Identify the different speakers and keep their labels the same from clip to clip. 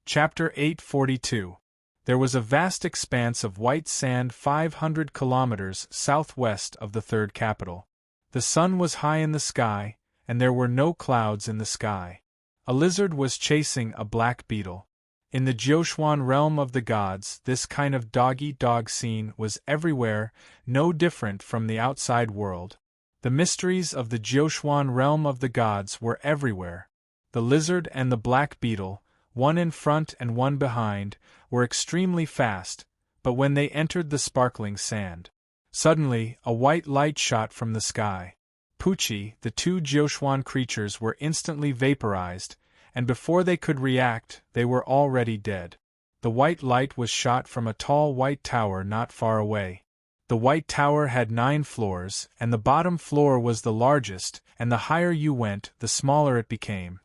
Speaker 1: Chapter 842. There was a vast expanse of white sand 500 kilometers southwest of the third capital. The sun was high in the sky, and there were no clouds in the sky. A lizard was chasing a black beetle. In the Jiuquan realm of the gods, this kind of dog-eat-dog scene was everywhere, no different from the outside world. The mysteries of the Jiuquan realm of the gods were everywhere. The lizard and the black beetle, one in front and one behind, were extremely fast, but when they entered the sparkling sand, suddenly a white light shot from the sky. Pucci, the two Jiuquan creatures were instantly vaporized, and before they could react, they were already dead. The white light was shot from a tall white tower not far away. The white tower had 9 floors, and the bottom floor was the largest, and the higher you went, the smaller it became.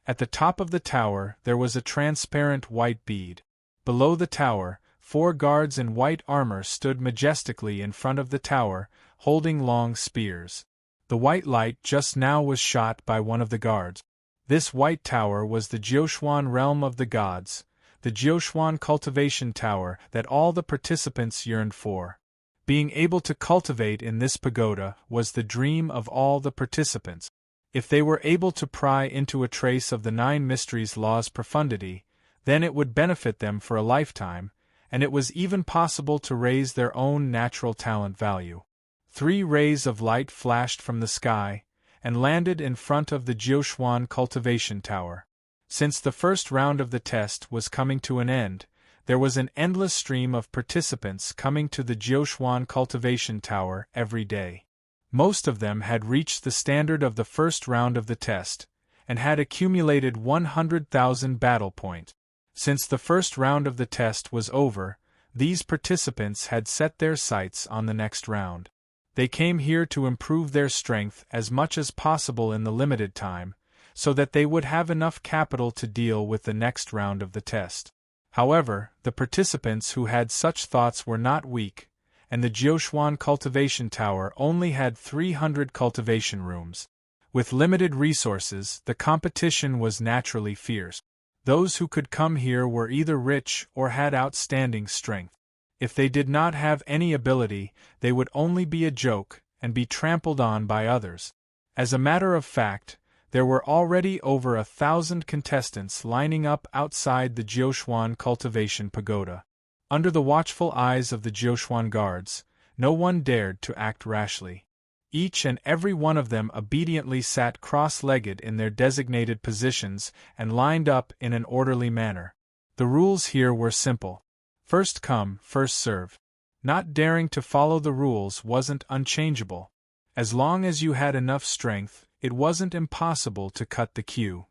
Speaker 1: At the top of the tower there was a transparent white bead. Below the tower, 4 guards in white armor stood majestically in front of the tower, holding long spears. The white light just now was shot by one of the guards. This white tower was the Jiuquan realm of the gods, the Jiuquan cultivation tower that all the participants yearned for. Being able to cultivate in this pagoda was the dream of all the participants. If they were able to pry into a trace of the 9 mysteries' law's profundity, then it would benefit them for a lifetime, and it was even possible to raise their own natural talent value. 3 rays of light flashed from the sky, and landed in front of the Jiuquan cultivation tower. Since the first round of the test was coming to an end, there was an endless stream of participants coming to the Jiuquan cultivation tower every day. Most of them had reached the standard of the first round of the test, and had accumulated 100,000 battle points. Since the first round of the test was over, these participants had set their sights on the next round. They came here to improve their strength as much as possible in the limited time, so that they would have enough capital to deal with the next round of the test. However, the participants who had such thoughts were not weak, and the Jiuquan cultivation tower only had 300 cultivation rooms. With limited resources, the competition was naturally fierce. Those who could come here were either rich or had outstanding strength. If they did not have any ability, they would only be a joke and be trampled on by others. As a matter of fact, there were already over 1,000 contestants lining up outside the Jiuquan cultivation pagoda. Under the watchful eyes of the Jiuquan guards, no one dared to act rashly. Each and every one of them obediently sat cross-legged in their designated positions and lined up in an orderly manner. The rules here were simple. First come, first serve. Not daring to follow the rules wasn't unchangeable. As long as you had enough strength, it wasn't impossible to cut the queue.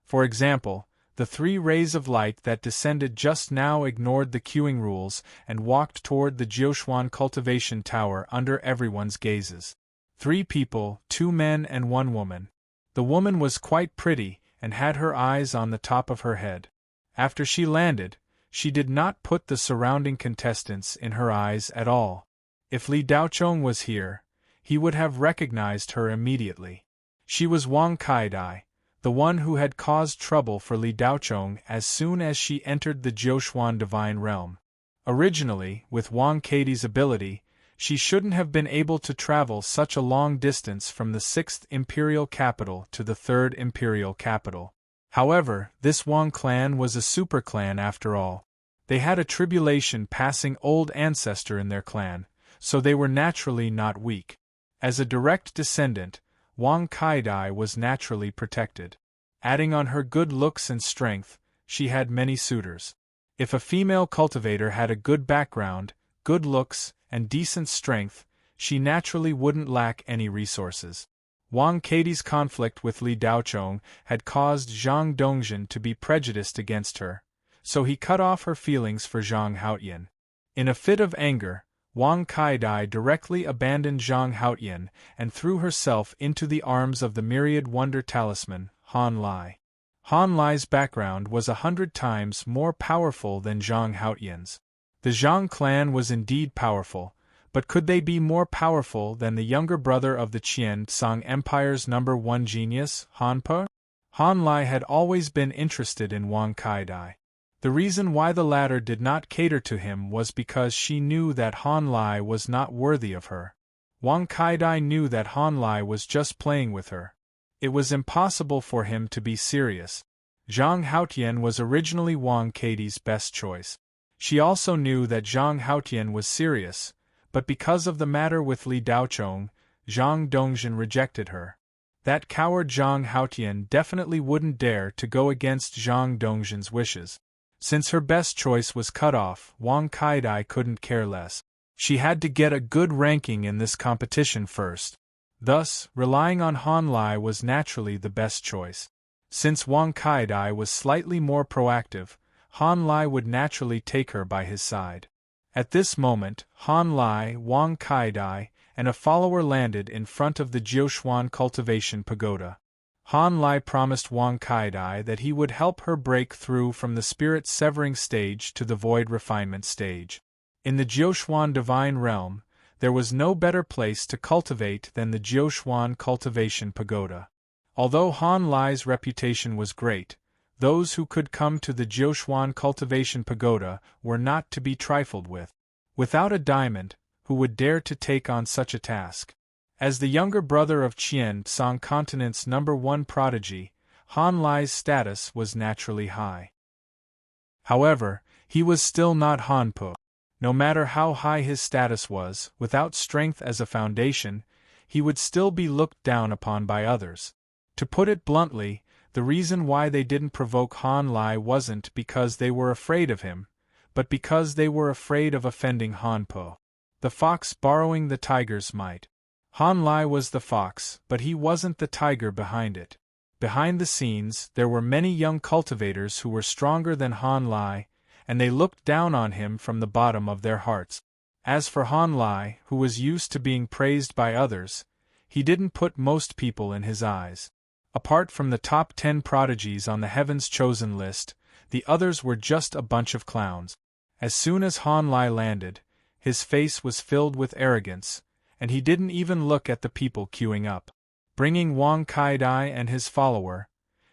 Speaker 1: For example, the 3 rays of light that descended just now ignored the queuing rules and walked toward the Jiuquan cultivation tower under everyone's gazes. 3 people, 2 men and 1 woman. The woman was quite pretty and had her eyes on the top of her head. After she landed, she did not put the surrounding contestants in her eyes at all. If Li Daochong was here, he would have recognized her immediately. She was Wang Kaidai, the one who had caused trouble for Li Daochong as soon as she entered the Jiuquan divine realm. Originally, with Wang Kaidai's ability, she shouldn't have been able to travel such a long distance from the 6th imperial capital to the 3rd imperial capital. However, this Wang clan was a super clan after all. They had a tribulation passing old ancestor in their clan, so they were naturally not weak. As a direct descendant, Wang Kaidai was naturally protected. Adding on her good looks and strength, she had many suitors. If a female cultivator had a good background, good looks, and decent strength, she naturally wouldn't lack any resources. Wang Kaidai's conflict with Li Daochong had caused Zhang Dongjin to be prejudiced against her, so he cut off her feelings for Zhang Haotian. In a fit of anger, Wang Kaidai directly abandoned Zhang Haotian and threw herself into the arms of the myriad wonder talisman, Han Lai. Han Lai's background was 100 times more powerful than Zhang Haotian's. The Zhang clan was indeed powerful, but could they be more powerful than the younger brother of the Qian Song Empire's #1 genius, Han Pe? Han Lai had always been interested in Wang Kaidai. The reason why the latter did not cater to him was because she knew that Han Lai was not worthy of her. Wang Kaidai knew that Han Lai was just playing with her. It was impossible for him to be serious. Zhang Haotian was originally Wang Kaidai's best choice. She also knew that Zhang Haotian was serious, but because of the matter with Li Daochong, Zhang Dongjin rejected her. That coward Zhang Haotian definitely wouldn't dare to go against Zhang Dongjin's wishes. Since her best choice was cut off, Wang Kaidai couldn't care less. She had to get a good ranking in this competition first. Thus, relying on Han Lai was naturally the best choice. Since Wang Kaidai was slightly more proactive, Han Lai would naturally take her by his side. At this moment, Han Lai, Wang Kaidai, and a follower landed in front of the Jiuxuan cultivation pagoda. Han Lai promised Wang Kaidai that he would help her break through from the spirit-severing stage to the void refinement stage. In the Jiuxuan divine realm, there was no better place to cultivate than the Jiuxuan cultivation pagoda. Although Han Lai's reputation was great, those who could come to the Jiuxuan cultivation pagoda were not to be trifled with. Without a diamond, who would dare to take on such a task? As the younger brother of Qian Song Continent's #1 prodigy, Han Lai's status was naturally high. However, he was still not Han Po. No matter how high his status was, without strength as a foundation, he would still be looked down upon by others. To put it bluntly, the reason why they didn't provoke Han Lai wasn't because they were afraid of him, but because they were afraid of offending Han Po. The fox borrowing the tiger's might. Han Lai was the fox, but he wasn't the tiger behind it. Behind the scenes, there were many young cultivators who were stronger than Han Lai, and they looked down on him from the bottom of their hearts. As for Han Lai, who was used to being praised by others, he didn't put most people in his eyes. Apart from the top 10 prodigies on the Heaven's Chosen list, the others were just a bunch of clowns. As soon as Han Lai landed, his face was filled with arrogance, and he didn't even look at the people queuing up. Bringing Wang Kaidai and his follower,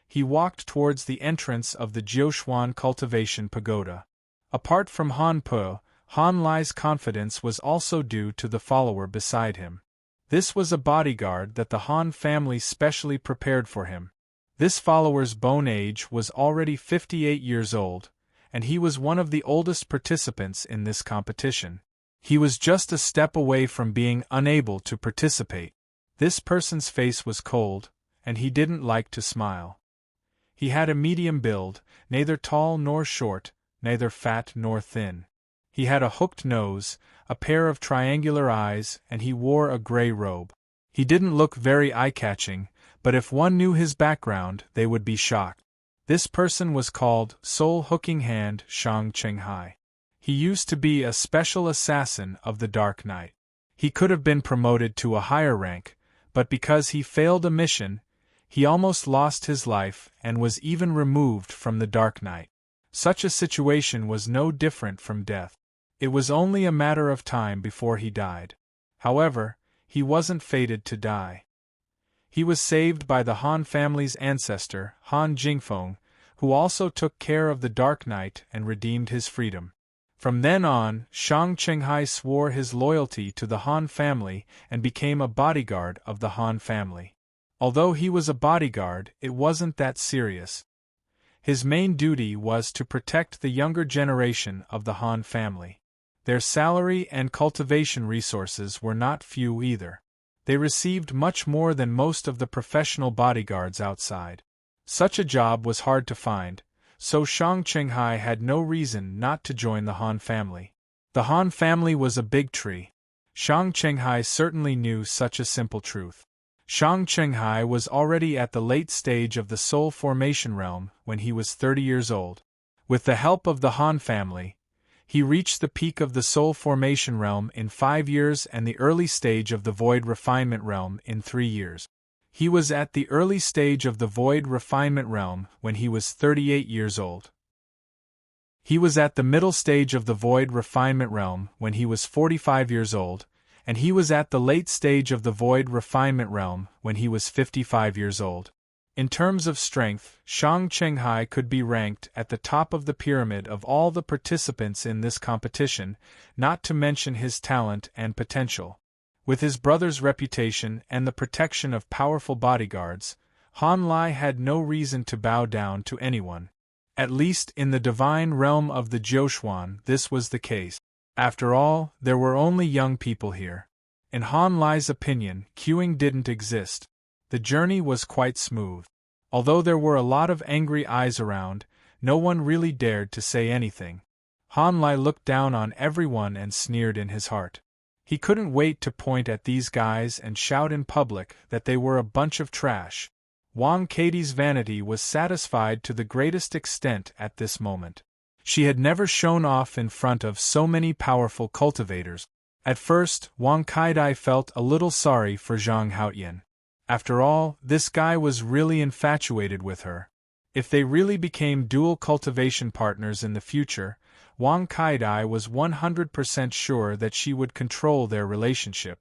Speaker 1: he walked towards the entrance of the Jiuxuan cultivation pagoda. Apart from Han Po, Han Lai's confidence was also due to the follower beside him. This was a bodyguard that the Han family specially prepared for him. This follower's bone age was already 58 years old, and he was one of the oldest participants in this competition. He was just a step away from being unable to participate. This person's face was cold, and he didn't like to smile. He had a medium build, neither tall nor short, neither fat nor thin. He had a hooked nose, a pair of triangular eyes, and he wore a gray robe. He didn't look very eye-catching, but if one knew his background, they would be shocked. This person was called Soul Hooking Hand Shang Chenghai. He used to be a special assassin of the Dark Knight. He could have been promoted to a higher rank, but because he failed a mission, he almost lost his life and was even removed from the Dark Knight. Such a situation was no different from death. It was only a matter of time before he died. However, he wasn't fated to die. He was saved by the Han family's ancestor, Han Jingfeng, who also took care of the Dark Knight and redeemed his freedom. From then on, Shang Chenghai swore his loyalty to the Han family and became a bodyguard of the Han family. Although he was a bodyguard, it wasn't that serious. His main duty was to protect the younger generation of the Han family. Their salary and cultivation resources were not few either. They received much more than most of the professional bodyguards outside. Such a job was hard to find, so Shang Chenghai had no reason not to join the Han family. The Han family was a big tree. Shang Chenghai certainly knew such a simple truth. Shang Chenghai was already at the late stage of the soul formation realm when he was 30 years old. With the help of the Han family, he reached the peak of the soul formation realm in 5 years and the early stage of the void refinement realm in 3 years. He was at the early stage of the void refinement realm when he was 38 years old. He was at the middle stage of the void refinement realm when he was 45 years old, and he was at the late stage of the void refinement realm when he was 55 years old. In terms of strength, Shang Chenghai could be ranked at the top of the pyramid of all the participants in this competition, not to mention his talent and potential. With his brother's reputation and the protection of powerful bodyguards, Han Lai had no reason to bow down to anyone. At least in the divine realm of the Jiuquan this was the case. After all, there were only young people here. In Han Lai's opinion, queuing didn't exist. The journey was quite smooth. Although there were a lot of angry eyes around, no one really dared to say anything. Han Lai looked down on everyone and sneered in his heart. He couldn't wait to point at these guys and shout in public that they were a bunch of trash. Wang Katie's vanity was satisfied to the greatest extent at this moment. She had never shown off in front of so many powerful cultivators. At first, Wang Kaidai felt a little sorry for Zhang Haotian. After all, this guy was really infatuated with her. If they really became dual cultivation partners in the future, Wang Kaidai was 100% sure that she would control their relationship.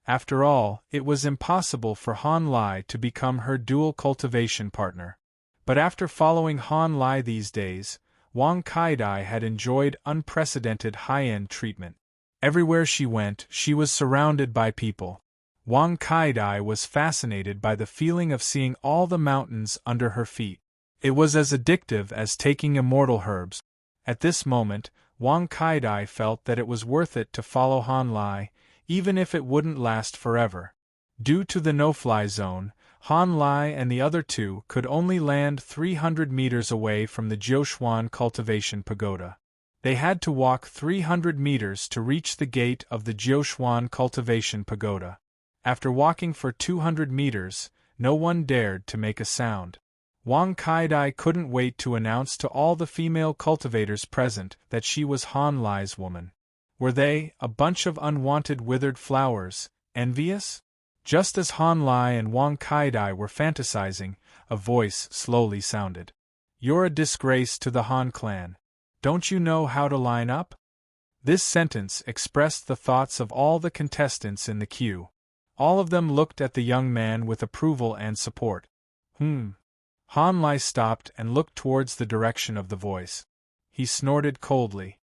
Speaker 1: After all, it was impossible for Han Lai to become her dual cultivation partner. But after following Han Lai these days, Wang Kaidai had enjoyed unprecedented high-end treatment. Everywhere she went, she was surrounded by people. Wang Kaidai was fascinated by the feeling of seeing all the mountains under her feet. It was as addictive as taking immortal herbs. At this moment, Wang Kaidai felt that it was worth it to follow Han Lai, even if it wouldn't last forever. Due to the no-fly zone, Han Lai and the other two could only land 300 meters away from the Jiuquan cultivation pagoda. They had to walk 300 meters to reach the gate of the Jiuquan cultivation pagoda. After walking for 200 meters, no one dared to make a sound. Wang Kaidai couldn't wait to announce to all the female cultivators present that she was Han Lai's woman. Were they, a bunch of unwanted withered flowers, envious? Just as Han Lai and Wang Kaidai were fantasizing, a voice slowly sounded. "You're a disgrace to the Han clan. Don't you know how to line up?" This sentence expressed the thoughts of all the contestants in the queue. All of them looked at the young man with approval and support. Han Lai stopped and looked towards the direction of the voice. He snorted coldly.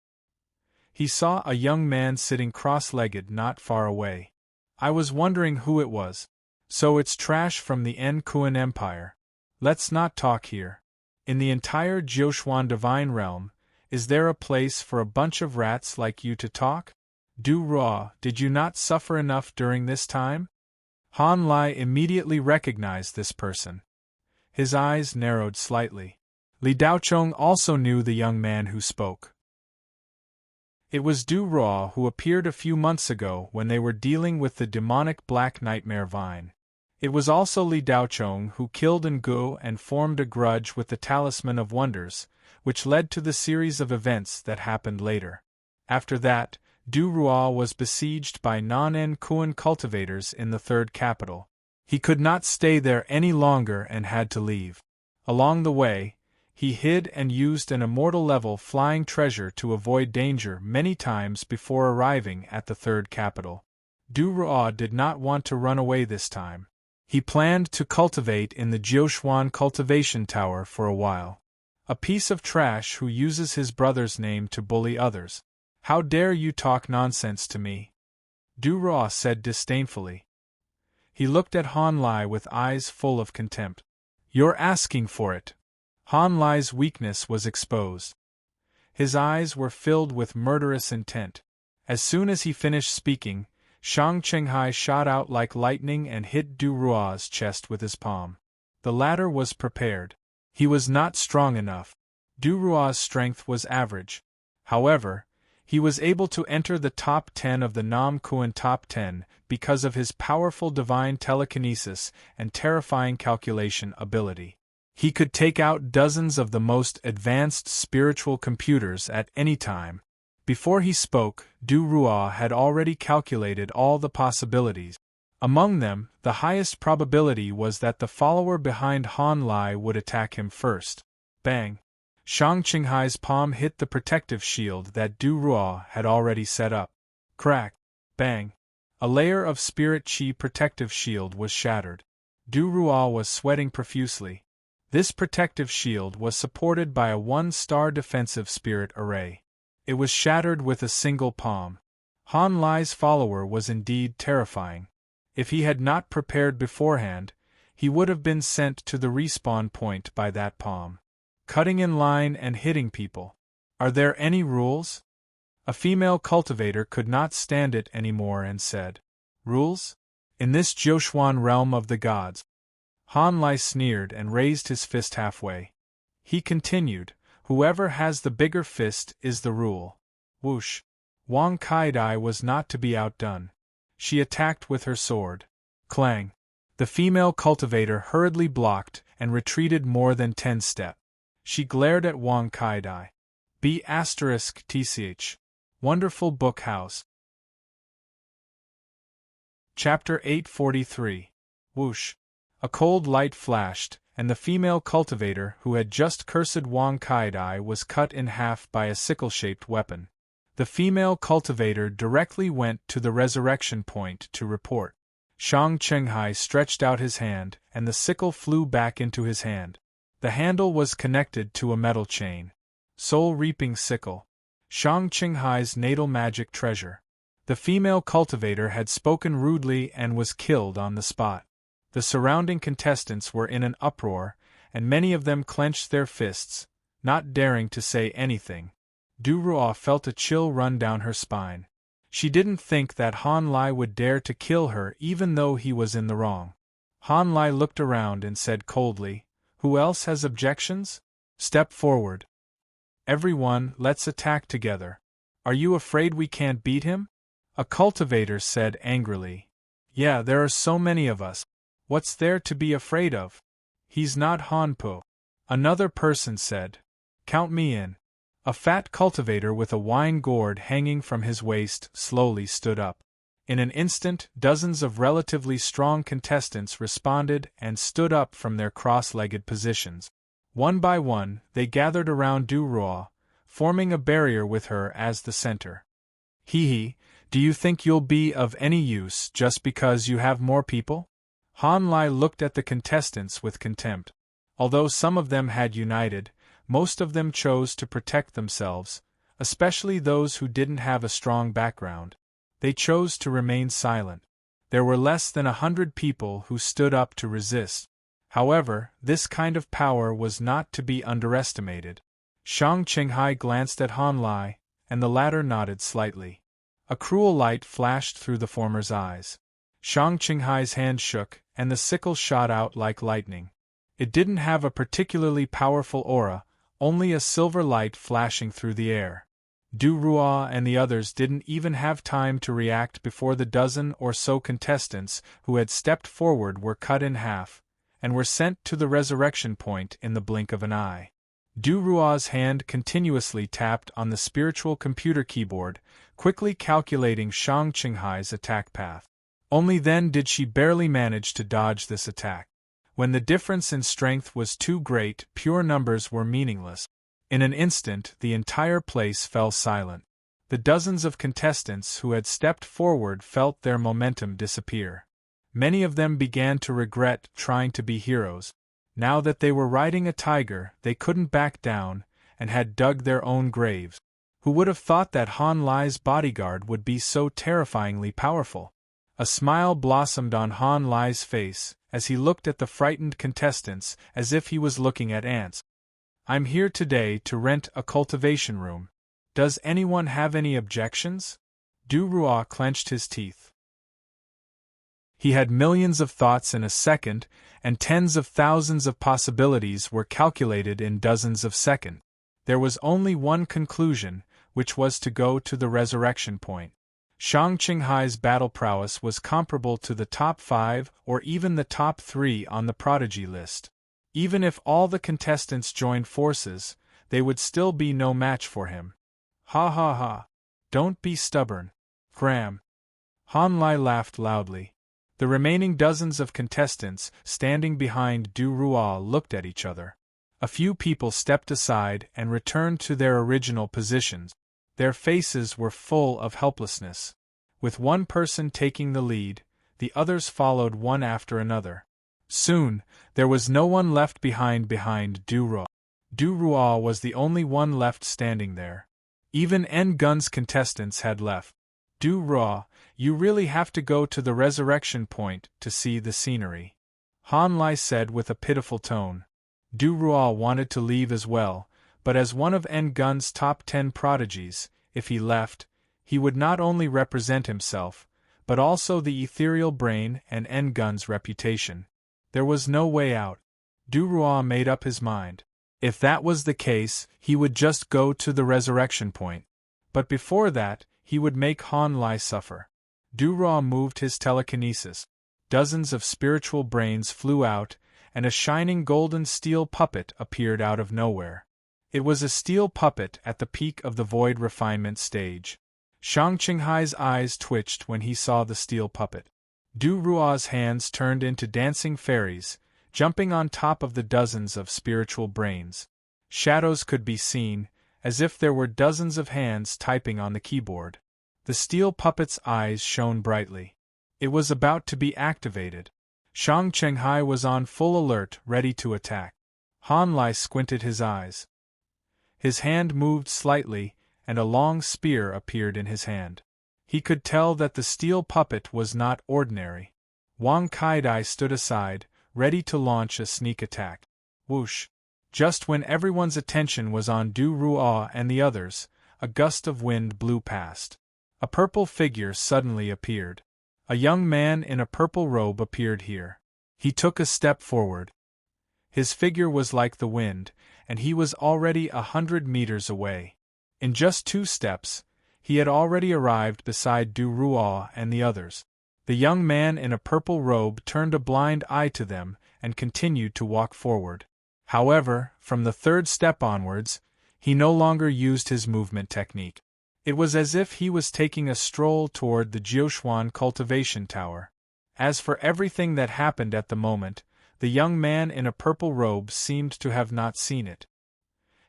Speaker 1: He saw a young man sitting cross-legged not far away. "I was wondering who it was. So it's trash from the Kuan Empire. Let's not talk here. In the entire Jiuquan divine realm, is there a place for a bunch of rats like you to talk? Du Ruo, did you not suffer enough during this time?" Han Lai immediately recognized this person. His eyes narrowed slightly. Li Daochong also knew the young man who spoke. It was Du Ruo who appeared a few months ago when they were dealing with the demonic Black Nightmare Vine. It was also Li Daochong who killed Ngu and formed a grudge with the Talisman of Wonders, which led to the series of events that happened later. After that, Du Ruo was besieged by non-Kuan cultivators in the third capital. He could not stay there any longer and had to leave. Along the way, he hid and used an immortal-level flying treasure to avoid danger many times before arriving at the third capital. Du Ruo did not want to run away this time. He planned to cultivate in the Jiuquan cultivation tower for a while. A piece of trash who uses his brother's name to bully others. "How dare you talk nonsense to me?" Du Ruo said disdainfully. He looked at Han Lai with eyes full of contempt. "You're asking for it." Han Lai's weakness was exposed. His eyes were filled with murderous intent. As soon as he finished speaking, Shang Chenghai shot out like lightning and hit Du Ruo's chest with his palm. The latter was prepared. He was not strong enough. Du Ruo's strength was average. However, he was able to enter the top 10 of the Nam Kuan top 10 because of his powerful divine telekinesis and terrifying calculation ability. He could take out dozens of the most advanced spiritual computers at any time. Before he spoke, Du Ruo had already calculated all the possibilities. Among them, the highest probability was that the follower behind Han Lai would attack him first. Bang! Shang Qinghai's palm hit the protective shield that Du Ruo had already set up. Crack! Bang! A layer of spirit chi protective shield was shattered. Du Roi was sweating profusely. This protective shield was supported by a one-star defensive spirit array. It was shattered with a single palm. Han Lai's follower was indeed terrifying. If he had not prepared beforehand, he would have been sent to the respawn point by that palm. Cutting in line and hitting people. Are there any rules? A female cultivator could not stand it anymore and said, "Rules? In this Joshuan realm of the gods?" Han Lai sneered and raised his fist halfway. He continued, "Whoever has the bigger fist is the rule." Whoosh! Wang Kaidai was not to be outdone. She attacked with her sword. Clang! The female cultivator hurriedly blocked and retreated more than 10 steps. She glared at Wang Kaidai. B***TCH. Wonderful Book House. Chapter 843. Whoosh! A cold light flashed, and the female cultivator who had just cursed Wang Kaidai was cut in half by a sickle-shaped weapon. The female cultivator directly went to the resurrection point to report. Shang Qinghai stretched out his hand, and the sickle flew back into his hand. The handle was connected to a metal chain. Soul-reaping sickle. Shang Qinghai's natal magic treasure. The female cultivator had spoken rudely and was killed on the spot. The surrounding contestants were in an uproar, and many of them clenched their fists, not daring to say anything. Du Roi felt a chill run down her spine. She didn't think that Han Lai would dare to kill her even though he was in the wrong. Han Lai looked around and said coldly, "Who else has objections? Step forward. Everyone, let's attack together. Are you afraid we can't beat him?" A cultivator said angrily. "Yeah, there are so many of us. What's there to be afraid of? He's not Han Po." Another person said, "Count me in." A fat cultivator with a wine gourd hanging from his waist slowly stood up. In an instant, dozens of relatively strong contestants responded and stood up from their cross-legged positions. One by one, they gathered around Du Roi, forming a barrier with her as the center. "Hee, do you think you'll be of any use just because you have more people?" Han Lai looked at the contestants with contempt. Although some of them had united, most of them chose to protect themselves, especially those who didn't have a strong background. They chose to remain silent. There were less than 100 people who stood up to resist. However, this kind of power was not to be underestimated. Shang Qinghai glanced at Han Lai, and the latter nodded slightly. A cruel light flashed through the former's eyes. Shang Qinghai's hand shook, and the sickle shot out like lightning. It didn't have a particularly powerful aura, only a silver light flashing through the air. Du Roi and the others didn't even have time to react before the dozen or so contestants who had stepped forward were cut in half, and were sent to the resurrection point in the blink of an eye. Du Roi's hand continuously tapped on the spiritual computer keyboard, quickly calculating Shang Qinghai's attack path. Only then did she barely manage to dodge this attack. When the difference in strength was too great, pure numbers were meaningless. In an instant, the entire place fell silent. The dozens of contestants who had stepped forward felt their momentum disappear. Many of them began to regret trying to be heroes. Now that they were riding a tiger, they couldn't back down, and had dug their own graves. Who would have thought that Han Lai's bodyguard would be so terrifyingly powerful? A smile blossomed on Han Lai's face, as he looked at the frightened contestants as if he was looking at ants. "I'm here today to rent a cultivation room. Does anyone have any objections?" Du Roi clenched his teeth. He had millions of thoughts in a second, and tens of thousands of possibilities were calculated in dozens of seconds. There was only one conclusion, which was to go to the resurrection point. Shang Qinghai's battle prowess was comparable to the top 5 or even the top 3 on the prodigy list. Even if all the contestants joined forces, they would still be no match for him. Ha ha ha. Don't be stubborn. Graham. Han Lai laughed loudly. The remaining dozens of contestants standing behind Du Roi looked at each other. A few people stepped aside and returned to their original positions. Their faces were full of helplessness. With one person taking the lead, the others followed one after another. Soon, there was no one left behind Du Ruo. Du Ruo was the only one left standing there. Even Gun's contestants had left. Du Ruo, you really have to go to the resurrection point to see the scenery, Han Lai said with a pitiful tone. Du Ruo wanted to leave as well, but as one of Gun's top 10 prodigies, if he left, he would not only represent himself, but also the ethereal brain and Gun's reputation. There was no way out. Du Ruo made up his mind. If that was the case, he would just go to the resurrection point. But before that, he would make Han Lai suffer. Du Ruo moved his telekinesis. Dozens of spiritual brains flew out, and a shining golden steel puppet appeared out of nowhere. It was a steel puppet at the peak of the void refinement stage. Shang Qinghai's eyes twitched when he saw the steel puppet. Du Ruo's hands turned into dancing fairies, jumping on top of the dozens of spiritual brains. Shadows could be seen, as if there were dozens of hands typing on the keyboard. The steel puppet's eyes shone brightly. It was about to be activated. Shang Qinghai was on full alert, ready to attack. Han Lai squinted his eyes. His hand moved slightly, and a long spear appeared in his hand. He could tell that the steel puppet was not ordinary. Wang Kaidai stood aside, ready to launch a sneak attack. Whoosh! Just when everyone's attention was on Du Ruo and the others, a gust of wind blew past. A purple figure suddenly appeared. A young man in a purple robe appeared here. He took a step forward. His figure was like the wind, and he was already 100 meters away. In just 2 steps, he had already arrived beside Du Ruo and the others. The young man in a purple robe turned a blind eye to them and continued to walk forward. However, from the 3rd step onwards, he no longer used his movement technique. It was as if he was taking a stroll toward the Jiuquan cultivation tower. As for everything that happened at the moment, the young man in a purple robe seemed to have not seen it.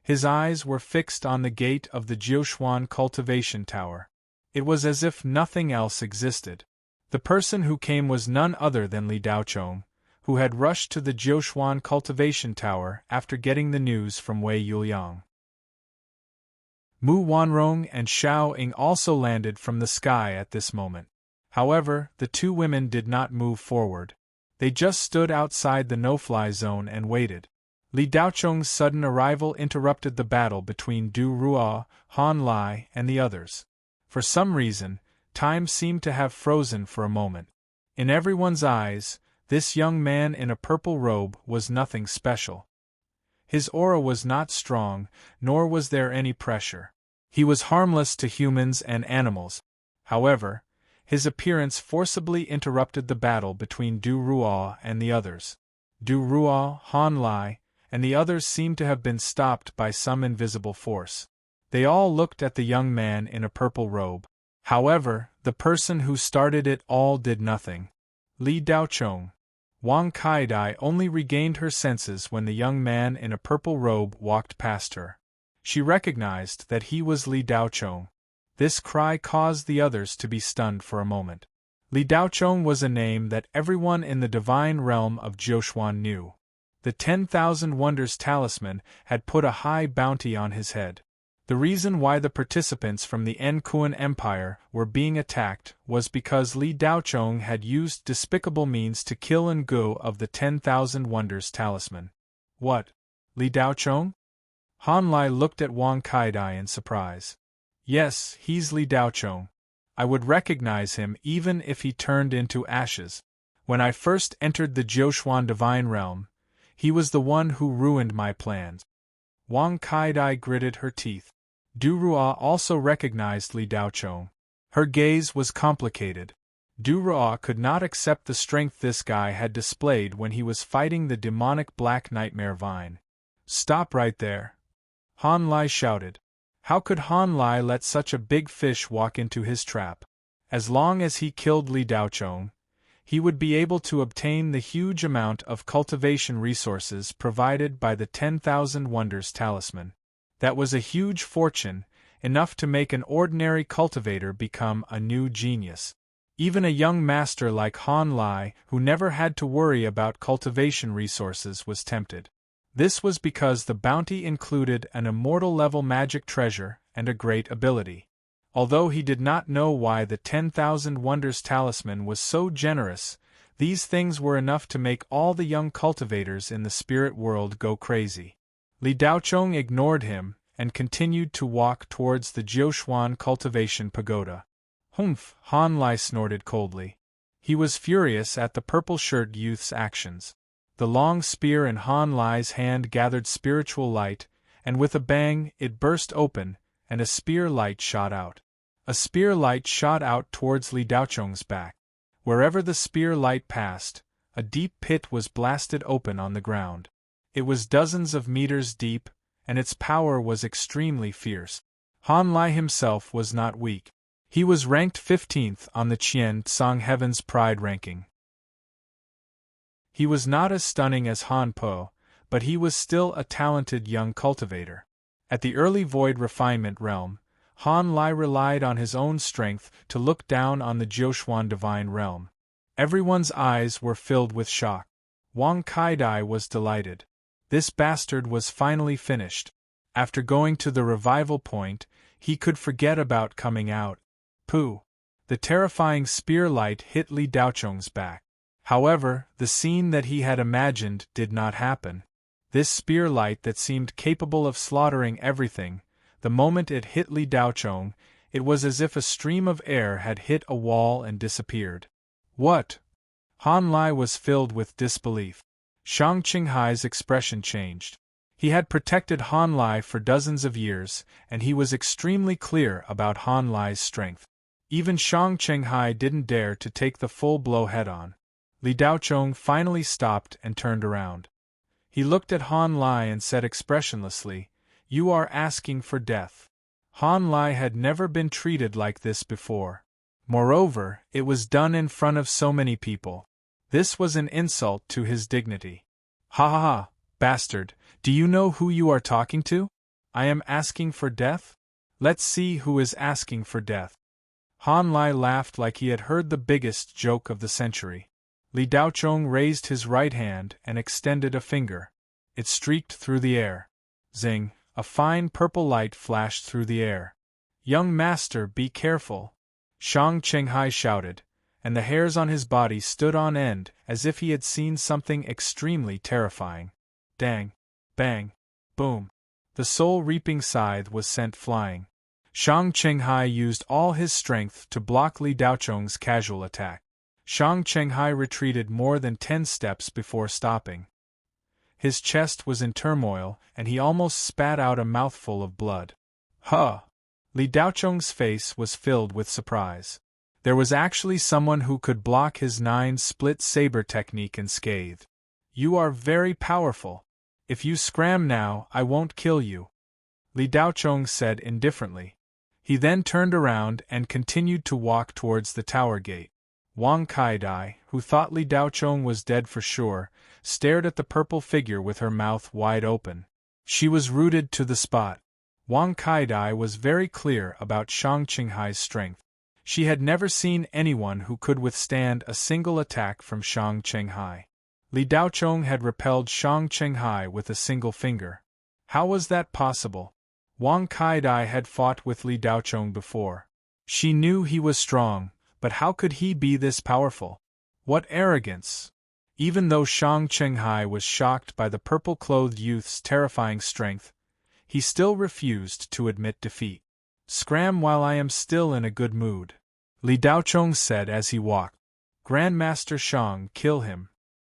Speaker 1: His eyes were fixed on the gate of the Jiuquan cultivation tower. It was as if nothing else existed. The person who came was none other than Li Daochong, who had rushed to the Jiuquan cultivation tower after getting the news from Wei Yuliang. Mu Wanrong and Xiao Ying also landed from the sky at this moment. However, the 2 women did not move forward. They just stood outside the no-fly zone and waited. Li Daochong's sudden arrival interrupted the battle between Du Ruo, Han Lai, and the others. For some reason, time seemed to have frozen for a moment. In everyone's eyes, this young man in a purple robe was nothing special. His aura was not strong, nor was there any pressure. He was harmless to humans and animals. However, his appearance forcibly interrupted the battle between Du Ruo and the others. Du Ruo, Han Lai, and the others seemed to have been stopped by some invisible force. They all looked at the young man in a purple robe. However, the person who started it all did nothing. Li Daochong. Wang Kaidai only regained her senses when the young man in a purple robe walked past her. She recognized that he was Li Daochong. This cry caused the others to be stunned for a moment. Li Daochong was a name that everyone in the divine realm of Jiuquan knew. The 10,000 Wonders talisman had put a high bounty on his head. The reason why the participants from the Enkuan Empire were being attacked was because Li Daochong had used despicable means to kill Ngu of the 10,000 Wonders talisman. What? Li Daochong? Han Lai looked at Wang Kaidai in surprise. Yes, he's Li Daochong. I would recognize him even if he turned into ashes. When I first entered the Jiuquan divine realm, he was the one who ruined my plans. Wang Kaidai gritted her teeth. Du Ruo also recognized Li Daochong. Her gaze was complicated. Du Ruo could not accept the strength this guy had displayed when he was fighting the demonic Black Nightmare Vine. Stop right there! Han Lai shouted. How could Han Lai let such a big fish walk into his trap? As long as he killed Li Daochong, he would be able to obtain the huge amount of cultivation resources provided by the 10,000 Wonders talisman. That was a huge fortune, enough to make an ordinary cultivator become a new genius. Even a young master like Han Lai, who never had to worry about cultivation resources, was tempted. This was because the bounty included an immortal-level magic treasure and a great ability. Although he did not know why the 10,000 Wonders talisman was so generous, these things were enough to make all the young cultivators in the spirit world go crazy. Li Daochong ignored him and continued to walk towards the Jiuquan cultivation pagoda. Humph, Han Lai snorted coldly. He was furious at the purple-shirt youth's actions. The long spear in Han Lai's hand gathered spiritual light, and with a bang it burst open, and a spear light shot out. A spear light shot out towards Li Daochong's back. Wherever the spear light passed, a deep pit was blasted open on the ground. It was dozens of meters deep, and its power was extremely fierce. Han Lai himself was not weak. He was ranked 15th on the Qian Tsang Heaven's Pride ranking. He was not as stunning as Han Po, but he was still a talented young cultivator. At the early Void Refinement realm, Han Lai relied on his own strength to look down on the Jiuquan Divine Realm. Everyone's eyes were filled with shock. Wang Kaidai was delighted. This bastard was finally finished. After going to the revival point, he could forget about coming out. Pooh! The terrifying spear light hit Li Daochong's back. However, the scene that he had imagined did not happen. This spear light that seemed capable of slaughtering everything, the moment it hit Li Daochong, it was as if a stream of air had hit a wall and disappeared. What? Han Lai was filled with disbelief. Shang Qinghai's expression changed. He had protected Han Lai for dozens of years, and he was extremely clear about Han Lai's strength. Even Shang Qinghai didn't dare to take the full blow head-on. Li Daochong finally stopped and turned around. He looked at Han Lai and said expressionlessly, "You are asking for death." Han Lai had never been treated like this before. Moreover, it was done in front of so many people. This was an insult to his dignity. "Ha ha ha, bastard, do you know who you are talking to? I am asking for death? Let's see who is asking for death." Han Lai laughed like he had heard the biggest joke of the century. Li Daochong raised his right hand and extended a finger. It streaked through the air. Zing! A fine purple light flashed through the air. "Young master, be careful!" Shang Qinghai shouted, and the hairs on his body stood on end as if he had seen something extremely terrifying. Dang! Bang! Boom! The soul-reaping scythe was sent flying. Shang Qinghai used all his strength to block Li Daochong's casual attack. Shang Qinghai retreated more than 10 steps before stopping. His chest was in turmoil, and he almost spat out a mouthful of blood. Huh! Li Daochong's face was filled with surprise. There was actually someone who could block his 9-split saber technique unscathed. "You are very powerful. If you scram now, I won't kill you," Li Daochong said indifferently. He then turned around and continued to walk towards the tower gate. Wang Kaidai, who thought Li Daochong was dead for sure, stared at the purple figure with her mouth wide open. She was rooted to the spot. Wang Kaidai was very clear about Shang Qinghai's strength. She had never seen anyone who could withstand a single attack from Shang Qinghai. Li Daochong had repelled Shang Qinghai with a single finger. How was that possible? Wang Kaidai had fought with Li Daochong before. She knew he was strong, but how could he be this powerful? What arrogance! Even though Shang Qinghai was shocked by the purple-clothed youth's terrifying strength, he still refused to admit defeat. "Scram while I am still in a good mood," Li Daochong said as he walked. "Grandmaster Shang, kill him."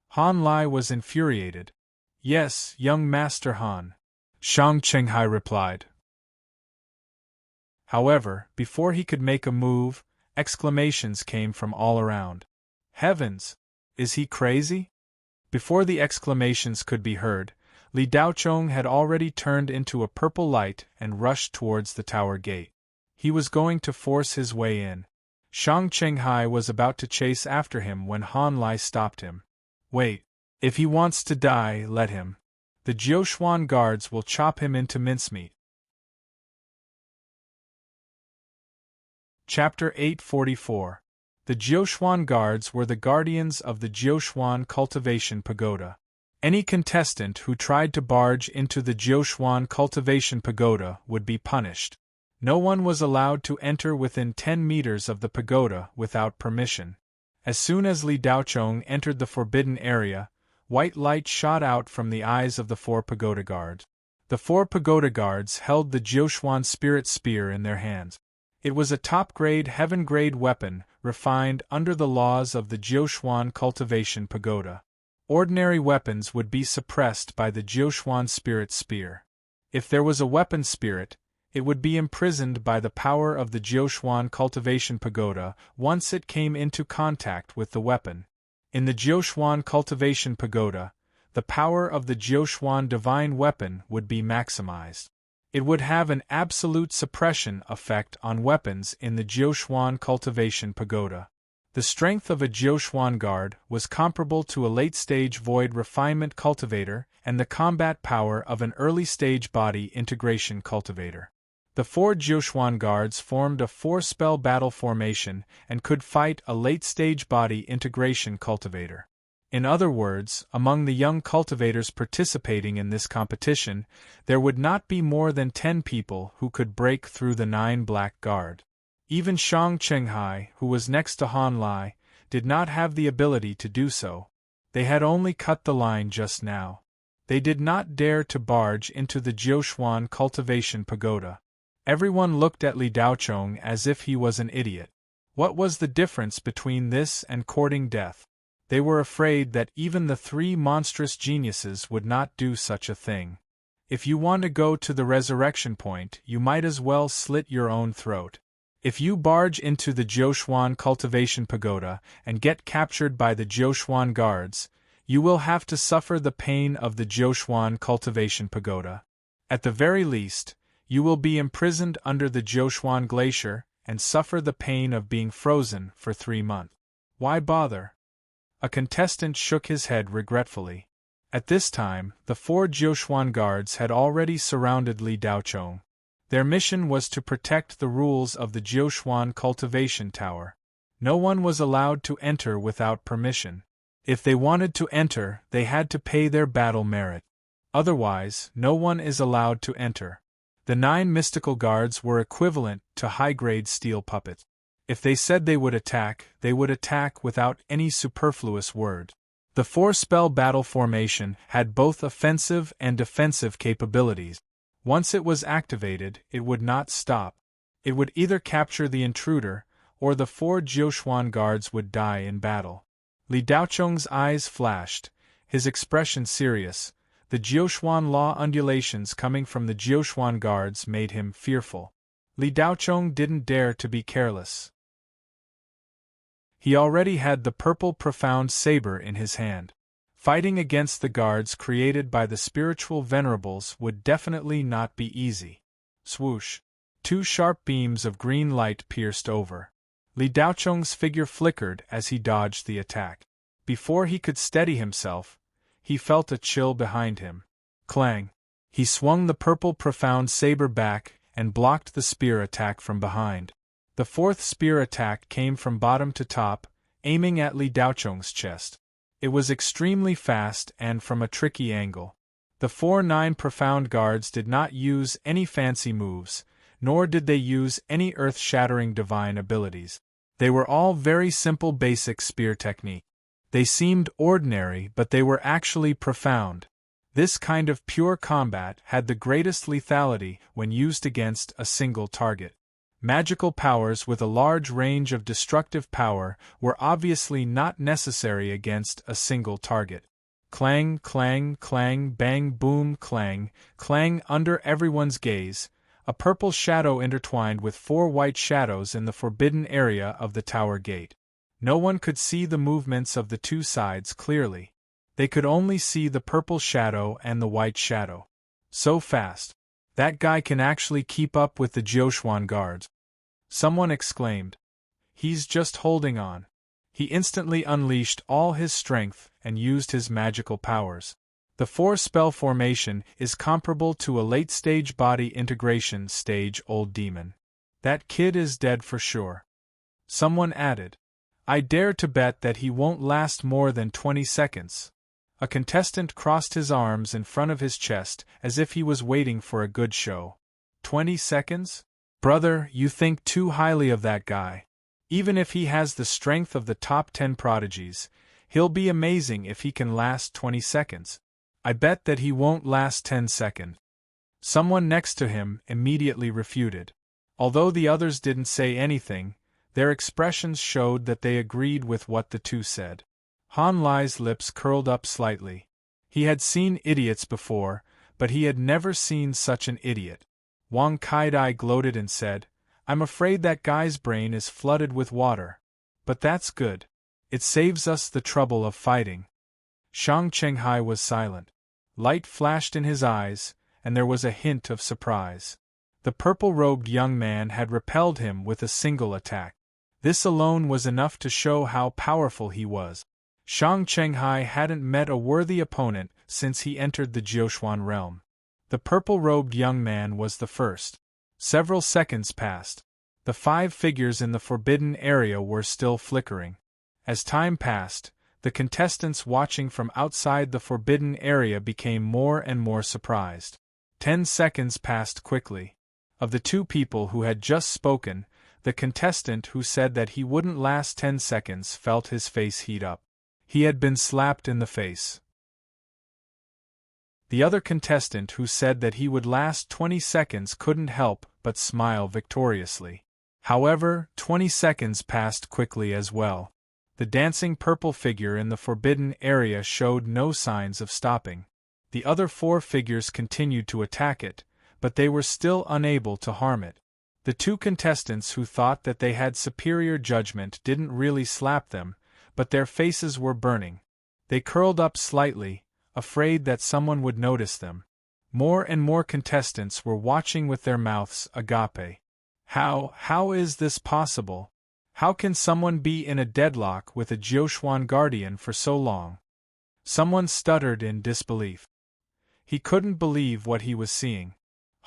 Speaker 1: Han Lai was infuriated. "Yes, young Master Han," Shang Qinghai replied. However, before he could make a move, exclamations came from all around. "Heavens! Is he crazy?" Before the exclamations could be heard, Li Daochong had already turned into a purple light and rushed towards the tower gate. He was going to force his way in. Shang Qinghai was about to chase after him when Han Lai stopped him. "Wait. If he wants to die, let him. The Jiuquan guards will chop him into mincemeat." Chapter 844. The Jiuquan guards were the guardians of the Jiuquan cultivation pagoda. Any contestant who tried to barge into the Jiuquan cultivation pagoda would be punished. No one was allowed to enter within 10 meters of the pagoda without permission. As soon as Li Daochong entered the forbidden area, white light shot out from the eyes of the 4 pagoda guards. The 4 pagoda guards held the Jiuquan spirit spear in their hands. It was a top-grade, heaven-grade weapon, refined under the laws of the Jiuquan cultivation pagoda. Ordinary weapons would be suppressed by the Jiuquan spirit spear. If there was a weapon spirit, it would be imprisoned by the power of the Jiuquan cultivation pagoda once it came into contact with the weapon. In the Jiuquan cultivation pagoda, the power of the Jiuquan divine weapon would be maximized. It would have an absolute suppression effect on weapons in the Jiuquan cultivation pagoda. The strength of a Jiuquan guard was comparable to a late-stage void refinement cultivator and the combat power of an early-stage body integration cultivator. The 4 Jiuquan guards formed a 4-spell battle formation and could fight a late-stage body integration cultivator. In other words, among the young cultivators participating in this competition, there would not be more than 10 people who could break through the 9 black guard. Even Shang Chenghai, who was next to Han Lai, did not have the ability to do so. They had only cut the line just now. They did not dare to barge into the Jiuquan cultivation pagoda. Everyone looked at Li Daochong as if he was an idiot. What was the difference between this and courting death? They were afraid that even the 3 monstrous geniuses would not do such a thing. If you want to go to the resurrection point, you might as well slit your own throat. If you barge into the Jiuquan cultivation pagoda and get captured by the Jiuquan guards, you will have to suffer the pain of the Jiuquan cultivation pagoda. At the very least, you will be imprisoned under the Jiuquan glacier and suffer the pain of being frozen for 3 months. Why bother? A contestant shook his head regretfully. At this time, the 4 Jiuquan guards had already surrounded Li Daochong. Their mission was to protect the rules of the Jiuquan cultivation tower. No one was allowed to enter without permission. If they wanted to enter, they had to pay their battle merit. Otherwise, no one is allowed to enter. The 9 mystical guards were equivalent to high-grade steel puppets. If they said they would attack without any superfluous word. The 4-spell battle formation had both offensive and defensive capabilities. Once it was activated, it would not stop. It would either capture the intruder, or the 4 Jiuquan guards would die in battle. Li Daochong's eyes flashed, his expression serious. The Jiuquan law undulations coming from the Jiuquan guards made him fearful. Li Daochong didn't dare to be careless. He already had the purple profound saber in his hand. Fighting against the guards created by the spiritual venerables would definitely not be easy. Swoosh! 2 sharp beams of green light pierced over. Li Daochong's figure flickered as he dodged the attack. Before he could steady himself, he felt a chill behind him. Clang! He swung the purple profound saber back and blocked the spear attack from behind. The 4th spear attack came from bottom to top, aiming at Li Daochong's chest. It was extremely fast and from a tricky angle. The 4 profound guards did not use any fancy moves, nor did they use any earth-shattering divine abilities. They were all very simple basic spear technique. They seemed ordinary, but they were actually profound. This kind of pure combat had the greatest lethality when used against a single target. Magical powers with a large range of destructive power were obviously not necessary against a single target. Clang, clang, clang, bang, boom, clang, clang under everyone's gaze, a purple shadow intertwined with 4 white shadows in the forbidden area of the tower gate. No one could see the movements of the 2 sides clearly. They could only see the purple shadow and the white shadow. So fast. That guy can actually keep up with the Jiuquan guards. Someone exclaimed. He's just holding on. He instantly unleashed all his strength and used his magical powers. The 4-spell formation is comparable to a late-stage body integration stage old demon. That kid is dead for sure. Someone added. I dare to bet that he won't last more than 20 seconds. A contestant crossed his arms in front of his chest as if he was waiting for a good show. 20 seconds? Brother, you think too highly of that guy. Even if he has the strength of the top 10 prodigies, he'll be amazing if he can last 20 seconds. I bet that he won't last 10 seconds. Someone next to him immediately refuted. Although the others didn't say anything, their expressions showed that they agreed with what the two said. Han Lai's lips curled up slightly. He had seen idiots before, but he had never seen such an idiot. Wang Kaidai gloated and said, I'm afraid that guy's brain is flooded with water. But that's good. It saves us the trouble of fighting. Shang Chenghai was silent. Light flashed in his eyes, and there was a hint of surprise. The purple-robed young man had repelled him with a single attack. This alone was enough to show how powerful he was. Shang Chenghai hadn't met a worthy opponent since he entered the Jiuquan realm. The purple-robed young man was the first. Several seconds passed. The 5 figures in the forbidden area were still flickering. As time passed, the contestants watching from outside the forbidden area became more and more surprised. 10 seconds passed quickly. Of the 2 people who had just spoken, the contestant who said that he wouldn't last 10 seconds felt his face heat up. He had been slapped in the face. The other contestant who said that he would last 20 seconds couldn't help but smile victoriously. However, 20 seconds passed quickly as well. The dancing purple figure in the forbidden area showed no signs of stopping. The other 4 figures continued to attack it, but they were still unable to harm it. The 2 contestants who thought that they had superior judgment didn't really slap them, but their faces were burning. They curled up slightly, afraid that someone would notice them. More and more contestants were watching with their mouths agape. How is this possible? How can someone be in a deadlock with a Jiuquan guardian for so long? Someone stuttered in disbelief. He couldn't believe what he was seeing.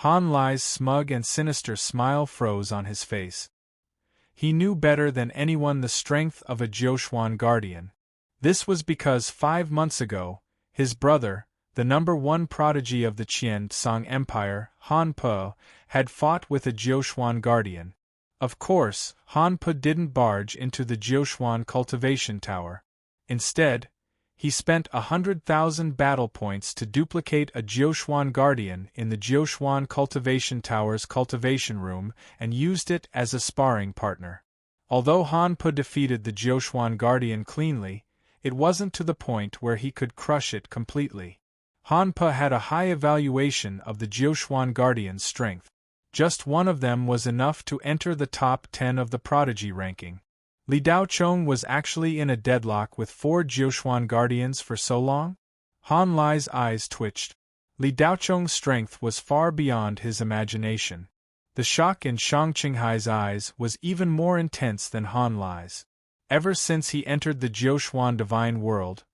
Speaker 1: Han Lai's smug and sinister smile froze on his face. He knew better than anyone the strength of a Jiuquan guardian. This was because 5 months ago, his brother, the #1 prodigy of the Qian-Tsang Empire, Han Pe, had fought with a Jiuquan guardian. Of course, Han Pe didn't barge into the Jiuquan cultivation tower. Instead, he spent 100,000 battle points to duplicate a Jiuquan guardian in the Jiuquan cultivation tower's cultivation room and used it as a sparring partner. Although Han Pe defeated the Jiuquan guardian cleanly, it wasn't to the point where he could crush it completely. Han Pe had a high evaluation of the Jiuquan guardian's strength. Just one of them was enough to enter the top 10 of the prodigy ranking. Li Daochong was actually in a deadlock with 4 Jiuquan guardians for so long? Han Lai's eyes twitched. Li Daochong's strength was far beyond his imagination. The shock in Shang Chenghai's eyes was even more intense than Han Lai's. Ever since he entered the Jiuquan divine world,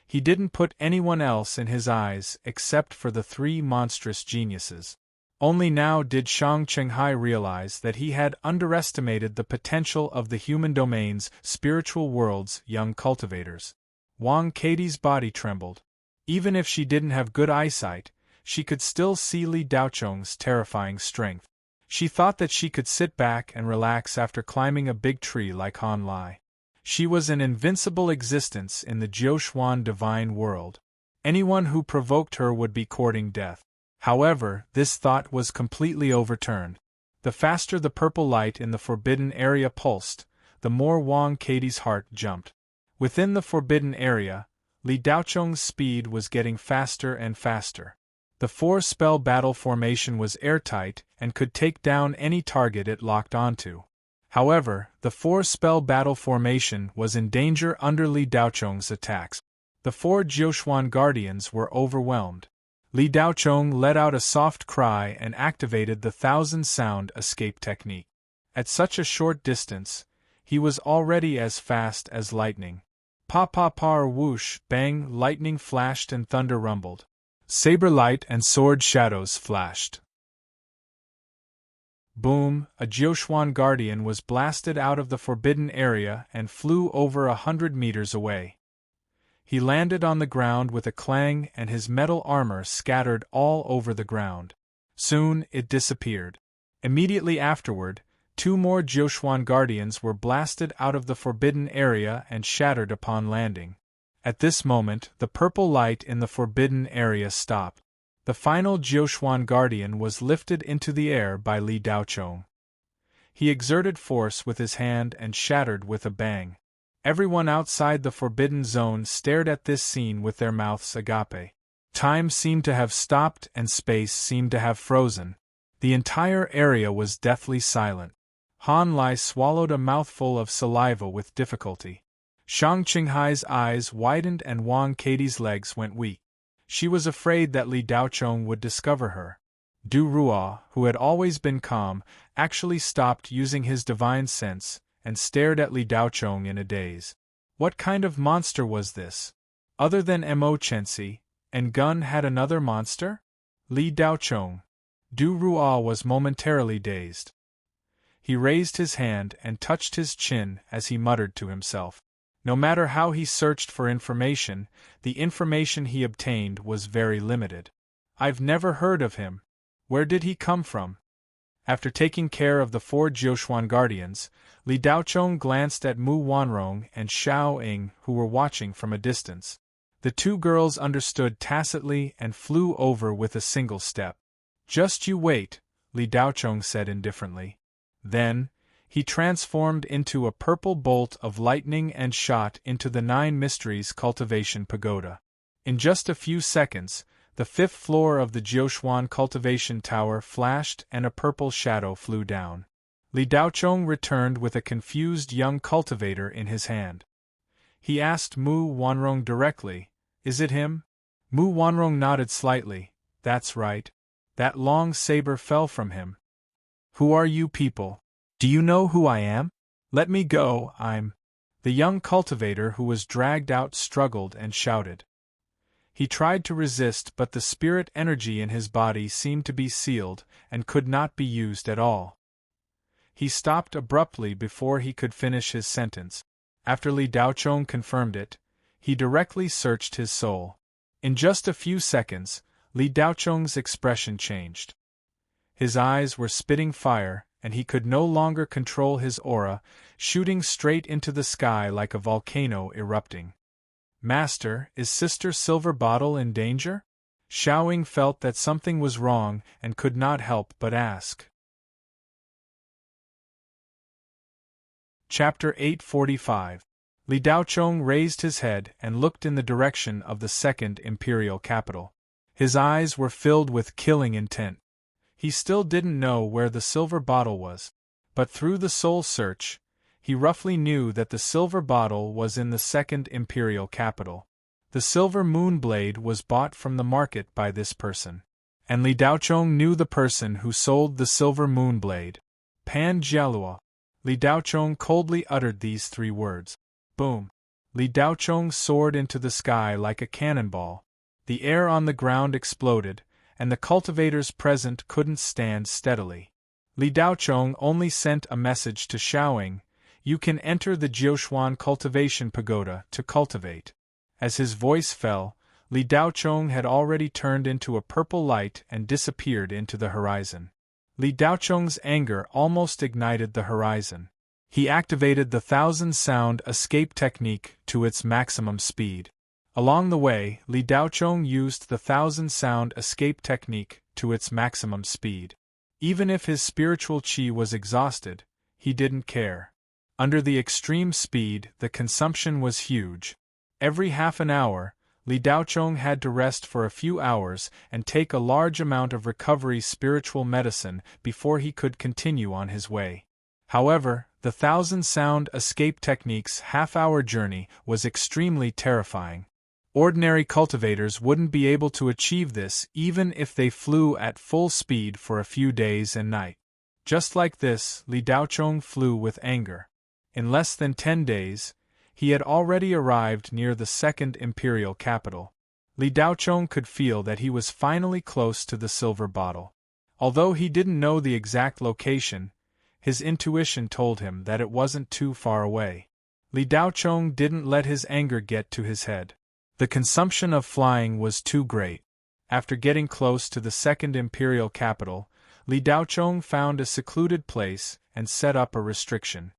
Speaker 1: he didn't put anyone else in his eyes except for the 3 monstrous geniuses. Only now did Shang Chenghai realize that he had underestimated the potential of the human domain's spiritual world's young cultivators. Wang Katie's body trembled. Even if she didn't have good eyesight, she could still see Li Daochong's terrifying strength. She thought that she could sit back and relax after climbing a big tree like Han Lai. She was an invincible existence in the Jiuquan divine world. Anyone who provoked her would be courting death. However, this thought was completely overturned. The faster the purple light in the forbidden area pulsed, the more Wang Katie's heart jumped. Within the forbidden area, Li Daochong's speed was getting faster and faster. The 4-spell battle formation was airtight and could take down any target it locked onto. However, the 4-spell battle formation was in danger under Li Daochong's attacks. The 4 Jiuquan guardians were overwhelmed. Li Daochong let out a soft cry and activated the 1,000-sound escape technique. At such a short distance, he was already as fast as lightning. Pa-pa-par whoosh, bang, lightning flashed and thunder rumbled. Saber light and sword shadows flashed. Boom, a Jiuquan guardian was blasted out of the forbidden area and flew over 100 meters away. He landed on the ground with a clang and his metal armor scattered all over the ground. Soon, it disappeared. Immediately afterward, 2 more Jiuquan guardians were blasted out of the forbidden area and shattered upon landing. At this moment, the purple light in the forbidden area stopped. The final Jiuquan guardian was lifted into the air by Li Daochong. He exerted force with his hand and shattered with a bang. Everyone outside the forbidden zone stared at this scene with their mouths agape. Time seemed to have stopped and space seemed to have frozen. The entire area was deathly silent. Han Lai swallowed a mouthful of saliva with difficulty. Shang Qinghai's eyes widened and Wang Katie's legs went weak. She was afraid that Li Daochong would discover her. Du Ruo, who had always been calm, actually stopped using his divine sense and stared at Li Daochong in a daze. What kind of monster was this? Other than Mo Chensi, and Gun had another monster? Li Daochong. Du Ruo was momentarily dazed. He raised his hand and touched his chin as he muttered to himself. No matter how he searched for information, the information he obtained was very limited. I've never heard of him. Where did he come from? After taking care of the 4 Jiuquan guardians, Li Daochong glanced at Mu Wanrong and Xiao Ying, who were watching from a distance. The 2 girls understood tacitly and flew over with a single step. Just you wait, Li Daochong said indifferently. Then, he transformed into a purple bolt of lightning and shot into the 9 Mysteries Cultivation Pagoda. In just a few seconds, the 5th floor of the Jiuquan Cultivation Tower flashed and a purple shadow flew down. Li Daochong returned with a confused young cultivator in his hand. He asked Mu Wanrong directly, "Is it him?" Mu Wanrong nodded slightly. "That's right. That long saber fell from him." "Who are you people? Do you know who I am? Let me go, I'm—" The young cultivator who was dragged out struggled and shouted. He tried to resist, but the spirit energy in his body seemed to be sealed and could not be used at all. He stopped abruptly before he could finish his sentence. After Li Daochong confirmed it, he directly searched his soul. In just a few seconds, Li Daochong's expression changed. His eyes were spitting fire, and he could no longer control his aura, shooting straight into the sky like a volcano erupting. "Master, is Sister Silver Bottle in danger?" Xiao Ying felt that something was wrong and could not help but ask. Chapter 845. Li Daochong raised his head and looked in the direction of the 2nd Imperial Capital. His eyes were filled with killing intent. He still didn't know where the silver bottle was, but through the soul search, he roughly knew that the silver bottle was in the 2nd Imperial Capital. The silver moon blade was bought from the market by this person. And Li Daochong knew the person who sold the silver moon blade. Pan Jialua. Li Daochong coldly uttered these 3 words. Boom! Li Daochong soared into the sky like a cannonball. The air on the ground exploded, and the cultivators present couldn't stand steadily. Li Daochong only sent a message to Xiao Ying, "You can enter the Jiuquan Cultivation Pagoda to cultivate." As his voice fell, Li Daochong had already turned into a purple light and disappeared into the horizon. Li Daochong's anger almost ignited the horizon. He activated the 1,000-sound escape technique to its maximum speed. Along the way, Li Daochong used the 1,000-sound escape technique to its maximum speed. Even if his spiritual qi was exhausted, he didn't care. Under the extreme speed, the consumption was huge. Every half an hour, Li Daochong had to rest for a few hours and take a large amount of recovery spiritual medicine before he could continue on his way. However, the 1,000-sound escape technique's half-hour journey was extremely terrifying. Ordinary cultivators wouldn't be able to achieve this even if they flew at full speed for a few days and nights. Just like this, Li Daochong flew with anger. In less than 10 days, he had already arrived near the 2nd Imperial Capital. Li Daochong could feel that he was finally close to the silver bottle. Although he didn't know the exact location, his intuition told him that it wasn't too far away. Li Daochong didn't let his anger get to his head. The consumption of flying was too great. After getting close to the second imperial capital, Li Daochong found a secluded place and set up a restriction.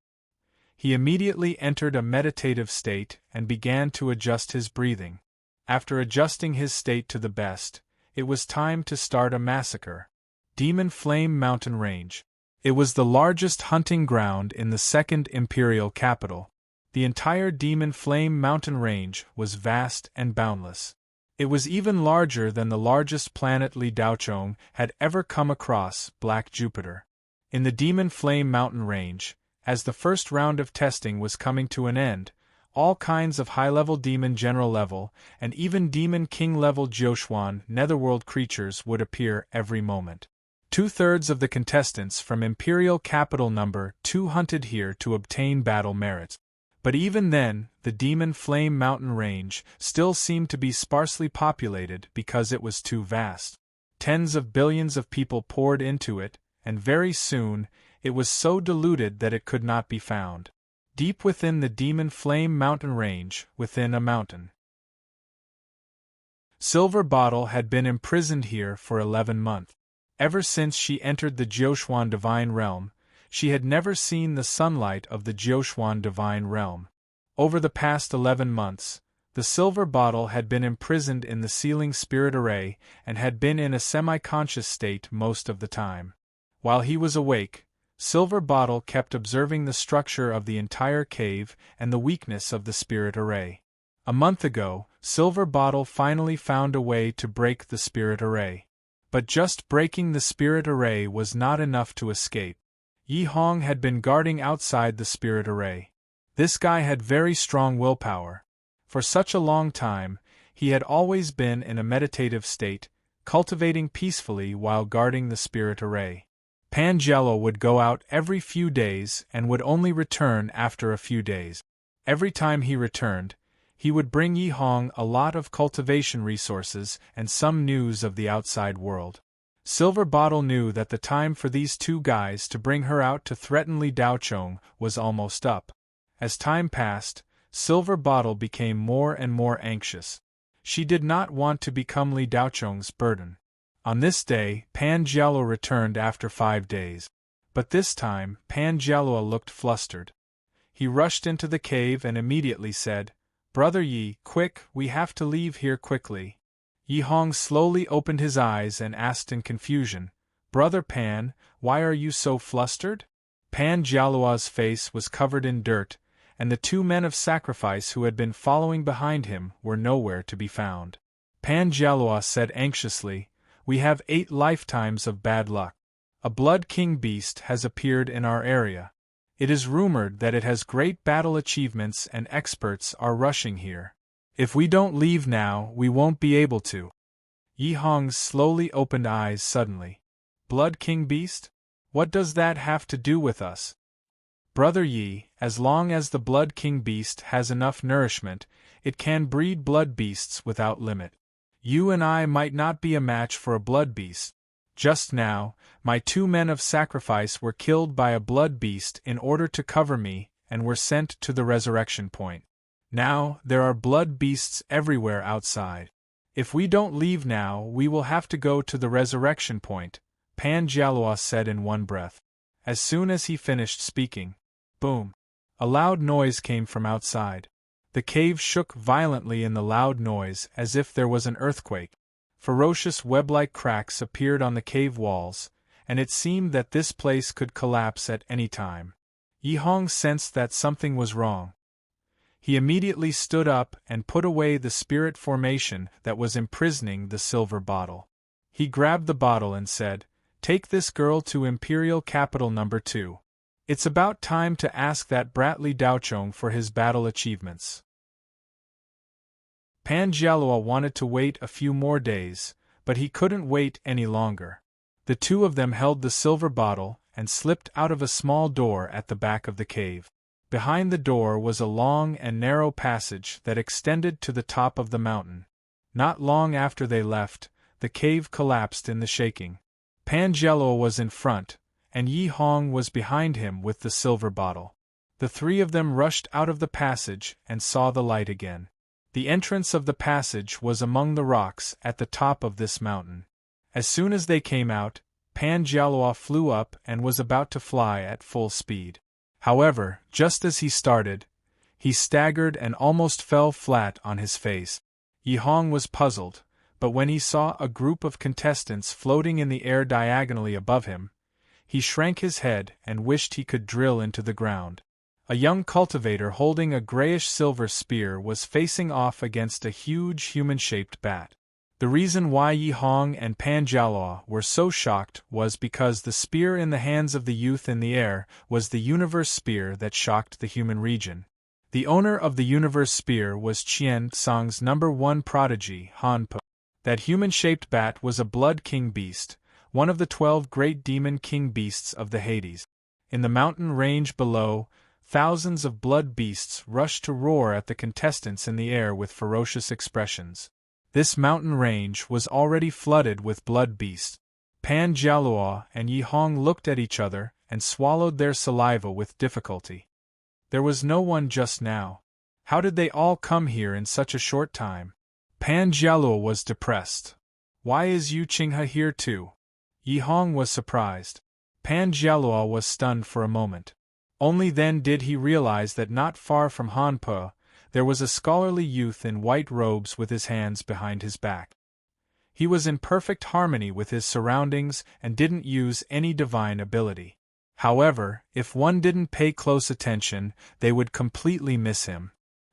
Speaker 1: He immediately entered a meditative state and began to adjust his breathing. After adjusting his state to the best, it was time to start a massacre. Demon Flame Mountain Range. It was the largest hunting ground in the second imperial capital. The entire Demon Flame Mountain Range was vast and boundless. It was even larger than the largest planet Li Daochong had ever come across, Black Jupiter. In the Demon Flame Mountain Range, as the first round of testing was coming to an end, all kinds of high-level Demon General level and even Demon King level Jiuxuan netherworld creatures would appear every moment. 2/3 of the contestants from Imperial Capital Number 2 hunted here to obtain battle merits. But even then, the Demon Flame Mountain Range still seemed to be sparsely populated because it was too vast. Tens of billions of people poured into it, and very soon, it was so diluted that it could not be found. Deep within the Demon Flame Mountain Range, within a mountain, Silver Bottle had been imprisoned here for 11 months. Ever since she entered the Jiuxuan Divine Realm, she had never seen the sunlight of the Jiuxuan Divine Realm. Over the past 11 months, the Silver Bottle had been imprisoned in the Sealing Spirit Array and had been in a semi-conscious state most of the time. While he was awake, Silver Bottle kept observing the structure of the entire cave and the weakness of the Spirit Array. A month ago, Silver Bottle finally found a way to break the Spirit Array. But just breaking the Spirit Array was not enough to escape. Yi Hong had been guarding outside the Spirit Array. This guy had very strong willpower. For such a long time, he had always been in a meditative state, cultivating peacefully while guarding the Spirit Array. Pan Jello would go out every few days and would only return after a few days. Every time he returned, he would bring Yi Hong a lot of cultivation resources and some news of the outside world. Silver Bottle knew that the time for these two guys to bring her out to threaten Li Daochong was almost up. As time passed, Silver Bottle became more and more anxious. She did not want to become Li Daochong's burden. On this day, Pan Jialo returned after 5 days. But this time, Pan Jialo looked flustered. He rushed into the cave and immediately said, "Brother Yi, quick, we have to leave here quickly." Yi Hong slowly opened his eyes and asked in confusion, "Brother Pan, why are you so flustered?" Pan Jialua's face was covered in dirt, and the 2 men of sacrifice who had been following behind him were nowhere to be found. Pan Jialua said anxiously, "We have 8 lifetimes of bad luck. A Blood King beast has appeared in our area. It is rumored that it has great battle achievements and experts are rushing here. If we don't leave now, we won't be able to." Yi Hong's slowly opened eyes suddenly. "Blood King beast? What does that have to do with us?" "Brother Yi, as long as the Blood King beast has enough nourishment, it can breed blood beasts without limit. You and I might not be a match for a blood beast. Just now, my 2 men of sacrifice were killed by a blood beast in order to cover me and were sent to the resurrection point. Now, there are blood beasts everywhere outside. If we don't leave now, we will have to go to the resurrection point," Pan Jialua said in one breath. As soon as he finished speaking, boom! A loud noise came from outside. The cave shook violently in the loud noise as if there was an earthquake. Ferocious web-like cracks appeared on the cave walls, and it seemed that this place could collapse at any time. Yi Hong sensed that something was wrong. He immediately stood up and put away the spirit formation that was imprisoning the Silver Bottle. He grabbed the bottle and said, "Take this girl to Imperial Capital Number 2. It's about time to ask that brat Li Daochong for his battle achievements." Pan Jialua wanted to wait a few more days, but he couldn't wait any longer. The 2 of them held the Silver Bottle and slipped out of a small door at the back of the cave. Behind the door was a long and narrow passage that extended to the top of the mountain. Not long after they left, the cave collapsed in the shaking. Pan Jelua was in front, and Yi Hong was behind him with the silver bottle. The three of them rushed out of the passage and saw the light again. The entrance of the passage was among the rocks at the top of this mountain. As soon as they came out, Pan Jelua flew up and was about to fly at full speed. However, just as he started, he staggered and almost fell flat on his face. Yi Hong was puzzled, but when he saw a group of contestants floating in the air diagonally above him, he shrank his head and wished he could drill into the ground. A young cultivator holding a grayish-silver spear was facing off against a huge human-shaped bat. The reason why Yi Hong and Pan Jelua were so shocked was because the spear in the hands of the youth in the air was the universe spear that shocked the human region. The owner of the universe spear was Qian Song's #1 prodigy, Han Po. That human-shaped bat was a blood king beast, one of the 12 great demon king beasts of the Hades. In the mountain range below, thousands of blood beasts rushed to roar at the contestants in the air with ferocious expressions. This mountain range was already flooded with blood beasts. Pan Jelua and Yi Hong looked at each other and swallowed their saliva with difficulty. There was no one just now. How did they all come here in such a short time? Pan Jelua was depressed. Why is Yu Qinghe here too? Yi Hong was surprised. Pan Jelua was stunned for a moment. Only then did he realize that not far from Han Po, there was a scholarly youth in white robes with his hands behind his back. He was in perfect harmony with his surroundings and didn't use any divine ability. However, if one didn't pay close attention, they would completely miss him.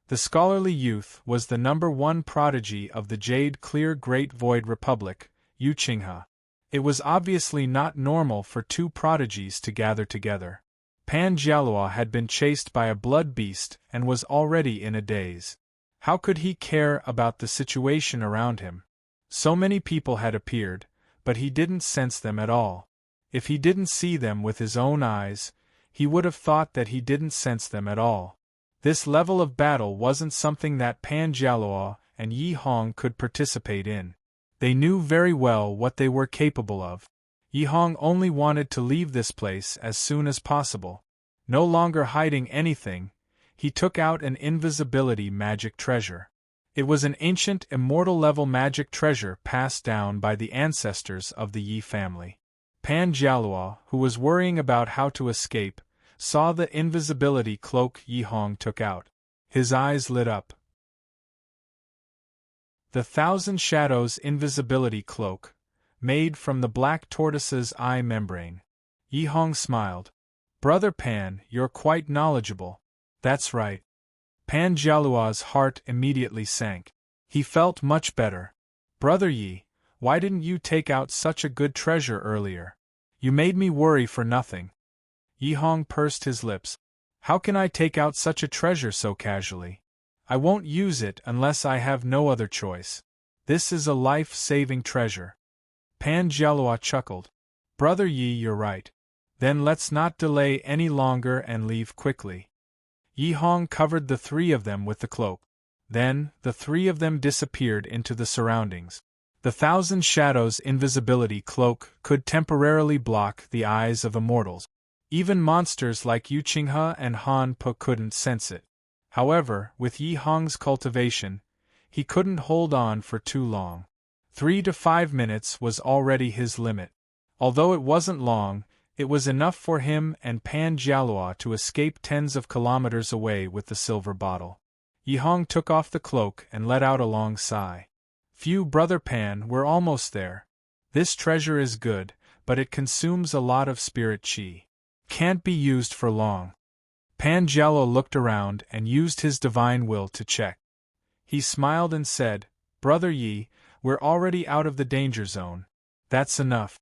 Speaker 1: The scholarly youth was the #1 prodigy of the Jade Clear Great Void Republic, Yu Qinghe. It was obviously not normal for two prodigies to gather together. Pan Jelua had been chased by a blood beast and was already in a daze. How could he care about the situation around him? So many people had appeared, but he didn't sense them at all. If he didn't see them with his own eyes, he would have thought that he didn't sense them at all. This level of battle wasn't something that Pan Jelua and Yi Hong could participate in. They knew very well what they were capable of. Yi Hong only wanted to leave this place as soon as possible. No longer hiding anything, he took out an invisibility magic treasure. It was an ancient immortal-level magic treasure passed down by the ancestors of the Yi family. Pan Jelua, who was worrying about how to escape, saw the invisibility cloak Yi Hong took out. His eyes lit up. The Thousand Shadows invisibility cloak, made from the black tortoise's eye membrane. Yi Hong smiled. Brother Pan, you're quite knowledgeable. That's right. Pan Jelua's heart immediately sank. He felt much better. Brother Yi, why didn't you take out such a good treasure earlier? You made me worry for nothing. Yi Hong pursed his lips. How can I take out such a treasure so casually? I won't use it unless I have no other choice. This is a life-saving treasure. Pan Jelua chuckled. Brother Yi, you're right. Then let's not delay any longer and leave quickly. Yi Hong covered the three of them with the cloak. Then, the three of them disappeared into the surroundings. The Thousand Shadows invisibility cloak could temporarily block the eyes of immortals. Even monsters like Yu Qinghe and Han Po couldn't sense it. However, with Yi Hong's cultivation, he couldn't hold on for too long. 3 to 5 minutes was already his limit. Although it wasn't long, it was enough for him and Pan Jelua to escape tens of kilometers away with the silver bottle. Yi Hong took off the cloak and let out a long sigh. Phew, Brother Pan, we're almost there. This treasure is good, but it consumes a lot of spirit chi. Can't be used for long. Pan Jelua looked around and used his divine will to check. He smiled and said, Brother Yi, we're already out of the danger zone. That's enough.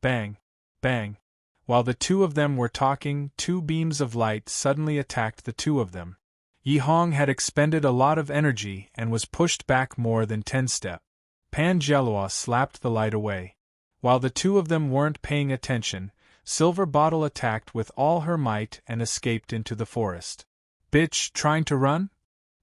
Speaker 1: Bang, bang. While the two of them were talking, 2 beams of light suddenly attacked the two of them. Yi Hong had expended a lot of energy and was pushed back more than 10 steps. Pan Jelua slapped the light away. While the two of them weren't paying attention, Silver Bottle attacked with all her might and escaped into the forest. Bitch, trying to run?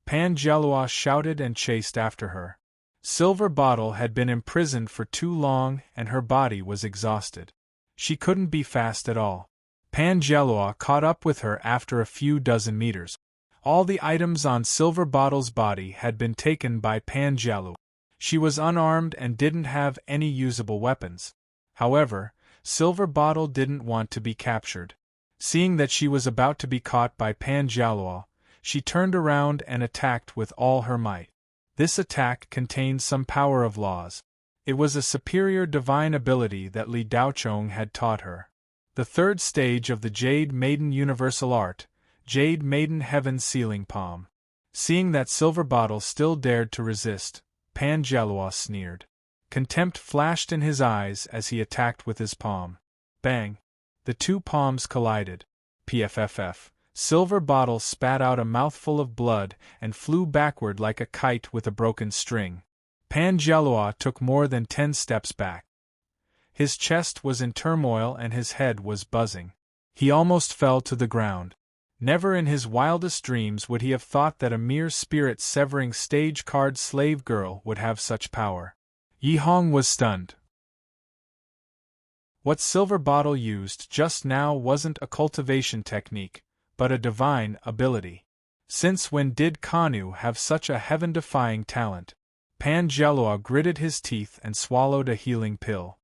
Speaker 1: Pan Jelua shouted and chased after her. Silver Bottle had been imprisoned for too long and her body was exhausted. She couldn't be fast at all. Pan Gelua caught up with her after a few dozen meters. All the items on Silver Bottle's body had been taken by Pan Gelua. She was unarmed and didn't have any usable weapons. However, Silver Bottle didn't want to be captured. Seeing that she was about to be caught by Pan Gelua, she turned around and attacked with all her might. This attack contained some power of laws. It was a superior divine ability that Li Daochong had taught her. The third stage of the Jade Maiden Universal Art, Jade Maiden Heaven Sealing Palm. Seeing that Silver Bottle still dared to resist, Pan Gelua sneered. Contempt flashed in his eyes as he attacked with his palm. Bang! The two palms collided. Pfff. Silver Bottle spat out a mouthful of blood and flew backward like a kite with a broken string. Pan Gelua took more than 10 steps back. His chest was in turmoil and his head was buzzing. He almost fell to the ground. Never in his wildest dreams would he have thought that a mere spirit-severing stage card slave girl would have such power. Yi Hong was stunned. What Silver Bottle used just now wasn't a cultivation technique, but a divine ability. Since when did Kanu have such a heaven-defying talent? Pan Gelua gritted his teeth and swallowed a healing pill.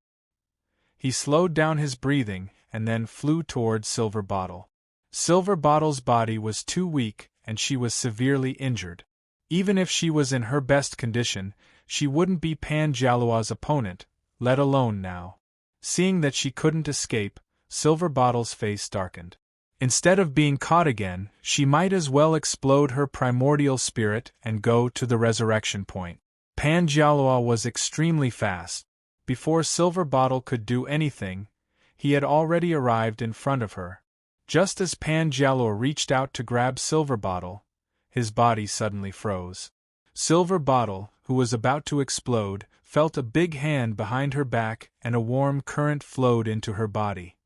Speaker 1: He slowed down his breathing and then flew toward Silver Bottle. Silver Bottle's body was too weak and she was severely injured. Even if she was in her best condition, she wouldn't be Pan Gelua's opponent, let alone now. Seeing that she couldn't escape, Silver Bottle's face darkened. Instead of being caught again, she might as well explode her primordial spirit and go to the resurrection point. Pan Gelua was extremely fast. Before Silver Bottle could do anything, he had already arrived in front of her. Just as Pan Gelua reached out to grab Silver Bottle, his body suddenly froze. Silver Bottle, who was about to explode, felt a big hand behind her back and a warm current flowed into her body.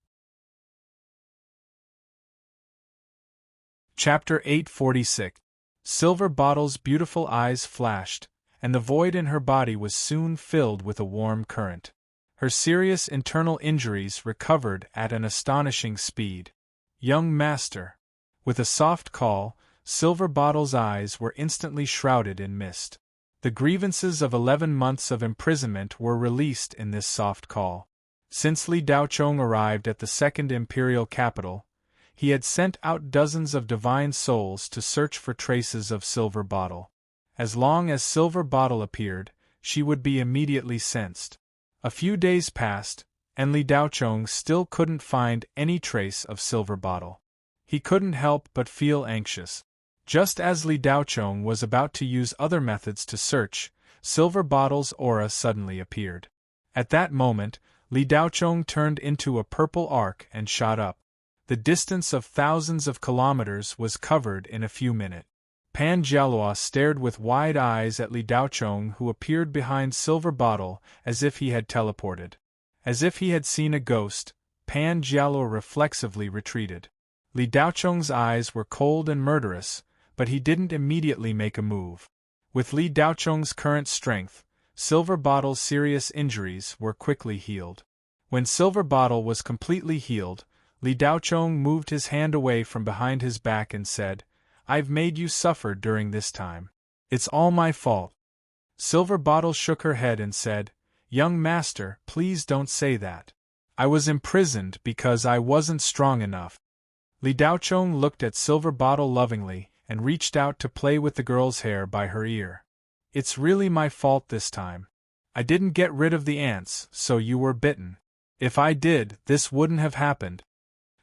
Speaker 1: Chapter 846. Silver Bottle's beautiful eyes flashed, and the void in her body was soon filled with a warm current. Her serious internal injuries recovered at an astonishing speed. Young Master. With a soft call, Silver Bottle's eyes were instantly shrouded in mist. The grievances of 11 months of imprisonment were released in this soft call. Since Li Daochong arrived at the Second Imperial Capital, he had sent out dozens of divine souls to search for traces of Silver Bottle. As long as Silver Bottle appeared, she would be immediately sensed. A few days passed, and Li Daochong still couldn't find any trace of Silver Bottle. He couldn't help but feel anxious. Just as Li Daochong was about to use other methods to search, Silver Bottle's aura suddenly appeared. At that moment, Li Daochong turned into a purple arc and shot up. The distance of thousands of kilometers was covered in a few minutes. Pan Gelua stared with wide eyes at Li Daochong, who appeared behind Silver Bottle as if he had teleported. As if he had seen a ghost, Pan Gelua reflexively retreated. Li Daochong's eyes were cold and murderous, but he didn't immediately make a move. With Li Daochong's current strength, Silver Bottle's serious injuries were quickly healed. When Silver Bottle was completely healed, Li Daochong moved his hand away from behind his back and said, "I've made you suffer during this time. It's all my fault." Silver Bottle shook her head and said, "Young Master, please don't say that. I was imprisoned because I wasn't strong enough." Li Daochong looked at Silver Bottle lovingly and reached out to play with the girl's hair by her ear. "It's really my fault this time. I didn't get rid of the ants, so you were bitten. If I did, this wouldn't have happened."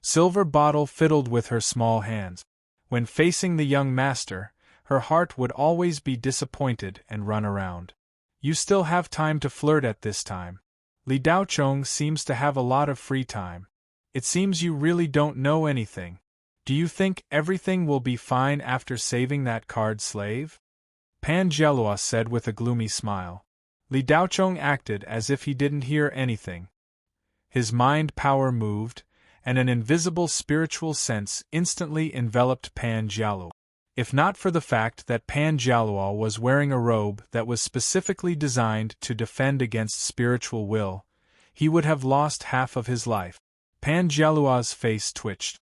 Speaker 1: Silver Bottle fiddled with her small hands. When facing the young master, her heart would always be disappointed and run around. "You still have time to flirt at this time. Li Daochong seems to have a lot of free time. It seems you really don't know anything. Do you think everything will be fine after saving that card slave?" Pan Gelua said with a gloomy smile. Li Daochong acted as if he didn't hear anything. His mind power moved, and an invisible spiritual sense instantly enveloped Pan Gelua. If not for the fact that Pan Jialua was wearing a robe that was specifically designed to defend against spiritual will, he would have lost half of his life. Pan Jialua's face twitched.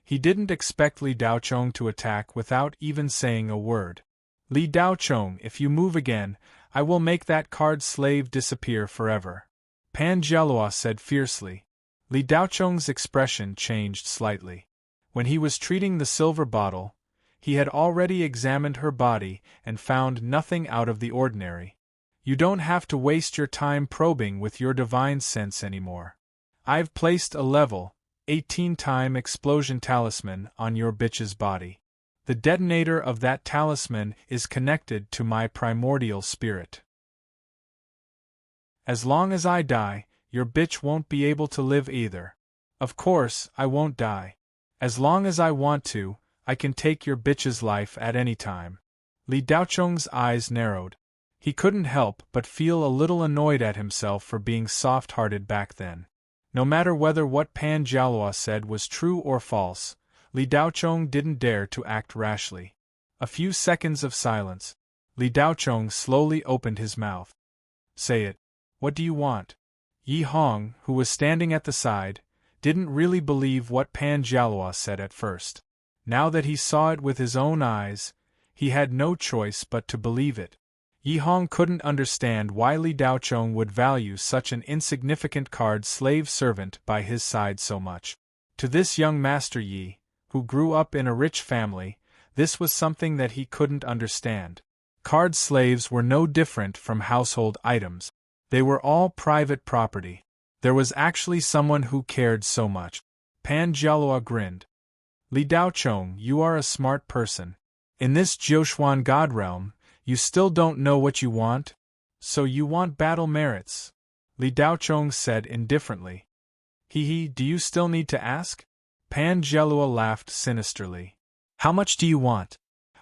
Speaker 1: He didn't expect Li Daochong to attack without even saying a word. Li Daochong, if you move again, I will make that card slave disappear forever. Pan Jialua said fiercely. Li Daochong's expression changed slightly. When he was treating the silver bottle, he had already examined her body and found nothing out of the ordinary. You don't have to waste your time probing with your divine sense anymore. I've placed a level 18-time explosion talisman on your bitch's body. The detonator of that talisman is connected to my primordial spirit. As long as I die, your bitch won't be able to live either. Of course, I won't die. As long as I want to, I can take your bitch's life at any time. Li Daochong's eyes narrowed. He couldn't help but feel a little annoyed at himself for being soft-hearted back then. No matter whether what Pan Jialua said was true or false, Li Daochong didn't dare to act rashly. A few seconds of silence. Li Daochong slowly opened his mouth. Say it. What do you want? Yi Hong, who was standing at the side, didn't really believe what Pan Jialua said at first. Now that he saw it with his own eyes, he had no choice but to believe it. Yi Hong couldn't understand why Li Daochong would value such an insignificant card slave servant by his side so much. To this young Master Yi, who grew up in a rich family, this was something that he couldn't understand. Card slaves were no different from household items. They were all private property. There was actually someone who cared so much. Pan Jialua grinned. Li Daochong, you are a smart person. In this Jiuxuan God realm, you still don't know what you want? So you want battle merits? Li Daochong said indifferently. Hee, do you still need to ask? Pan Jialua laughed sinisterly. How much do you want?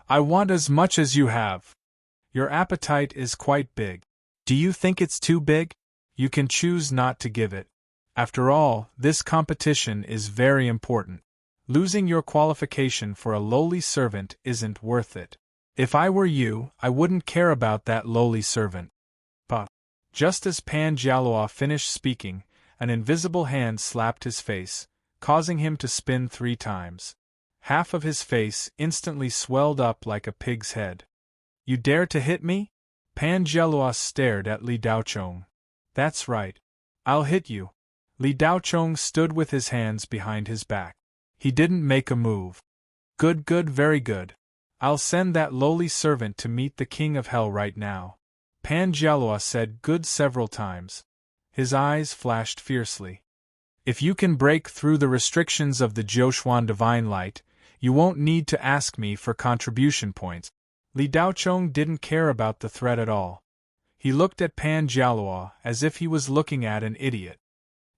Speaker 1: I want as much as you have. Your appetite is quite big. Do you think it's too big? You can choose not to give it. After all, this competition is very important. Losing your qualification for a lowly servant isn't worth it. If I were you, I wouldn't care about that lowly servant. But just as Pan Jialua finished speaking, an invisible hand slapped his face, causing him to spin 3 times. Half of his face instantly swelled up like a pig's head. You dare to hit me? Pan Jialua stared at Li Daochong. That's right. I'll hit you. Li Daochong stood with his hands behind his back. He didn't make a move. Good, very good. I'll send that lowly servant to meet the king of hell right now. Pan Jialua said good several times. His eyes flashed fiercely. If you can break through the restrictions of the Jiuxuan divine light, you won't need to ask me for contribution points. Li Daochong didn't care about the threat at all. He looked at Pan Jialua as if he was looking at an idiot.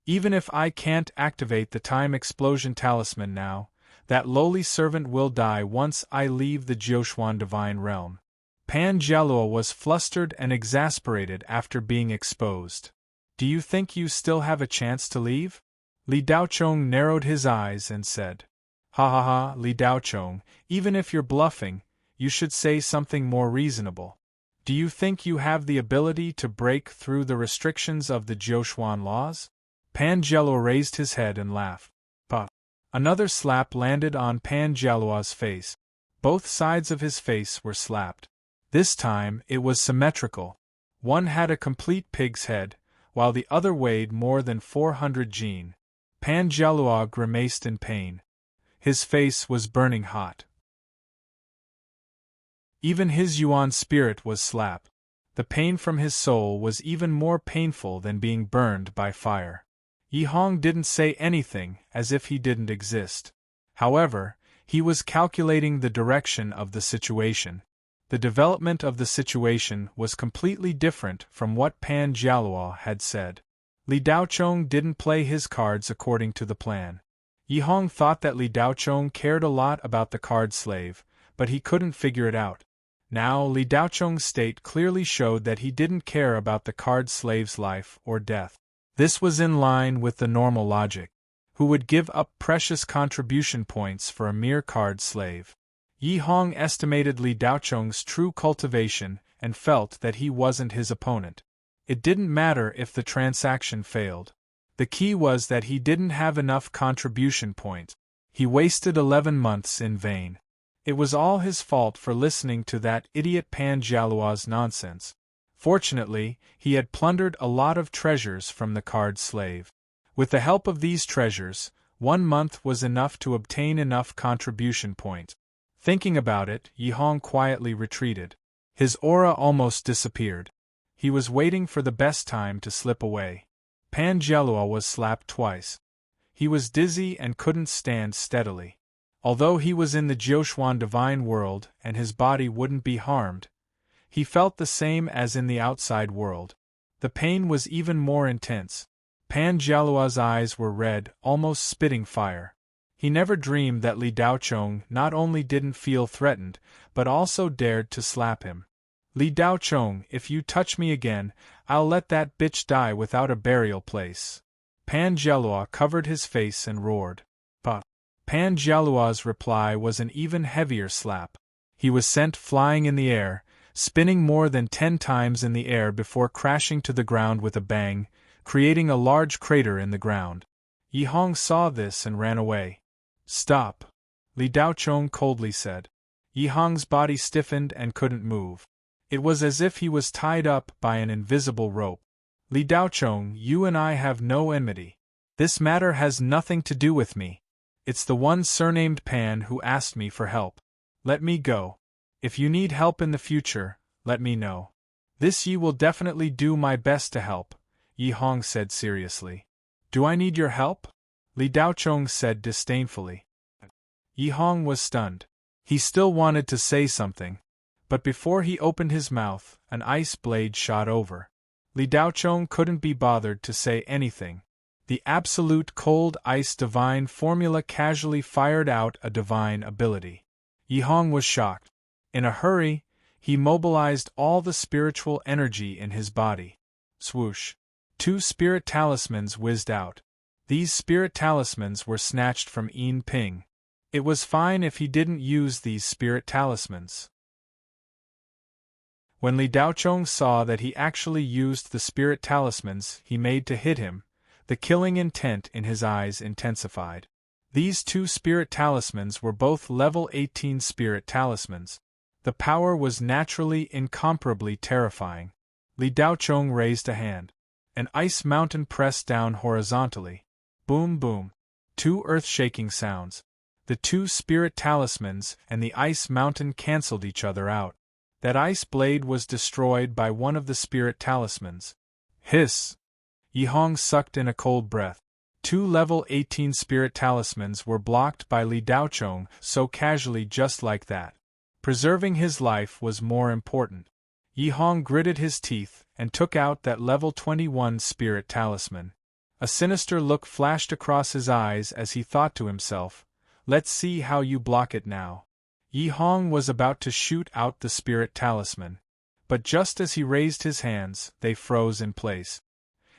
Speaker 1: Even if I can't activate the time explosion talisman now, that lowly servant will die once I leave the Jiuxuan divine realm. Pan Jialua was flustered and exasperated after being exposed. Do you think you still have a chance to leave? Li Daochong narrowed his eyes and said. Ha, Li Daochong, even if you're bluffing, you should say something more reasonable. Do you think you have the ability to break through the restrictions of the Jiuxuan laws? Pan Jialua raised his head and laughed. Puff. Another slap landed on Pan Jialua's face. Both sides of his face were slapped. This time it was symmetrical. One had a complete pig's head, while the other weighed more than 400 jin. Pan Jialua grimaced in pain. His face was burning hot. Even his yuan spirit was slapped. The pain from his soul was even more painful than being burned by fire. Yi Hong didn't say anything, as if he didn't exist. However, he was calculating the direction of the situation. The development of the situation was completely different from what Pan Jialua had said. Li Daochong didn't play his cards according to the plan. Yi Hong thought that Li Daochong cared a lot about the card slave, but he couldn't figure it out. Now Li Daochong's state clearly showed that he didn't care about the card slave's life or death. This was in line with the normal logic. Who would give up precious contribution points for a mere card slave? Yi Hong estimated Li Daocheng's true cultivation and felt that he wasn't his opponent. It didn't matter if the transaction failed. The key was that he didn't have enough contribution points. He wasted 11 months in vain. It was all his fault for listening to that idiot Pan Jialuo's nonsense. Fortunately, he had plundered a lot of treasures from the card slave. With the help of these treasures, 1 month was enough to obtain enough contribution points. Thinking about it, Yi Hong quietly retreated. His aura almost disappeared. He was waiting for the best time to slip away. Pan Jialuo was slapped twice. He was dizzy and couldn't stand steadily. Although he was in the Jiuxuan divine world and his body wouldn't be harmed, he felt the same as in the outside world. The pain was even more intense. Pan Jialuo's eyes were red, almost spitting fire. He never dreamed that Li Daocheng not only didn't feel threatened, but also dared to slap him. Li Daocheng, if you touch me again, I'll let that bitch die without a burial place. Pan Jialuo covered his face and roared. But Pan Jialuo's reply was an even heavier slap. He was sent flying in the air, spinning more than 10 times in the air before crashing to the ground with a bang, creating a large crater in the ground. Yi Hong saw this and ran away. Stop, Li Daocheng coldly said. Yi Hong's body stiffened and couldn't move. It was as if he was tied up by an invisible rope. Li Daocheng, you and I have no enmity. This matter has nothing to do with me. It's the one surnamed Pan who asked me for help. Let me go. If you need help in the future, let me know. This Yi will definitely do my best to help, Yi Hong said seriously. Do I need your help? Li Daocheng said disdainfully. Yi Hong was stunned. He still wanted to say something, but before he opened his mouth, an ice blade shot over. Li Daocheng couldn't be bothered to say anything. The absolute cold ice divine formula casually fired out a divine ability. Yi Hong was shocked. In a hurry, he mobilized all the spiritual energy in his body. Swoosh! 2 spirit talismans whizzed out. These spirit talismans were snatched from Yin Ping. It was fine if he didn't use these spirit talismans. When Li Daocheng saw that he actually used the spirit talismans he made to hit him, the killing intent in his eyes intensified. These 2 spirit talismans were both level 18 spirit talismans. The power was naturally incomparably terrifying. Li Daocheng raised a hand. An ice mountain pressed down horizontally. Boom boom. 2 earth-shaking sounds. The 2 spirit talismans and the ice mountain cancelled each other out. That ice blade was destroyed by one of the spirit talismans. Hiss! Yi Hong sucked in a cold breath. 2 level 18 spirit talismans were blocked by Li Daocheng so casually, just like that. Preserving his life was more important. Yi Hong gritted his teeth and took out that level 21 spirit talisman. A sinister look flashed across his eyes as he thought to himself, let's see how you block it now. Yi Hong was about to shoot out the spirit talisman, but just as he raised his hands, they froze in place.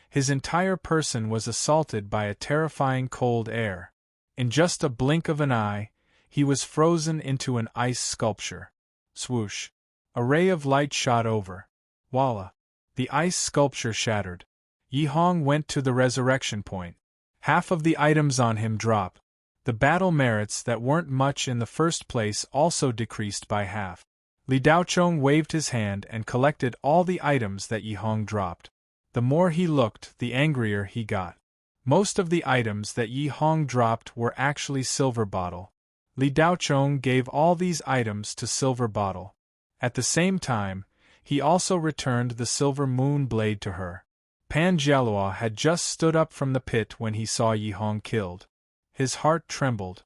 Speaker 1: His entire person was assaulted by a terrifying cold air. In just a blink of an eye, he was frozen into an ice sculpture. Swoosh! A ray of light shot over. Voila! The ice sculpture shattered. Yi Hong went to the resurrection point. Half of the items on him dropped. The battle merits that weren't much in the first place also decreased by half. Li Daocheng waved his hand and collected all the items that Yi Hong dropped. The more he looked, the angrier he got. Most of the items that Yi Hong dropped were actually Silver Bottle. Li Daocheng gave all these items to Silver Bottle. At the same time, he also returned the Silver Moon Blade to her. Pan Jialuo had just stood up from the pit when he saw Yi Hong killed. His heart trembled.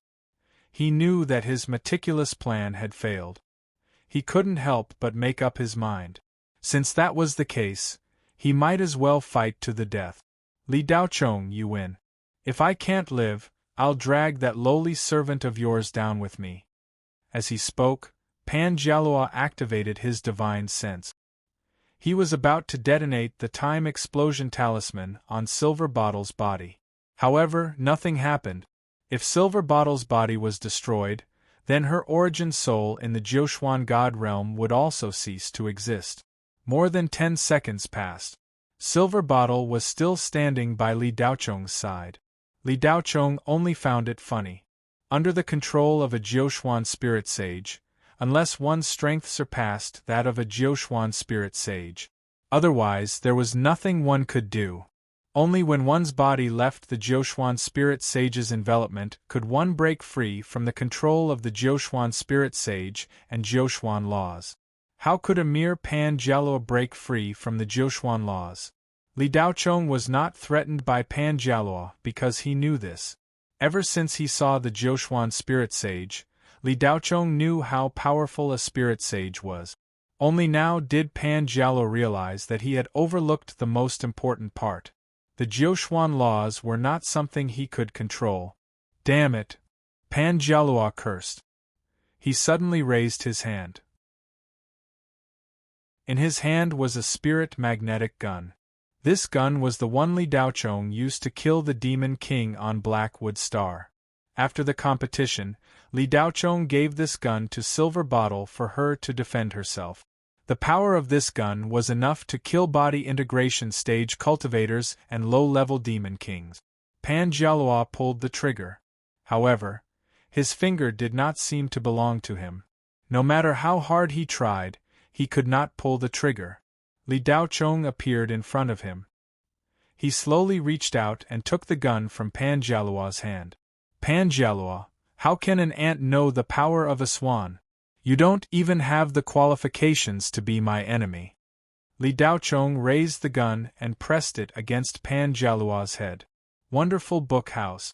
Speaker 1: He knew that his meticulous plan had failed. He couldn't help but make up his mind. Since that was the case, he might as well fight to the death. Li Daocheng, you win. If I can't live, I'll drag that lowly servant of yours down with me. As he spoke, Pan Jialuo activated his divine sense. He was about to detonate the time explosion talisman on Silver Bottle's body. However, nothing happened. If Silver Bottle's body was destroyed, Then her origin soul in the Jiuquan god realm would also cease to exist. More than 10 seconds passed. Silver Bottle was still standing by Li Daocheng's side. Li Daocheng only found it funny. Under the control of a Jiuquan spirit sage, unless one's strength surpassed that of a Jiuquan spirit sage. Otherwise, there was nothing one could do. Only when one's body left the Jiuquan spirit sage's envelopment could one break free from the control of the Jiuquan spirit sage and Jiuquan laws. How could a mere Pan Jialua break free from the Jiuquan laws? Li Daocheng was not threatened by Pan Jialua because he knew this. Ever since he saw the Jiuquan spirit sage, Li Daocheng knew how powerful a spirit sage was. Only now did Pan Jialua realize that he had overlooked the most important part. The Jiuquan laws were not something he could control. Damn it! Pan Jialua cursed. He suddenly raised his hand. In his hand was a spirit magnetic gun. This gun was the one Li Daocheng used to kill the Demon King on Blackwood Star. After the competition, Li Daocheng gave this gun to Silver Bottle for her to defend herself. The power of this gun was enough to kill body integration stage cultivators and low-level demon kings. Pan Jialua pulled the trigger. However, his finger did not seem to belong to him. No matter how hard he tried, he could not pull the trigger. Li Daocheng appeared in front of him. He slowly reached out and took the gun from Pan Jialua's hand. Pan Jialua, how can an ant know the power of a swan? You don't even have the qualifications to be my enemy. Li Daocheng raised the gun and pressed it against Pan Jialua's head. Wonderful Book House.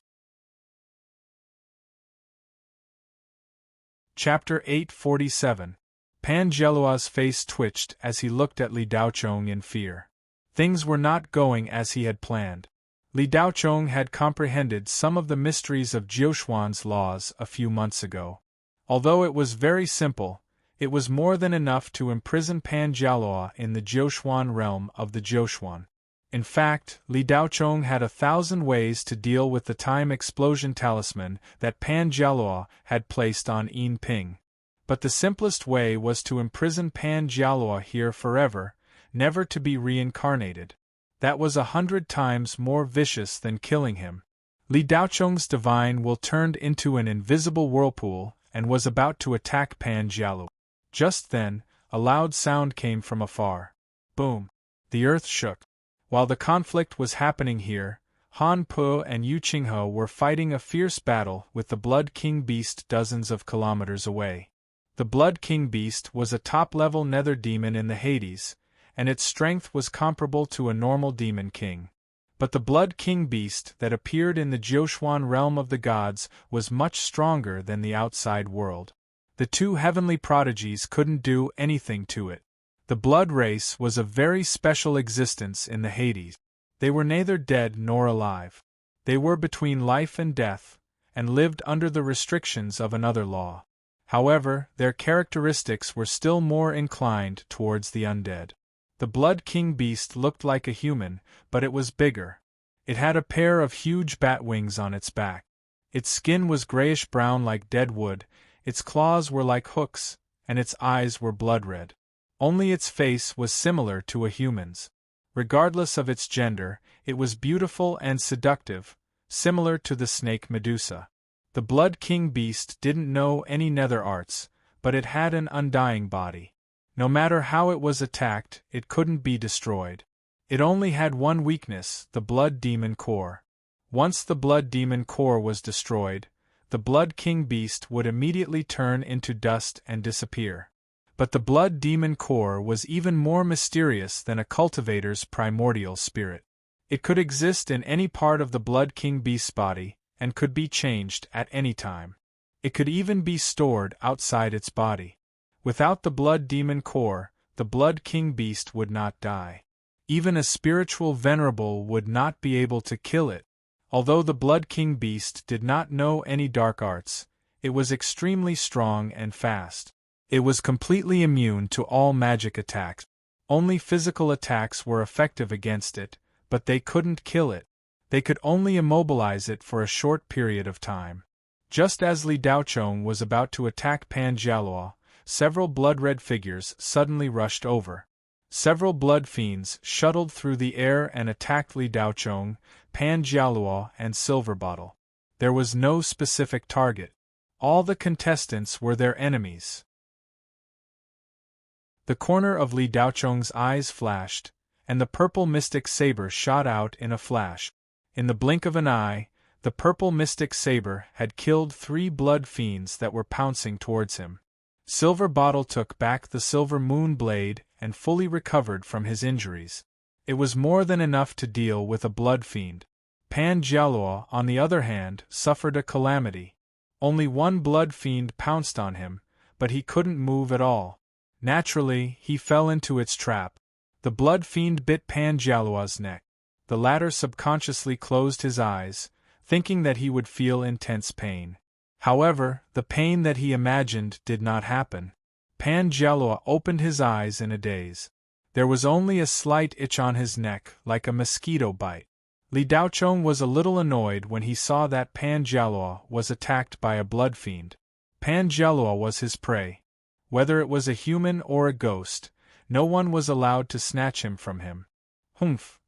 Speaker 1: Chapter 847. Pan Jialua's face twitched as he looked at Li Daocheng in fear. Things were not going as he had planned. Li Daocheng had comprehended some of the mysteries of Jiuquan's laws a few months ago. Although it was very simple, it was more than enough to imprison Pan Jialua in the Jiuquan realm of the Jiuquan. In fact, Li Daocheng had 1,000 ways to deal with the time explosion talisman that Pan Jialua had placed on Yin Ping. But the simplest way was to imprison Pan Jialua here forever, never to be reincarnated. That was 100 times more vicious than killing him. Li Daocheng's divine will turned into an invisible whirlpool and was about to attack Pan Jialua. Just then, a loud sound came from afar. Boom! The earth shook. While the conflict was happening here, Han Pu and Yu Qinghe were fighting a fierce battle with the Blood King Beast dozens of kilometers away. The Blood King Beast was a top-level nether demon in the Hades, and its strength was comparable to a normal demon king. But the Blood King Beast that appeared in the Jiuquan realm of the gods was much stronger than the outside world. The two heavenly prodigies couldn't do anything to it. The blood race was a very special existence in the Hades. They were neither dead nor alive. They were between life and death, and lived under the restrictions of another law. However, their characteristics were still more inclined towards the undead. The Blood King Beast looked like a human, but it was bigger. It had a pair of huge bat wings on its back. Its skin was grayish-brown like dead wood, its claws were like hooks, and its eyes were blood-red. Only its face was similar to a human's. Regardless of its gender, it was beautiful and seductive, similar to the snake Medusa. The Blood King Beast didn't know any nether arts, but it had an undying body. No matter how it was attacked, it couldn't be destroyed. It only had one weakness, the Blood Demon Core. Once the Blood Demon Core was destroyed, the Blood King Beast would immediately turn into dust and disappear. But the Blood Demon Core was even more mysterious than a cultivator's primordial spirit. It could exist in any part of the Blood King Beast's body, and could be changed at any time. It could even be stored outside its body. Without the Blood Demon Core, the Blood King Beast would not die. Even a spiritual venerable would not be able to kill it. Although the Blood King Beast did not know any dark arts, it was extremely strong and fast. It was completely immune to all magic attacks. Only physical attacks were effective against it, but they couldn't kill it. They could only immobilize it for a short period of time. Just as Li Daochong was about to attack Pan Jialuo, several blood-red figures suddenly rushed over. Several blood fiends shuttled through the air and attacked Li Daochong, Pan Jialuo, and Silver Bottle. There was no specific target. All the contestants were their enemies. The corner of Li Daochong's eyes flashed, and the purple mystic saber shot out in a flash. In the blink of an eye, the purple mystic saber had killed 3 blood fiends that were pouncing towards him. Silver Bottle took back the silver moon blade and fully recovered from his injuries. It was more than enough to deal with a blood fiend. Pan Jialuo, on the other hand, suffered a calamity. Only one blood fiend pounced on him, but he couldn't move at all. Naturally, he fell into its trap. The blood fiend bit Pan Jialuo's neck. The latter subconsciously closed his eyes, thinking that he would feel intense pain. However, the pain that he imagined did not happen. Pan Jialuo opened his eyes in a daze. There was only a slight itch on his neck, like a mosquito bite. Li Daochong was a little annoyed when he saw that Pan Jialuo was attacked by a blood fiend. Pan Jialuo was his prey. Whether it was a human or a ghost, no one was allowed to snatch him from him. Humph!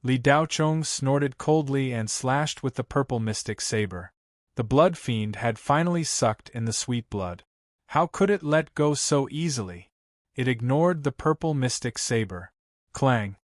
Speaker 1: Li Daochong snorted coldly and slashed with the purple mystic saber. The blood fiend had finally sucked in the sweet blood. How could it let go so easily? It ignored the purple mystic saber. Clang!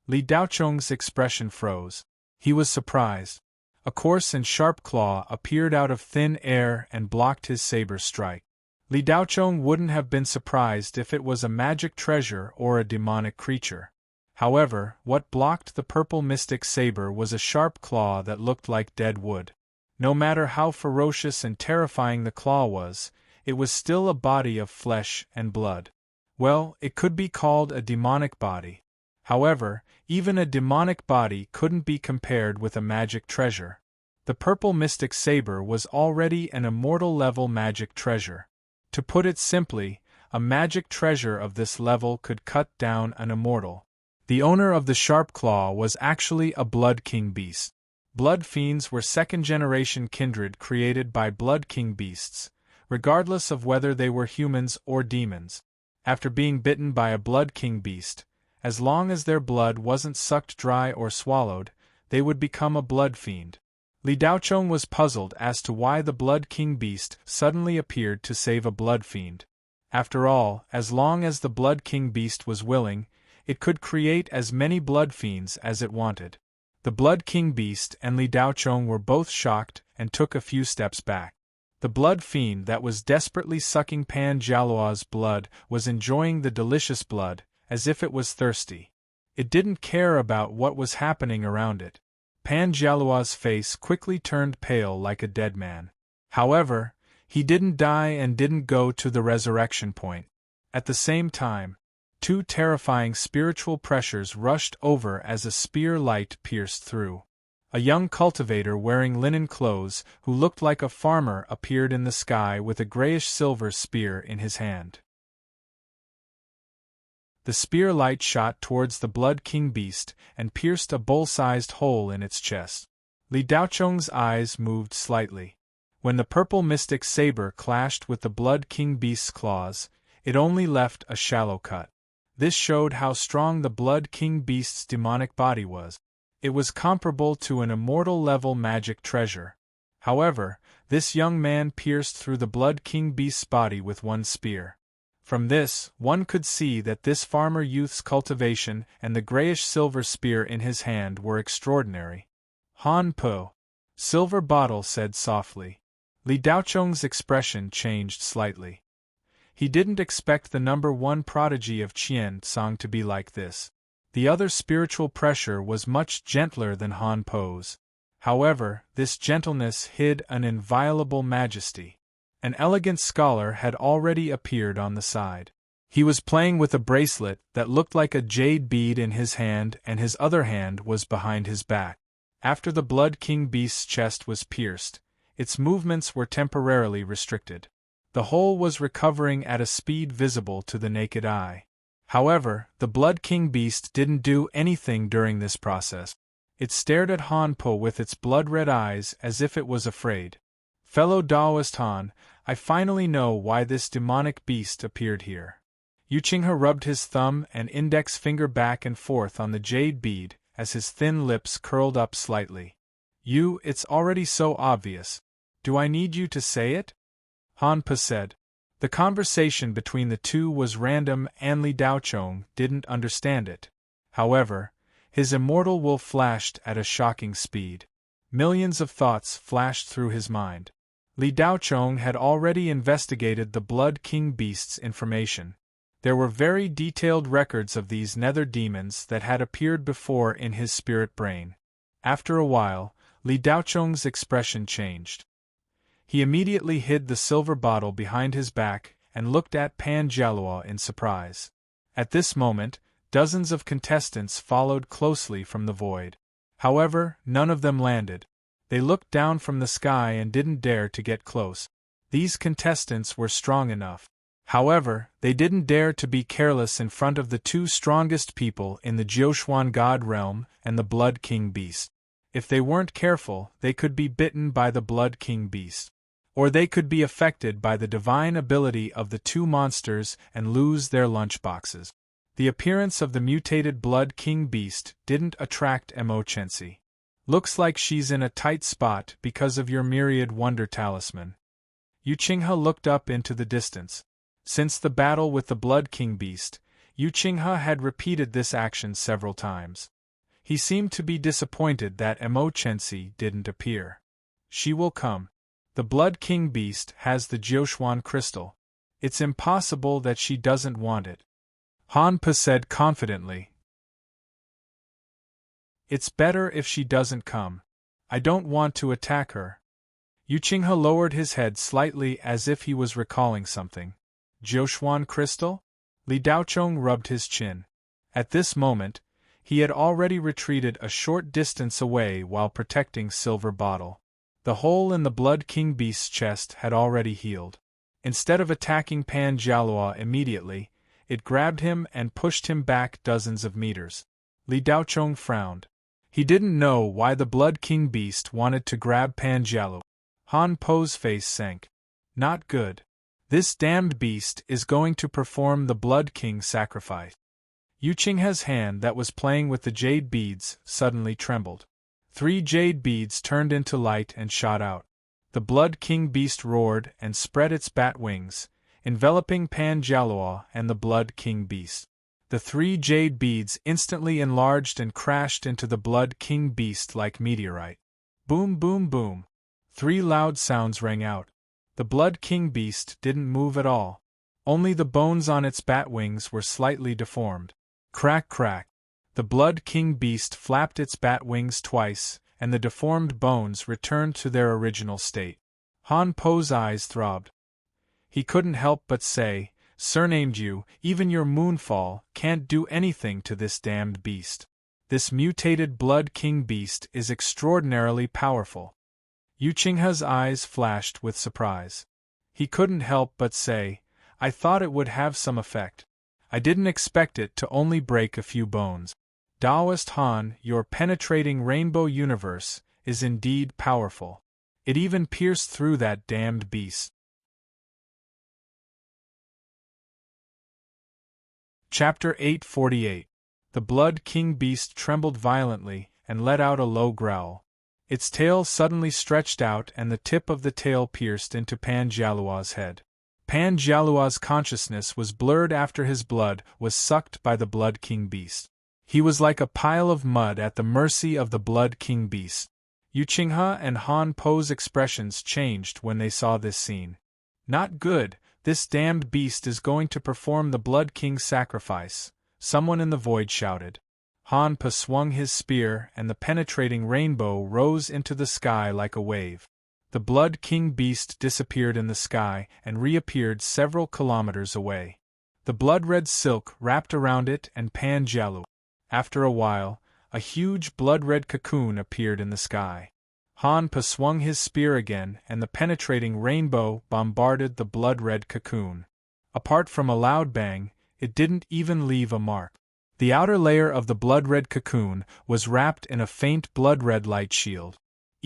Speaker 1: Li Daochong's expression froze. He was surprised. A coarse and sharp claw appeared out of thin air and blocked his saber strike. Li Daochong wouldn't have been surprised if it was a magic treasure or a demonic creature. However, what blocked the purple mystic saber was a sharp claw that looked like dead wood. No matter how ferocious and terrifying the claw was, it was still a body of flesh and blood. Well, it could be called a demonic body. However, even a demonic body couldn't be compared with a magic treasure. The purple mystic saber was already an immortal-level magic treasure. To put it simply, a magic treasure of this level could cut down an immortal. The owner of the sharp claw was actually a Blood King beast. Blood fiends were second-generation kindred created by Blood King beasts, regardless of whether they were humans or demons. After being bitten by a Blood King beast, as long as their blood wasn't sucked dry or swallowed, they would become a blood fiend. Li Daochong was puzzled as to why the Blood King beast suddenly appeared to save a blood fiend. After all, as long as the Blood King beast was willing, it could create as many blood fiends as it wanted. The Blood King beast and Li Daochong were both shocked and took a few steps back. The blood fiend that was desperately sucking Pan Jialuo's blood was enjoying the delicious blood, as if it was thirsty. It didn't care about what was happening around it. Pan Jialuo's face quickly turned pale like a dead man. However, he didn't die and didn't go to the resurrection point. At the same time, 2 terrifying spiritual pressures rushed over as a spear light pierced through. A young cultivator wearing linen clothes who looked like a farmer appeared in the sky with a grayish-silver spear in his hand. The spear light shot towards the Blood King beast and pierced a bowl-sized hole in its chest. Li Daochong's eyes moved slightly. When the purple mystic saber clashed with the Blood King beast's claws, it only left a shallow cut. This showed how strong the Blood King beast's demonic body was. It was comparable to an immortal-level magic treasure. However, this young man pierced through the Blood King beast's body with one spear. From this, one could see that this farmer youth's cultivation and the grayish-silver spear in his hand were extraordinary. Han Po, Silver Bottle said softly. Li Daochong's expression changed slightly. He didn't expect the number 1 prodigy of Qian Song to be like this. The other spiritual pressure was much gentler than Han Po's. However, this gentleness hid an inviolable majesty. An elegant scholar had already appeared on the side. He was playing with a bracelet that looked like a jade bead in his hand, and his other hand was behind his back. After the Blood King beast's chest was pierced, its movements were temporarily restricted. The whole was recovering at a speed visible to the naked eye. However, the Blood King beast didn't do anything during this process. It stared at Han Po with its blood-red eyes as if it was afraid. Fellow Daoist Han, I finally know why this demonic beast appeared here. Yuqinghe rubbed his thumb and index finger back and forth on the jade bead as his thin lips curled up slightly. It's already so obvious. Do I need you to say it? Han Pe said. The conversation between the two was random and Li Daochong didn't understand it. However, his immortal will flashed at a shocking speed. Millions of thoughts flashed through his mind. Li Daochong had already investigated the Blood King Beast's information. There were very detailed records of these nether demons that had appeared before in his spirit brain. After a while, Li Daochong's expression changed. He immediately hid the silver bottle behind his back and looked at Pan Jialua in surprise. At this moment, dozens of contestants followed closely from the void. However, none of them landed. They looked down from the sky and didn't dare to get close. These contestants were strong enough. However, they didn't dare to be careless in front of the two strongest people in the Jiuxuan God realm and the Blood King Beast. If they weren't careful, they could be bitten by the Blood King Beast. Or they could be affected by the divine ability of the two monsters and lose their lunchboxes. The appearance of the mutated Blood King Beast didn't attract Mo Chensi. Looks like she's in a tight spot because of your myriad wonder talisman. Yuqinghe looked up into the distance. Since the battle with the Blood King Beast, Yuqinghe had repeated this action several times. He seemed to be disappointed that Mo Chensi didn't appear. She will come. The Blood King Beast has the Jiuxuan crystal. It's impossible that she doesn't want it. Han Pe said confidently. It's better if she doesn't come. I don't want to attack her. Yuqinghe lowered his head slightly as if he was recalling something. Jiuxuan crystal? Li Daochong rubbed his chin. At this moment, he had already retreated a short distance away while protecting Silver Bottle. The hole in the Blood King Beast's chest had already healed. Instead of attacking Pan Jialua immediately, it grabbed him and pushed him back dozens of meters. Li Daochong frowned. He didn't know why the Blood King Beast wanted to grab Pan Jialua. Han Po's face sank. Not good. This damned beast is going to perform the Blood King sacrifice. Yuqinghe's hand that was playing with the jade beads suddenly trembled. 3 jade beads turned into light and shot out. The Blood King Beast roared and spread its bat wings, enveloping Pan Jialua and the Blood King Beast. The 3 jade beads instantly enlarged and crashed into the Blood King Beast like meteorite. Boom, boom, boom. 3 loud sounds rang out. The Blood King Beast didn't move at all. Only the bones on its bat wings were slightly deformed. Crack, crack. The Blood King Beast flapped its bat wings twice, and the deformed bones returned to their original state. Han Po's eyes throbbed. He couldn't help but say, "Surnamed you, even your moonfall can't do anything to this damned beast. This mutated Blood King Beast is extraordinarily powerful." Yuqinghe's eyes flashed with surprise. He couldn't help but say, "I thought it would have some effect. I didn't expect it to only break a few bones. Daoist Han, your penetrating rainbow universe is indeed powerful. It even pierced through that damned beast." Chapter 848. The Blood King Beast trembled violently and let out a low growl. Its tail suddenly stretched out and the tip of the tail pierced into Pan Jialua's head. Pan Jialua's consciousness was blurred after his blood was sucked by the Blood King Beast. He was like a pile of mud at the mercy of the Blood King Beast. Yuqinghe and Han Po's expressions changed when they saw this scene. "Not good, this damned beast is going to perform the Blood King's sacrifice," someone in the void shouted. Han Po swung his spear and the penetrating rainbow rose into the sky like a wave. The Blood King Beast disappeared in the sky and reappeared several kilometers away. The blood-red silk wrapped around it and Pan Jialua. After a while, a huge blood-red cocoon appeared in the sky. Han Po swung his spear again and the penetrating rainbow bombarded the blood-red cocoon. Apart from a loud bang, it didn't even leave a mark. The outer layer of the blood-red cocoon was wrapped in a faint blood-red light shield.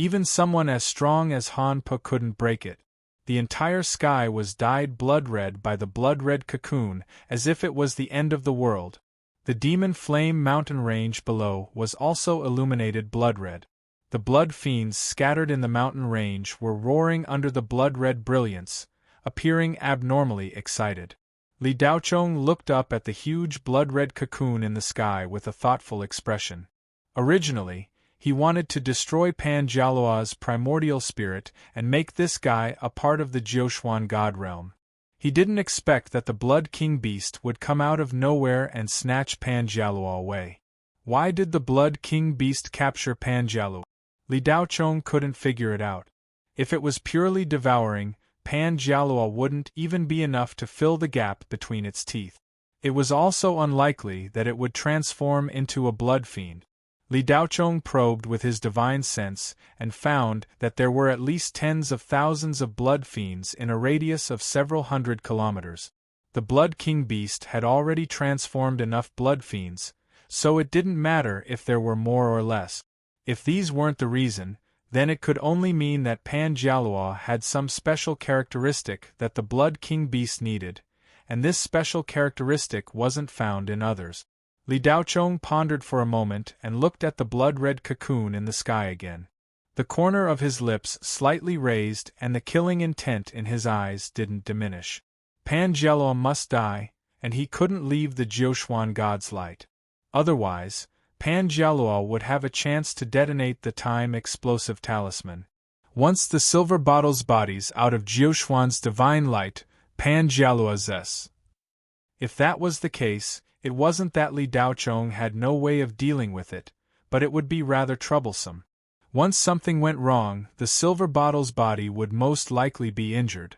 Speaker 1: Even someone as strong as Han Po couldn't break it. The entire sky was dyed blood-red by the blood-red cocoon, as if it was the end of the world. The Demon Flame mountain range below was also illuminated blood-red. The blood fiends scattered in the mountain range were roaring under the blood-red brilliance, appearing abnormally excited. Li Daochong looked up at the huge blood-red cocoon in the sky with a thoughtful expression. Originally, he wanted to destroy Pan Jialuo's primordial spirit and make this guy a part of the Jiuquan god realm. He didn't expect that the Blood King beast would come out of nowhere and snatch Pan Jialuo away. Why did the Blood King beast capture Pan Jialuo? Li Daochong couldn't figure it out. If it was purely devouring, Pan Jialuo wouldn't even be enough to fill the gap between its teeth. It was also unlikely that it would transform into a blood fiend. Li Daochong probed with his divine sense and found that there were at least tens of thousands of blood fiends in a radius of several hundred kilometers. The Blood King beast had already transformed enough blood fiends, so it didn't matter if there were more or less. If these weren't the reason, then it could only mean that Pan Jialuo had some special characteristic that the Blood King beast needed, and this special characteristic wasn't found in others. Li Daochong pondered for a moment and looked at the blood-red cocoon in the sky again. The corner of his lips slightly raised and the killing intent in his eyes didn't diminish. Pan Jialuo must die, and he couldn't leave the Jiuquan god's light. Otherwise, Pan Jialuo would have a chance to detonate the time-explosive talisman. Once the silver bottle's body's out of Jiuquan's divine light, Pan Jialuo's. If that was the case, it wasn't that Li Daochong had no way of dealing with it, but it would be rather troublesome. Once something went wrong, the silver bottle's body would most likely be injured.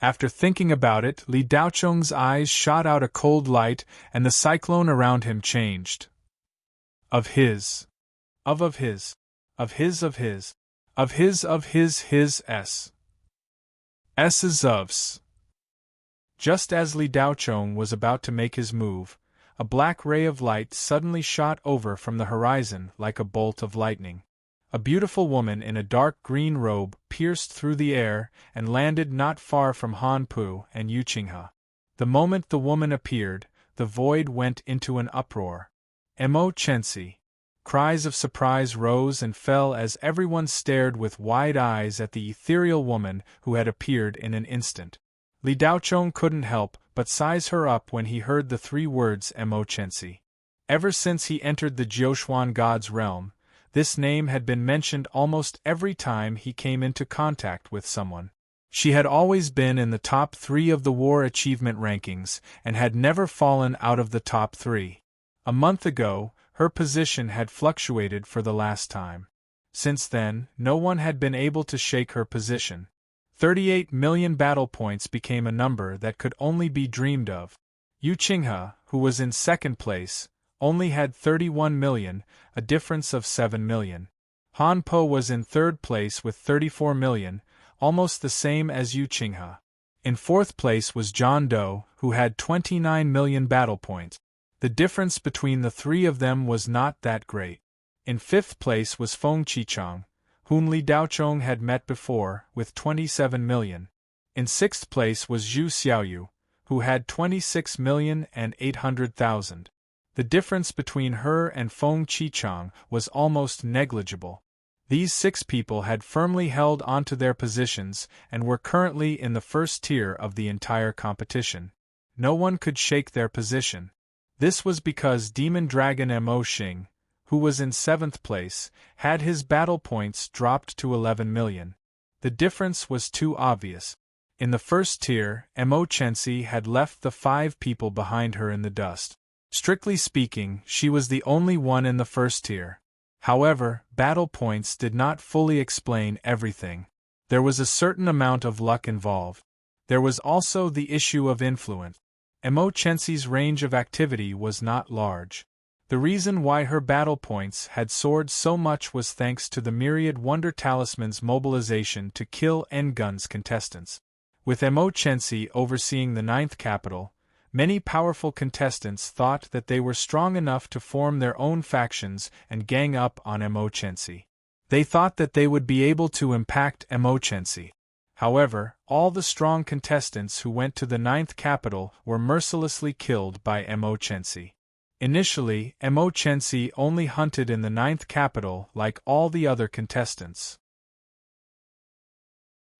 Speaker 1: After thinking about it, Li Daochong's eyes shot out a cold light and the cyclone around him changed. Of his. S's of's. Just as Li Daochong was about to make his move, a black ray of light suddenly shot over from the horizon like a bolt of lightning. A beautiful woman in a dark green robe pierced through the air and landed not far from Han Pu and Yu Qinghe. The moment the woman appeared, the void went into an uproar. Mo Chensi. Cries of surprise rose and fell as everyone stared with wide eyes at the ethereal woman who had appeared in an instant. Li Daochong couldn't help but size her up when he heard the three words Mo Chensi. Ever since he entered the Jiuquan god's realm, this name had been mentioned almost every time he came into contact with someone. She had always been in the top 3 of the war achievement rankings and had never fallen out of the top 3. A month ago, her position had fluctuated for the last time. Since then, no one had been able to shake her position. 38 million battle points became a number that could only be dreamed of. Yu Qinghe, who was in second place, only had 31 million, a difference of 7 million. Han Po was in third place with 34 million, almost the same as Yu Qinghe. In fourth place was John Doe, who had 29 million battle points. The difference between the three of them was not that great. In fifth place was Feng Qichang, whom Li Daochong had met before, with 27 million. In sixth place was Zhu Xiaoyu, who had 26,800,000. The difference between her and Feng Qichang was almost negligible. These 6 people had firmly held onto their positions and were currently in the first tier of the entire competition. No one could shake their position. This was because Demon Dragon Mo Xing, who was in 7th place, had his battle points dropped to 11 million. The difference was too obvious. In the first tier, Mo Chensi had left the 5 people behind her in the dust. Strictly speaking, she was the only one in the first tier. However, battle points did not fully explain everything. There was a certain amount of luck involved. There was also the issue of influence. Mo Chensi's range of activity was not large. The reason why her battle points had soared so much was thanks to the myriad Wonder Talisman's mobilization to kill N-Gun's contestants. With Mo Chensi overseeing the 9th capital, Many powerful contestants thought that they were strong enough to form their own factions and gang up on Emochensi. They thought that they would be able to impact Emochensi. However, all the strong contestants who went to the ninth capital were mercilessly killed by Emochensi. Initially, Emochensi only hunted in the ninth capital like all the other contestants.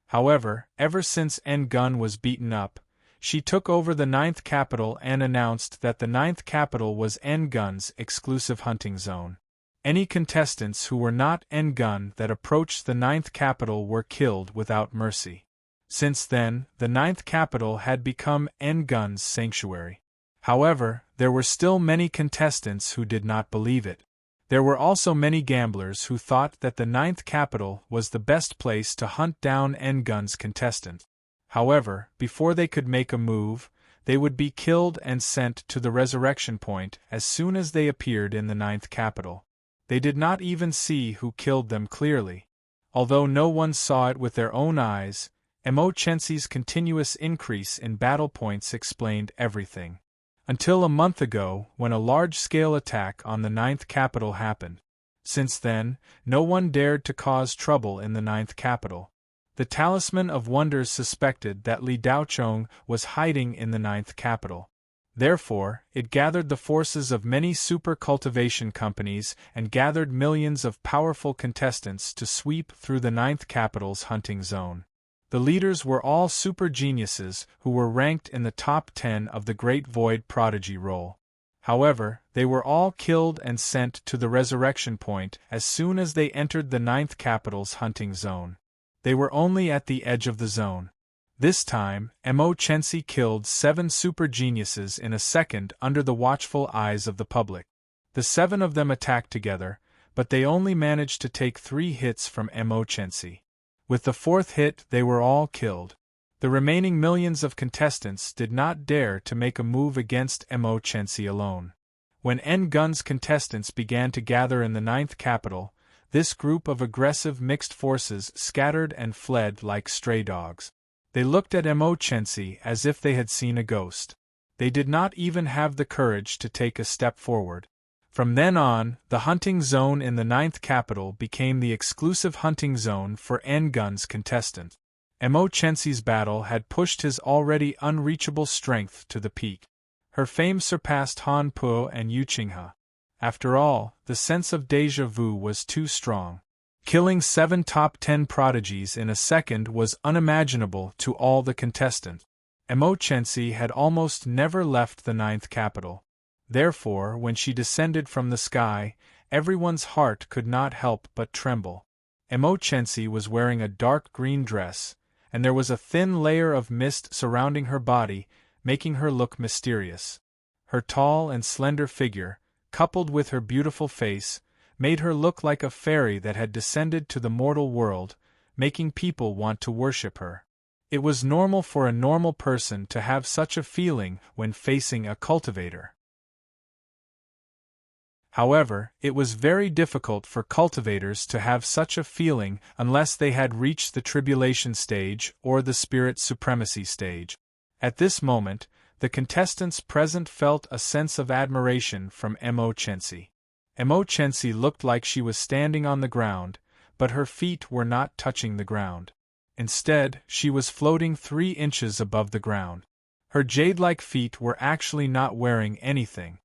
Speaker 1: However, ever since Ngun was beaten up, she took over the ninth capital and announced that the ninth capital was Ngun's exclusive hunting zone. Any contestants who were not Ngun that approached the ninth capital were killed without mercy. Since then, the ninth capital had become Ngun's sanctuary. However, there were still many contestants who did not believe it. There were also many gamblers who thought that the ninth capital was the best place to hunt down Ngun's contestant. However, before they could make a move, they would be killed and sent to the resurrection point as soon as they appeared in the ninth capital. They did not even see who killed them clearly. Although no one saw it with their own eyes, Emochensi's continuous increase in battle points explained everything. Until a month ago, when a large-scale attack on the ninth capital happened. Since then, no one dared to cause trouble in the ninth capital. The Talisman of Wonders suspected that Li Daochong was hiding in the ninth capital. Therefore, it gathered the forces of many super cultivation companies and gathered millions of powerful contestants to sweep through the ninth capital's hunting zone. The leaders were all super geniuses who were ranked in the top 10 of the Great Void Prodigy roll. However, they were all killed and sent to the resurrection point as soon as they entered the ninth capital's hunting zone. They were only at the edge of the zone. This time, Emochensi killed 7 super geniuses in a second under the watchful eyes of the public. The 7 of them attacked together, but they only managed to take 3 hits from Emochensi. With the 4th hit, they were all killed. The remaining millions of contestants did not dare to make a move against Emochensi alone. When Ngun's contestants began to gather in the ninth capital, this group of aggressive mixed forces scattered and fled like stray dogs. They looked at Emochensi as if they had seen a ghost. They did not even have the courage to take a step forward. From then on, the hunting zone in the ninth capital became the exclusive hunting zone for Ngun's contestant. Emochensi's battle had pushed his already unreachable strength to the peak. Her fame surpassed Han Puo and Yu Qinghe. After all, the sense of déjà vu was too strong. Killing 7 top 10 prodigies in a second was unimaginable to all the contestants. Emochensi had almost never left the ninth capital. Therefore, when she descended from the sky, everyone's heart could not help but tremble. Emochensi was wearing a dark green dress, and there was a thin layer of mist surrounding her body, making her look mysterious. Her tall and slender figure, coupled with her beautiful face, made her look like a fairy that had descended to the mortal world, making people want to worship her. It was normal for a normal person to have such a feeling when facing a cultivator. However, it was very difficult for cultivators to have such a feeling unless they had reached the tribulation stage or the spirit supremacy stage. At this moment, the contestants present felt a sense of admiration from Emochensi. Emochensi looked like she was standing on the ground, but her feet were not touching the ground. Instead, she was floating 3 inches above the ground. Her jade-like feet were actually not wearing anything.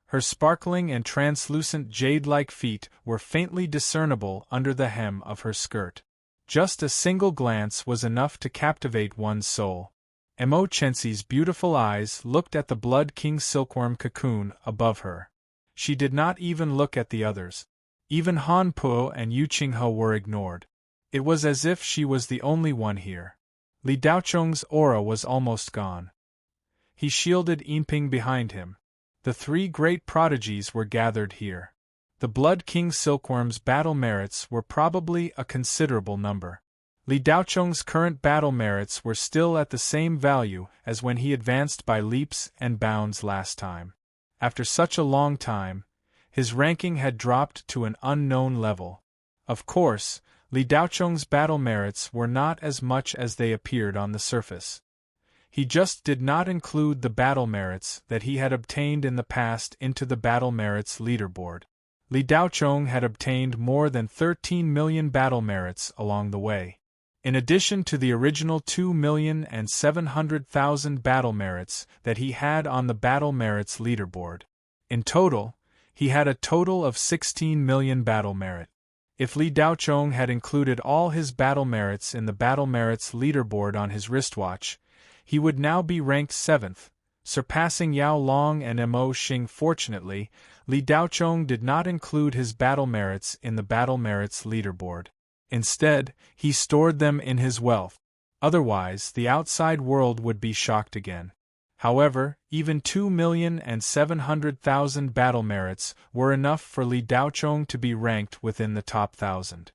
Speaker 1: Her sparkling and translucent jade-like feet were faintly discernible under the hem of her skirt. Just a single glance was enough to captivate one's soul. Emochensi's beautiful eyes looked at the Blood King silkworm cocoon above her. She did not even look at the others. Even Han Puo and Yu Qinghe were ignored. It was as if she was the only one here. Li Daochong's aura was almost gone. He shielded Yinping behind him. The 3 great prodigies were gathered here. The Blood King silkworm's battle merits were probably a considerable number. Li Daochong's current battle merits were still at the same value as when he advanced by leaps and bounds last time. After such a long time, his ranking had dropped to an unknown level. Of course, Li Daochong's battle merits were not as much as they appeared on the surface. He just did not include the battle merits that he had obtained in the past into the battle merits leaderboard. Li Daochong had obtained more than 13 million battle merits along the way. In addition to the original 2,700,000 battle merits that he had on the battle merits leaderboard. In total, he had a total of 16 million battle merit. If Li Daochong had included all his battle merits in the battle merits leaderboard on his wristwatch, he would now be ranked 7th, surpassing Yao Long and Mo Xing. Fortunately, Li Daochong did not include his battle merits in the battle merits leaderboard. Instead, he stored them in his wealth. Otherwise, the outside world would be shocked again. However, even 2,700,000 battle merits were enough for Li Daochong to be ranked within the top 1,000.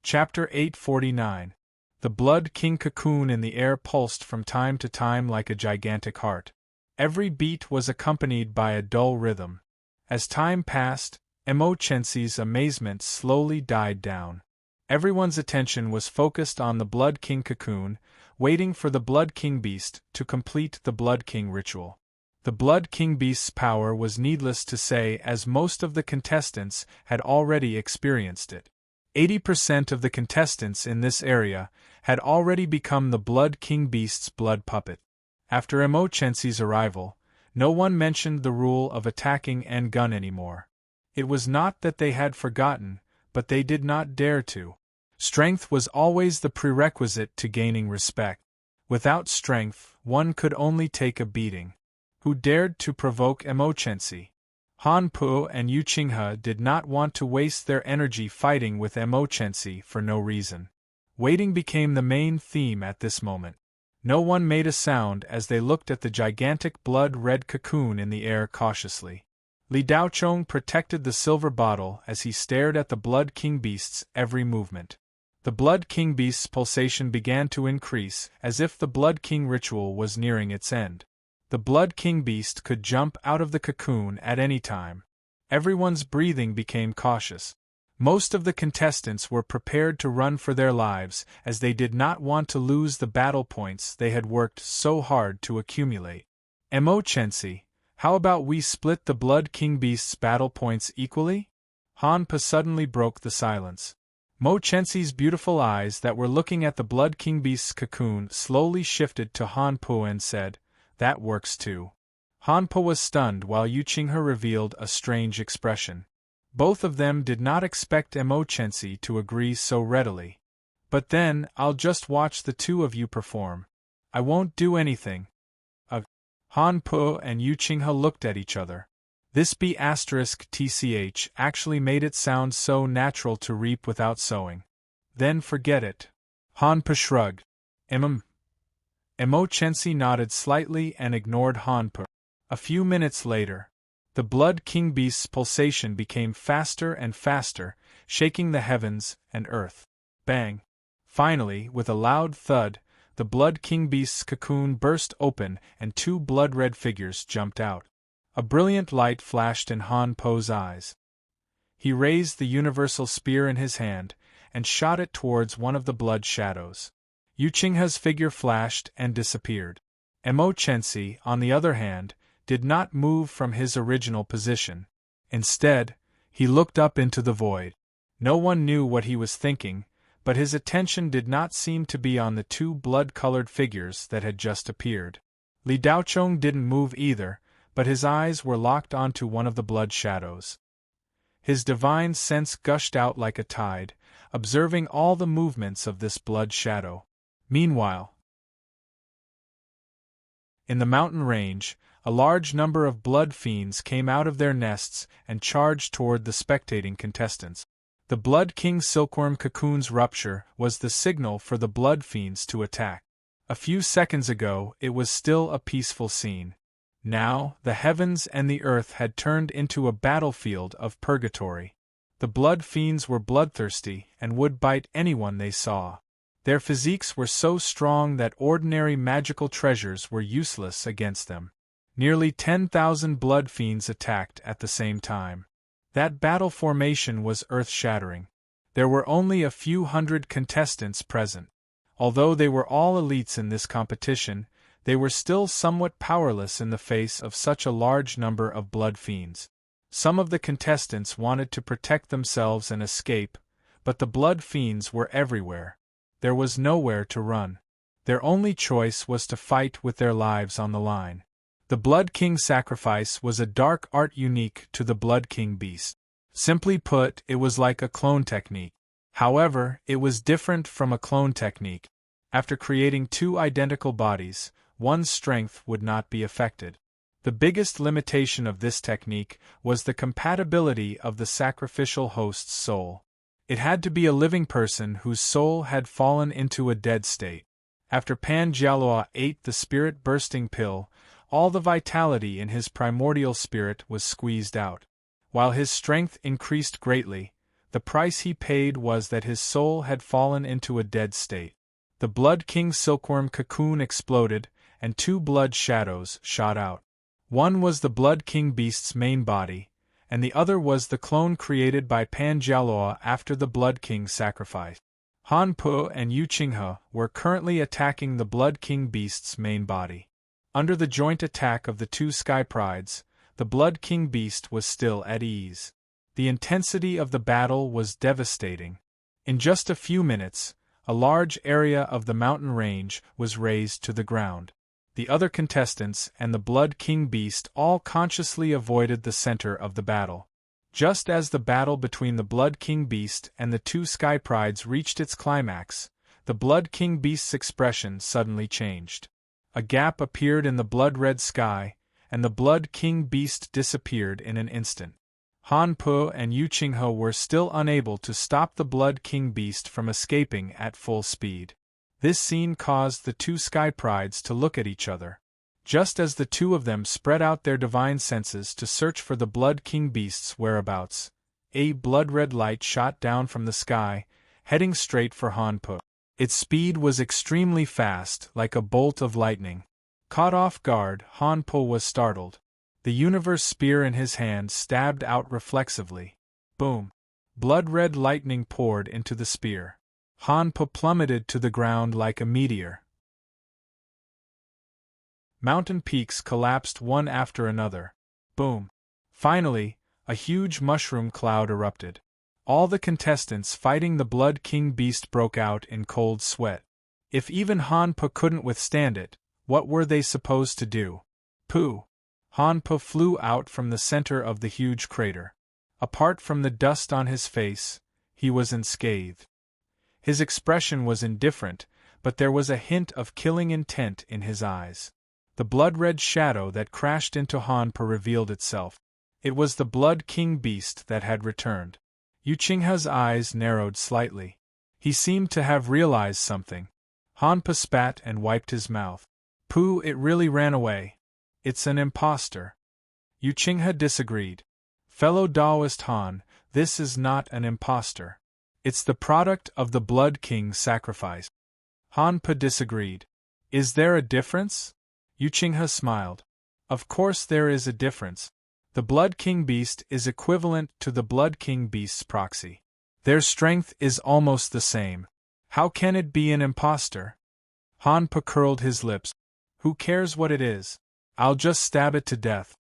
Speaker 1: Chapter 849. The Blood King cocoon in the air pulsed from time to time like a gigantic heart. Every beat was accompanied by a dull rhythm. As time passed, Mo Chenxi's amazement slowly died down. Everyone's attention was focused on the Blood King cocoon, waiting for the Blood King beast to complete the Blood King ritual. The Blood King beast's power was needless to say, as most of the contestants had already experienced it. 80% of the contestants in this area had already become the Blood King beast's blood puppet. After Mo Chenxi's arrival, no one mentioned the rule of attacking and gun anymore. It was not that they had forgotten, but they did not dare to. Strength was always the prerequisite to gaining respect. Without strength, one could only take a beating. Who dared to provoke Mo Chenxi? Han Pu and Yu Qinghe did not want to waste their energy fighting with Mo Chenxi for no reason. Waiting became the main theme at this moment. No one made a sound as they looked at the gigantic blood-red cocoon in the air cautiously. Li Daochong protected the silver bottle as he stared at the Blood King beast's every movement. The Blood King beast's pulsation began to increase as if the Blood King ritual was nearing its end. The Blood King beast could jump out of the cocoon at any time. Everyone's breathing became cautious. Most of the contestants were prepared to run for their lives as they did not want to lose the battle points they had worked so hard to accumulate. Mo Chenxi, how about we split the Blood King beast's battle points equally? Han Pu suddenly broke the silence. Mo Chenxi's beautiful eyes that were looking at the Blood King beast's cocoon slowly shifted to Han Pu and said, "That works too." Han Pu was stunned while Yu Qinghe revealed a strange expression. Both of them did not expect Mo Chenxi to agree so readily. "But then, I'll just watch the two of you perform. I won't do anything." Han Pu and Yu Qinghe looked at each other. This B***tch actually made it sound so natural to reap without sowing. "Then forget it." Han Pu shrugged. Mo Chenxi nodded slightly and ignored Han Pu. A few minutes later, the Blood King beast's pulsation became faster and faster, shaking the heavens and earth. Bang! Finally, with a loud thud, the Blood King beast's cocoon burst open and two blood-red figures jumped out. A brilliant light flashed in Han Pu's eyes. He raised the universal spear in his hand and shot it towards one of the blood shadows. Yu Qinghe's figure flashed and disappeared. Mo Chenxi, on the other hand, did not move from his original position. Instead, he looked up into the void. No one knew what he was thinking, but his attention did not seem to be on the two blood-colored figures that had just appeared. Li Daochong didn't move either, but his eyes were locked onto one of the blood shadows. His divine sense gushed out like a tide, observing all the movements of this blood shadow. Meanwhile, in the mountain range, a large number of blood fiends came out of their nests and charged toward the spectating contestants. The Blood King silkworm cocoon's rupture was the signal for the blood fiends to attack. A few seconds ago, it was still a peaceful scene. Now, the heavens and the earth had turned into a battlefield of purgatory. The blood fiends were bloodthirsty and would bite anyone they saw. Their physiques were so strong that ordinary magical treasures were useless against them. Nearly 10,000 blood fiends attacked at the same time. That battle formation was earth-shattering. There were only a few hundred contestants present. Although they were all elites in this competition, they were still somewhat powerless in the face of such a large number of blood fiends. Some of the contestants wanted to protect themselves and escape, but the blood fiends were everywhere. There was nowhere to run. Their only choice was to fight with their lives on the line. The Blood King sacrifice was a dark art unique to the Blood King beast. Simply put, it was like a clone technique. However, it was different from a clone technique. After creating two identical bodies, one's strength would not be affected. The biggest limitation of this technique was the compatibility of the sacrificial host's soul. It had to be a living person whose soul had fallen into a dead state. After Pan Jialoa ate the spirit-bursting pill, all the vitality in his primordial spirit was squeezed out. While his strength increased greatly, the price he paid was that his soul had fallen into a dead state. The Blood King silkworm cocoon exploded, and two blood shadows shot out. One was the Blood King beast's main body, and the other was the clone created by Pan Jialoa after the Blood King sacrifice. Han Po and Yu Qinghe were currently attacking the Blood King beast's main body. Under the joint attack of the two Sky Prides, the Blood King beast was still at ease. The intensity of the battle was devastating. In just a few minutes, a large area of the mountain range was razed to the ground. The other contestants and the Blood King beast all consciously avoided the center of the battle. Just as the battle between the Blood King beast and the two Sky Prides reached its climax, the Blood King beast's expression suddenly changed. A gap appeared in the blood-red sky, and the Blood King beast disappeared in an instant. Han Po and Yu Qinghe were still unable to stop the Blood King beast from escaping at full speed. This scene caused the two Sky Prides to look at each other. Just as the two of them spread out their divine senses to search for the Blood King beast's whereabouts, a blood-red light shot down from the sky, heading straight for Han Po. Its speed was extremely fast, like a bolt of lightning. Caught off guard, Han Po was startled. The universe spear in his hand stabbed out reflexively. Boom! Blood-red lightning poured into the spear. Han Po plummeted to the ground like a meteor. Mountain peaks collapsed one after another. Boom! Finally, a huge mushroom cloud erupted. All the contestants fighting the Blood King beast broke out in cold sweat. If even Han Po couldn't withstand it, what were they supposed to do? Pooh! Han Po flew out from the center of the huge crater. Apart from the dust on his face, he was unscathed. His expression was indifferent, but there was a hint of killing intent in his eyes. The blood-red shadow that crashed into Han Po revealed itself. It was the Blood King beast that had returned. Yu Qinghe's eyes narrowed slightly. He seemed to have realized something. Han Po spat and wiped his mouth. Pooh, it really ran away. It's an impostor. Yu Qinghe disagreed. Fellow Taoist Han, this is not an impostor. It's the product of the Blood King sacrifice. Han Po disagreed. Is there a difference? Yu Qinghe smiled. Of course there is a difference. The Blood King beast is equivalent to the Blood King beast's proxy. Their strength is almost the same. How can it be an impostor? Han Po curled his lips. Who cares what it is? I'll just stab it to death.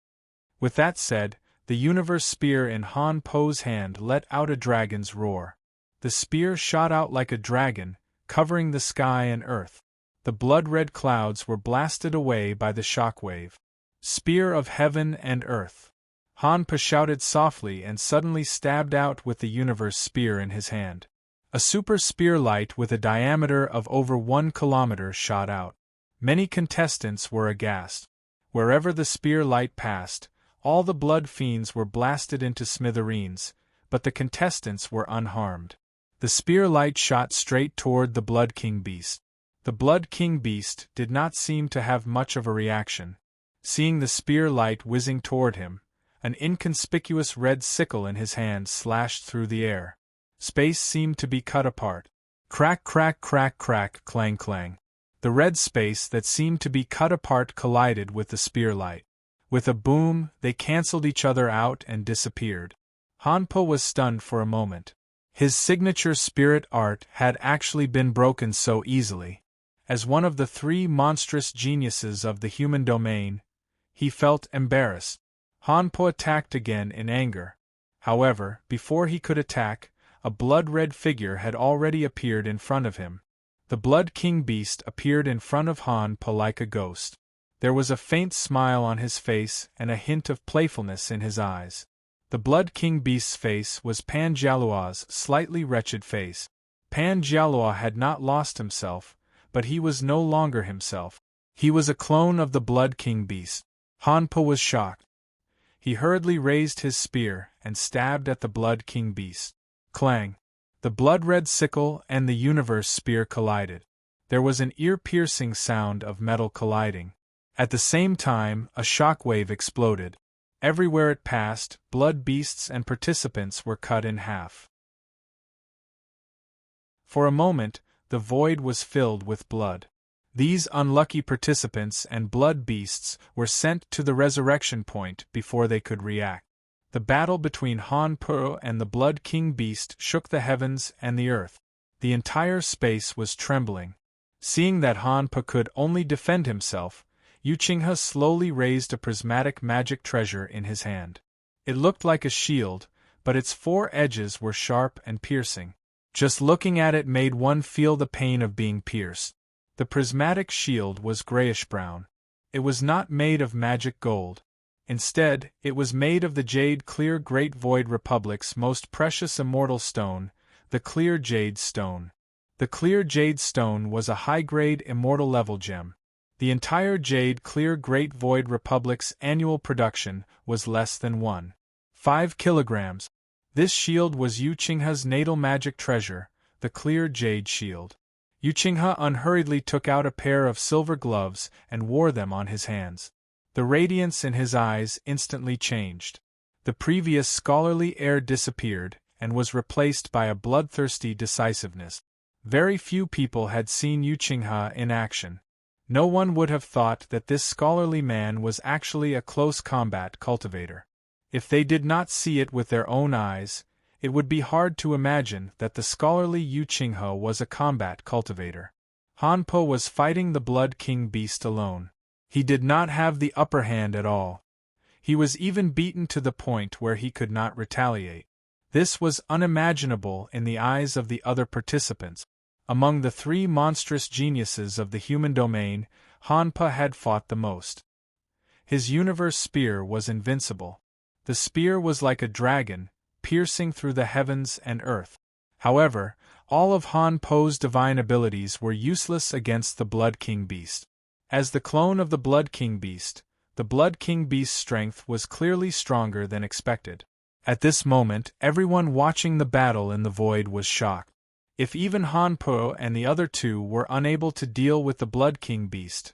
Speaker 1: With that said, the universe spear in Han Po's hand let out a dragon's roar. The spear shot out like a dragon, covering the sky and earth. The blood-red clouds were blasted away by the shockwave. Spear of heaven and earth. Han Po shouted softly and suddenly stabbed out with the universe spear in his hand. A super spear light with a diameter of over 1 kilometer shot out. Many contestants were aghast. Wherever the spear light passed, all the blood fiends were blasted into smithereens, but the contestants were unharmed. The spear light shot straight toward the Blood King beast. The Blood King beast did not seem to have much of a reaction. Seeing the spear light whizzing toward him, an inconspicuous red sickle in his hand slashed through the air. Space seemed to be cut apart. Crack, crack, crack, crack, clang, clang. The red space that seemed to be cut apart collided with the spear light. With a boom, they cancelled each other out and disappeared. Han Po was stunned for a moment. His signature spirit art had actually been broken so easily. As one of the three monstrous geniuses of the human domain, he felt embarrassed. Han Po attacked again in anger. However, before he could attack, a blood-red figure had already appeared in front of him. The Blood King Beast appeared in front of Han Po like a ghost. There was a faint smile on his face and a hint of playfulness in his eyes. The Blood King Beast's face was Pan Jialuo's slightly wretched face. Pan Jialuo had not lost himself, but he was no longer himself. He was a clone of the Blood King Beast. Han Po was shocked. He hurriedly raised his spear and stabbed at the Blood King Beast. Clang! The blood-red sickle and the universe spear collided. There was an ear-piercing sound of metal colliding. At the same time, a shockwave exploded. Everywhere it passed, blood beasts and participants were cut in half. For a moment, the void was filled with blood. These unlucky participants and blood beasts were sent to the resurrection point before they could react. The battle between Han Po and the Blood King Beast shook the heavens and the earth. The entire space was trembling. Seeing that Han Po could only defend himself, Yu Qinghe slowly raised a prismatic magic treasure in his hand. It looked like a shield, but its four edges were sharp and piercing. Just looking at it made one feel the pain of being pierced. The prismatic shield was grayish-brown. It was not made of magic gold. Instead, it was made of the jade clear Great Void Republic's most precious immortal stone, the clear jade stone. The clear jade stone was a high-grade immortal level gem. The entire jade clear Great Void Republic's annual production was less than 1.5 kilograms. This shield was Yu Qinghe's natal magic treasure, the clear jade shield. Yu Qinghe unhurriedly took out a pair of silver gloves and wore them on his hands. The radiance in his eyes instantly changed. The previous scholarly air disappeared and was replaced by a bloodthirsty decisiveness. Very few people had seen Yu Qinghe in action. No one would have thought that this scholarly man was actually a close combat cultivator. If they did not see it with their own eyes, it would be hard to imagine that the scholarly Yu Qinghe was a combat cultivator. Han Po was fighting the Blood King Beast alone. He did not have the upper hand at all. He was even beaten to the point where he could not retaliate. This was unimaginable in the eyes of the other participants. Among the three monstrous geniuses of the human domain, Han Po had fought the most. His universe spear was invincible. The spear was like a dragon, piercing through the heavens and earth. However, all of Han Po's divine abilities were useless against the Blood King Beast. As the clone of the Blood King Beast, the Blood King Beast's strength was clearly stronger than expected. At this moment, everyone watching the battle in the void was shocked. If even Han Po and the other two were unable to deal with the Blood King Beast,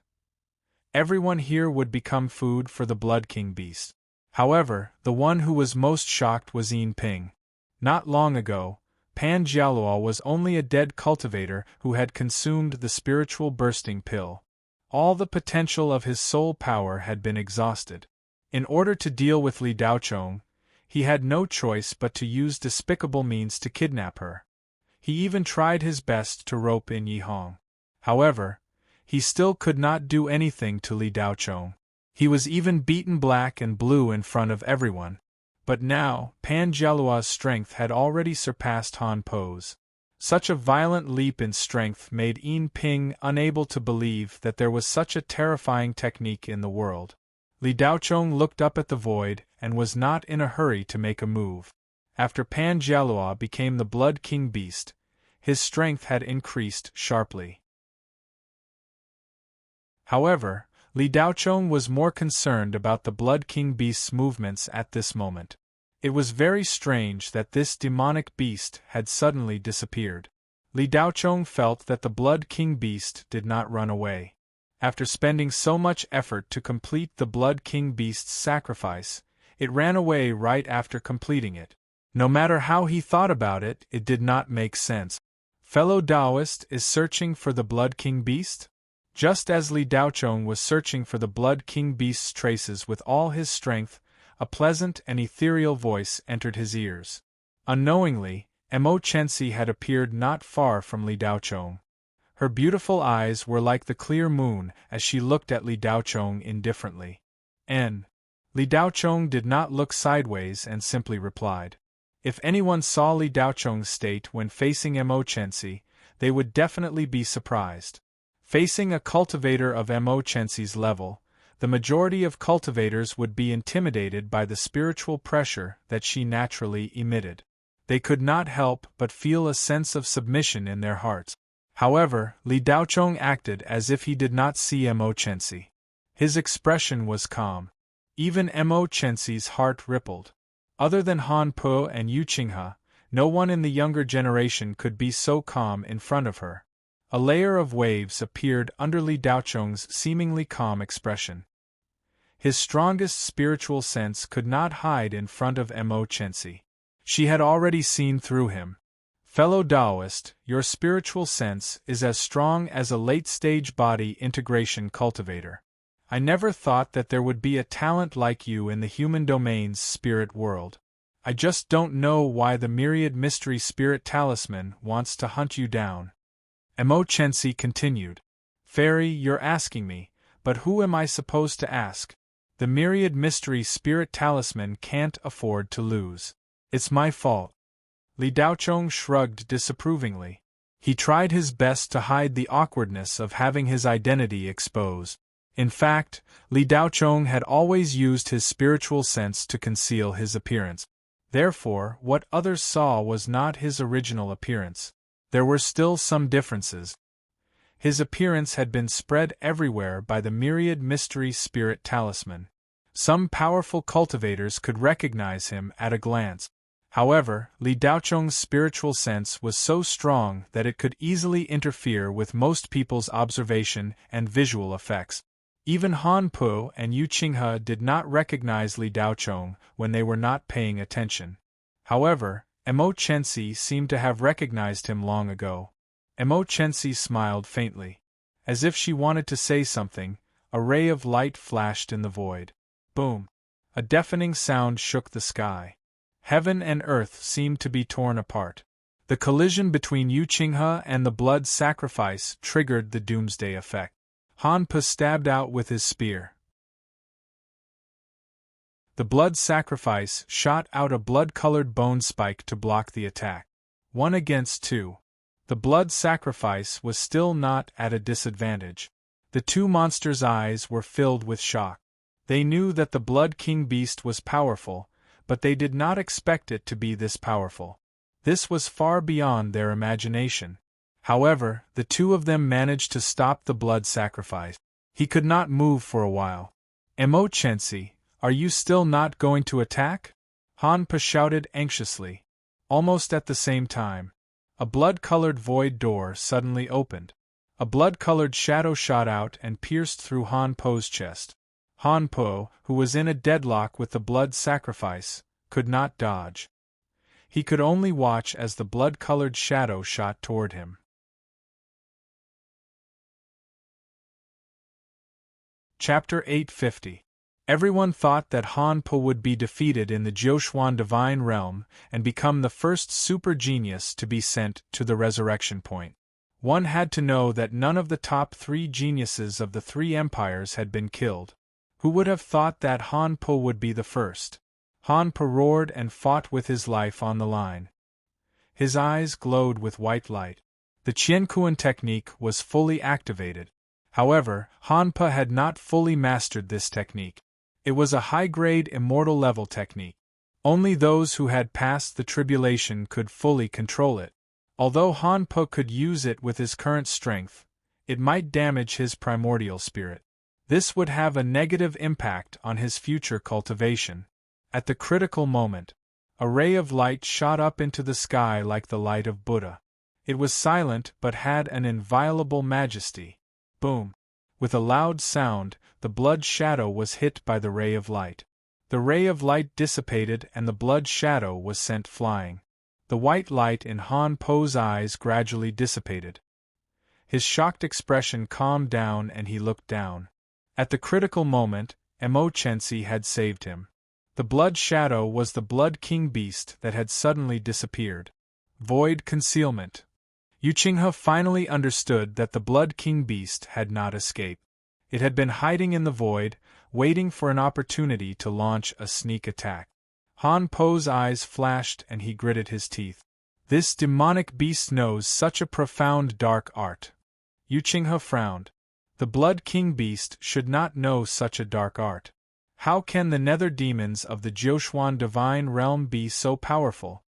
Speaker 1: everyone here would become food for the Blood King Beast. However, the one who was most shocked was Yin Ping. Not long ago, Pan Jialuo was only a dead cultivator who had consumed the spiritual bursting pill. All the potential of his soul power had been exhausted. In order to deal with Li Daochong, he had no choice but to use despicable means to kidnap her. He even tried his best to rope in Yi Hong. However, he still could not do anything to Li Daochong. He was even beaten black and blue in front of everyone. But now, Pan Jialuo's strength had already surpassed Han Po's. Such a violent leap in strength made Yin Ping unable to believe that there was such a terrifying technique in the world. Li Daochong looked up at the void and was not in a hurry to make a move. After Pan Jialuo became the Blood King Beast, his strength had increased sharply. However, Li Daochong was more concerned about the Blood King Beast's movements at this moment. It was very strange that this demonic beast had suddenly disappeared. Li Daochong felt that the Blood King Beast did not run away. After spending so much effort to complete the Blood King Beast's sacrifice, it ran away right after completing it. No matter how he thought about it, it did not make sense. Fellow Taoist is searching for the Blood King Beast? Just as Li Daochong was searching for the Blood King Beast's traces with all his strength, a pleasant and ethereal voice entered his ears. Unknowingly, Mo Chensi had appeared not far from Li Daochong. Her beautiful eyes were like the clear moon as she looked at Li Daochong indifferently. Li Daochong did not look sideways and simply replied. If anyone saw Li Daochong's state when facing Mo Chensi, they would definitely be surprised. Facing a cultivator of Mo Chensi's level, the majority of cultivators would be intimidated by the spiritual pressure that she naturally emitted. They could not help but feel a sense of submission in their hearts. However, Li Daochong acted as if he did not see Mo Chensi. His expression was calm. Even Mo Chensi's heart rippled. Other than Han Po and Yu Qinghe, no one in the younger generation could be so calm in front of her. A layer of waves appeared under Li Daochong's seemingly calm expression. His strongest spiritual sense could not hide in front of Mo Chensi. She had already seen through him. Fellow Taoist, your spiritual sense is as strong as a late-stage body integration cultivator. I never thought that there would be a talent like you in the human domain's spirit world. I just don't know why the myriad mystery spirit talisman wants to hunt you down. Mo Chensi continued. Fairy, you're asking me, but who am I supposed to ask? The myriad mystery spirit talisman can't afford to lose. It's my fault. Li Daochong shrugged disapprovingly. He tried his best to hide the awkwardness of having his identity exposed. In fact, Li Daochong had always used his spiritual sense to conceal his appearance. Therefore, what others saw was not his original appearance. There were still some differences. His appearance had been spread everywhere by the myriad mystery spirit talisman. Some powerful cultivators could recognize him at a glance. However, Li Daochong's spiritual sense was so strong that it could easily interfere with most people's observation and visual effects. Even Han Po and Yu Qinghe did not recognize Li Daochong when they were not paying attention. However, Mo Chensi seemed to have recognized him long ago. Mo Chensi smiled faintly. As if she wanted to say something, a ray of light flashed in the void. Boom! A deafening sound shook the sky. Heaven and earth seemed to be torn apart. The collision between Yu Qinghe and the blood sacrifice triggered the doomsday effect. Han Po stabbed out with his spear. The blood sacrifice shot out a blood-colored bone spike to block the attack. 1 against 2. The blood sacrifice was still not at a disadvantage. The two monsters' eyes were filled with shock. They knew that the Blood King beast was powerful, but they did not expect it to be this powerful. This was far beyond their imagination. However, the two of them managed to stop the blood sacrifice. He could not move for a while. Mo Chensi, are you still not going to attack? Han Po shouted anxiously. Almost at the same time, a blood-colored void door suddenly opened. A blood-colored shadow shot out and pierced through Han Po's chest. Han Po, who was in a deadlock with the blood sacrifice, could not dodge. He could only watch as the blood-colored shadow shot toward him. Chapter 850. Everyone thought that Han Po would be defeated in the Jiuxuan Divine Realm and become the first super genius to be sent to the resurrection point. One had to know that none of the top 3 geniuses of the 3 empires had been killed. Who would have thought that Han Po would be the first? Han Po roared and fought with his life on the line. His eyes glowed with white light. The Qiankuan technique was fully activated. However, Han Po had not fully mastered this technique. It was a high-grade immortal level technique. Only those who had passed the tribulation could fully control it. Although Han Po could use it with his current strength, it might damage his primordial spirit. This would have a negative impact on his future cultivation. At the critical moment, a ray of light shot up into the sky like the light of Buddha. It was silent but had an inviolable majesty. Boom! With a loud sound, the blood shadow was hit by the ray of light. The ray of light dissipated and the blood shadow was sent flying. The white light in Han Po's eyes gradually dissipated. His shocked expression calmed down and he looked down. At the critical moment, Mo Chensi had saved him. The blood shadow was the Blood King beast that had suddenly disappeared. Void concealment. Yuqinghe finally understood that the Blood King beast had not escaped. It had been hiding in the void, waiting for an opportunity to launch a sneak attack. Han Po's eyes flashed and he gritted his teeth. This demonic beast knows such a profound dark art. Yuqinghe frowned. The Blood King beast should not know such a dark art. How can the nether demons of the Jiuquan divine realm be so powerful?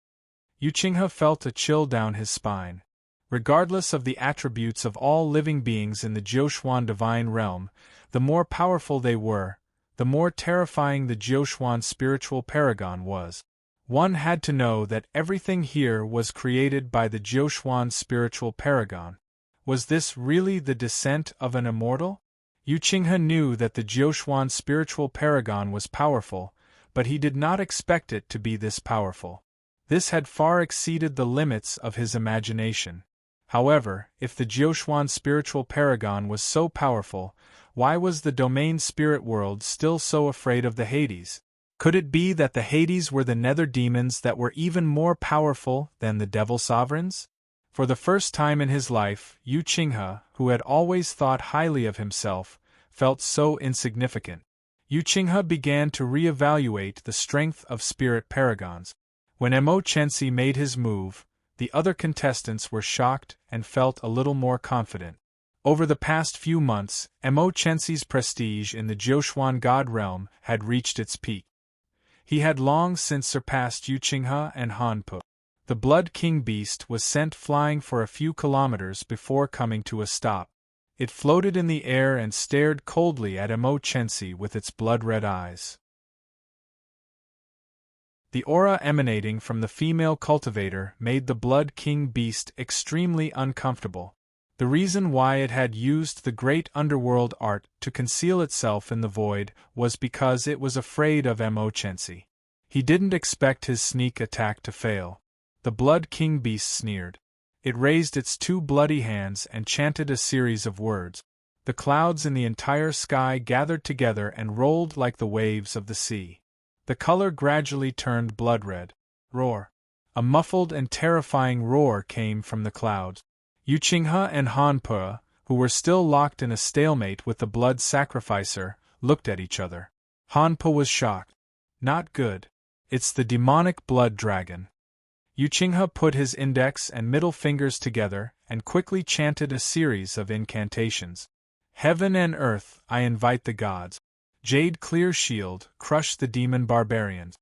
Speaker 1: Yuqinghe felt a chill down his spine. Regardless of the attributes of all living beings in the Jiuquan divine realm, the more powerful they were, the more terrifying the Jiuquan spiritual paragon was. One had to know that everything here was created by the Jiuquan spiritual paragon. Was this really the descent of an immortal? Yuqinghe knew that the Jiuquan spiritual paragon was powerful, but he did not expect it to be this powerful. This had far exceeded the limits of his imagination. However, if the Jiuquan spiritual paragon was so powerful, why was the domain spirit world still so afraid of the Hades? Could it be that the Hades were the nether demons that were even more powerful than the devil sovereigns? For the first time in his life, Yuqinghe, who had always thought highly of himself, felt so insignificant. Yuqinghe began to reevaluate the strength of spirit paragons. When Emochensi made his move, the other contestants were shocked and felt a little more confident. Over the past few months, Emochensi's prestige in the Jiuquan god realm had reached its peak. He had long since surpassed Yuqinghe and Han Po. The Blood King beast was sent flying for a few kilometers before coming to a stop. It floated in the air and stared coldly at Emochensi with its blood-red eyes. The aura emanating from the female cultivator made the Blood King beast extremely uncomfortable. The reason why it had used the great underworld art to conceal itself in the void was because it was afraid of Emochensi. He didn't expect his sneak attack to fail. The Blood King beast sneered. It raised its two bloody hands and chanted a series of words. The clouds in the entire sky gathered together and rolled like the waves of the sea. The color gradually turned blood-red. Roar. A muffled and terrifying roar came from the clouds. Yuqinghe and Han Po, who were still locked in a stalemate with the blood sacrificer, looked at each other. Han Po was shocked. Not good. It's the demonic blood dragon. Yuqinghe put his index and middle fingers together and quickly chanted a series of incantations. Heaven and earth, I invite the gods. Jade Clear Shield, crush the demon barbarians.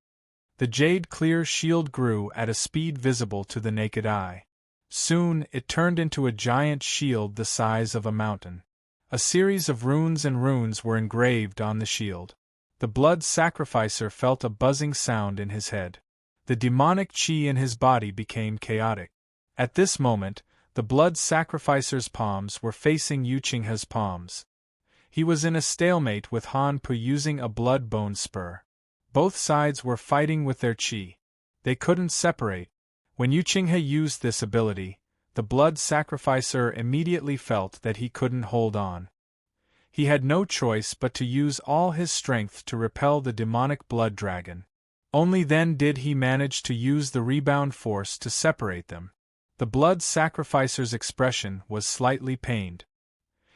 Speaker 1: The Jade Clear Shield grew at a speed visible to the naked eye. Soon, it turned into a giant shield the size of a mountain. A series of runes were engraved on the shield. The blood sacrificer felt a buzzing sound in his head. The demonic chi in his body became chaotic. At this moment, the blood sacrificer's palms were facing Yuqinghe's palms. He was in a stalemate with Han Po using a blood bone spur. Both sides were fighting with their chi. They couldn't separate. When Yuqinghe used this ability, the blood sacrificer immediately felt that he couldn't hold on. He had no choice but to use all his strength to repel the demonic blood dragon. Only then did he manage to use the rebound force to separate them. The blood sacrificer's expression was slightly pained.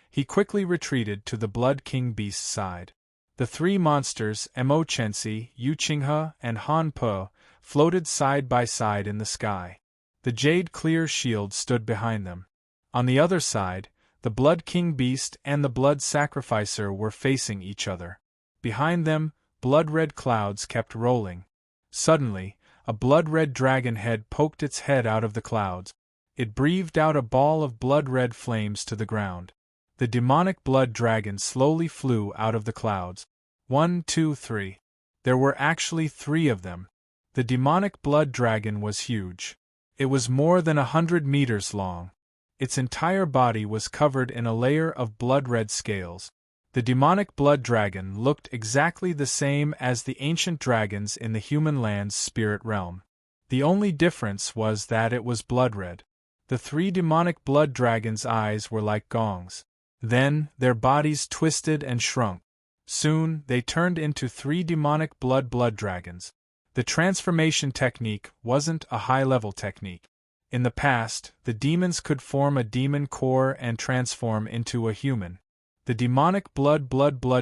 Speaker 1: He quickly retreated to the Blood King beast's side. The three monsters, Emochensi, Yuqinghe, and Han Po, floated side by side in the sky. The Jade Clear Shield stood behind them. On the other side, the Blood King beast and the blood sacrificer were facing each other. Behind them, blood-red clouds kept rolling. Suddenly, a blood-red dragon head poked its head out of the clouds. It breathed out a ball of blood-red flames to the ground. The demonic blood dragon slowly flew out of the clouds. 1, 2, 3. There were actually 3 of them. The demonic blood dragon was huge. It was more than 100 meters long. Its entire body was covered in a layer of blood-red scales. The demonic blood dragon looked exactly the same as the ancient dragons in the human land's spirit realm. The only difference was that it was blood-red. The 3 demonic blood dragons' eyes were like gongs. Then, their bodies twisted and shrunk. Soon, they turned into 3 demonic blood dragons. The transformation technique wasn't a high-level technique. In the past, the demons could form a demon core and transform into a human. The demonic blood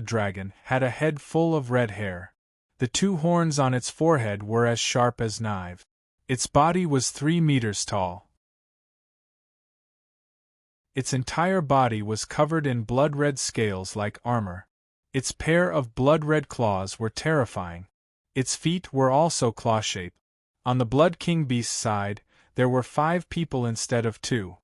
Speaker 1: dragon had a head full of red hair. The two horns on its forehead were as sharp as knives. Its body was 3 meters tall. Its entire body was covered in blood-red scales like armor. Its pair of blood-red claws were terrifying. Its feet were also claw-shaped. On the Blood King Beast's side, there were 5 people instead of 2.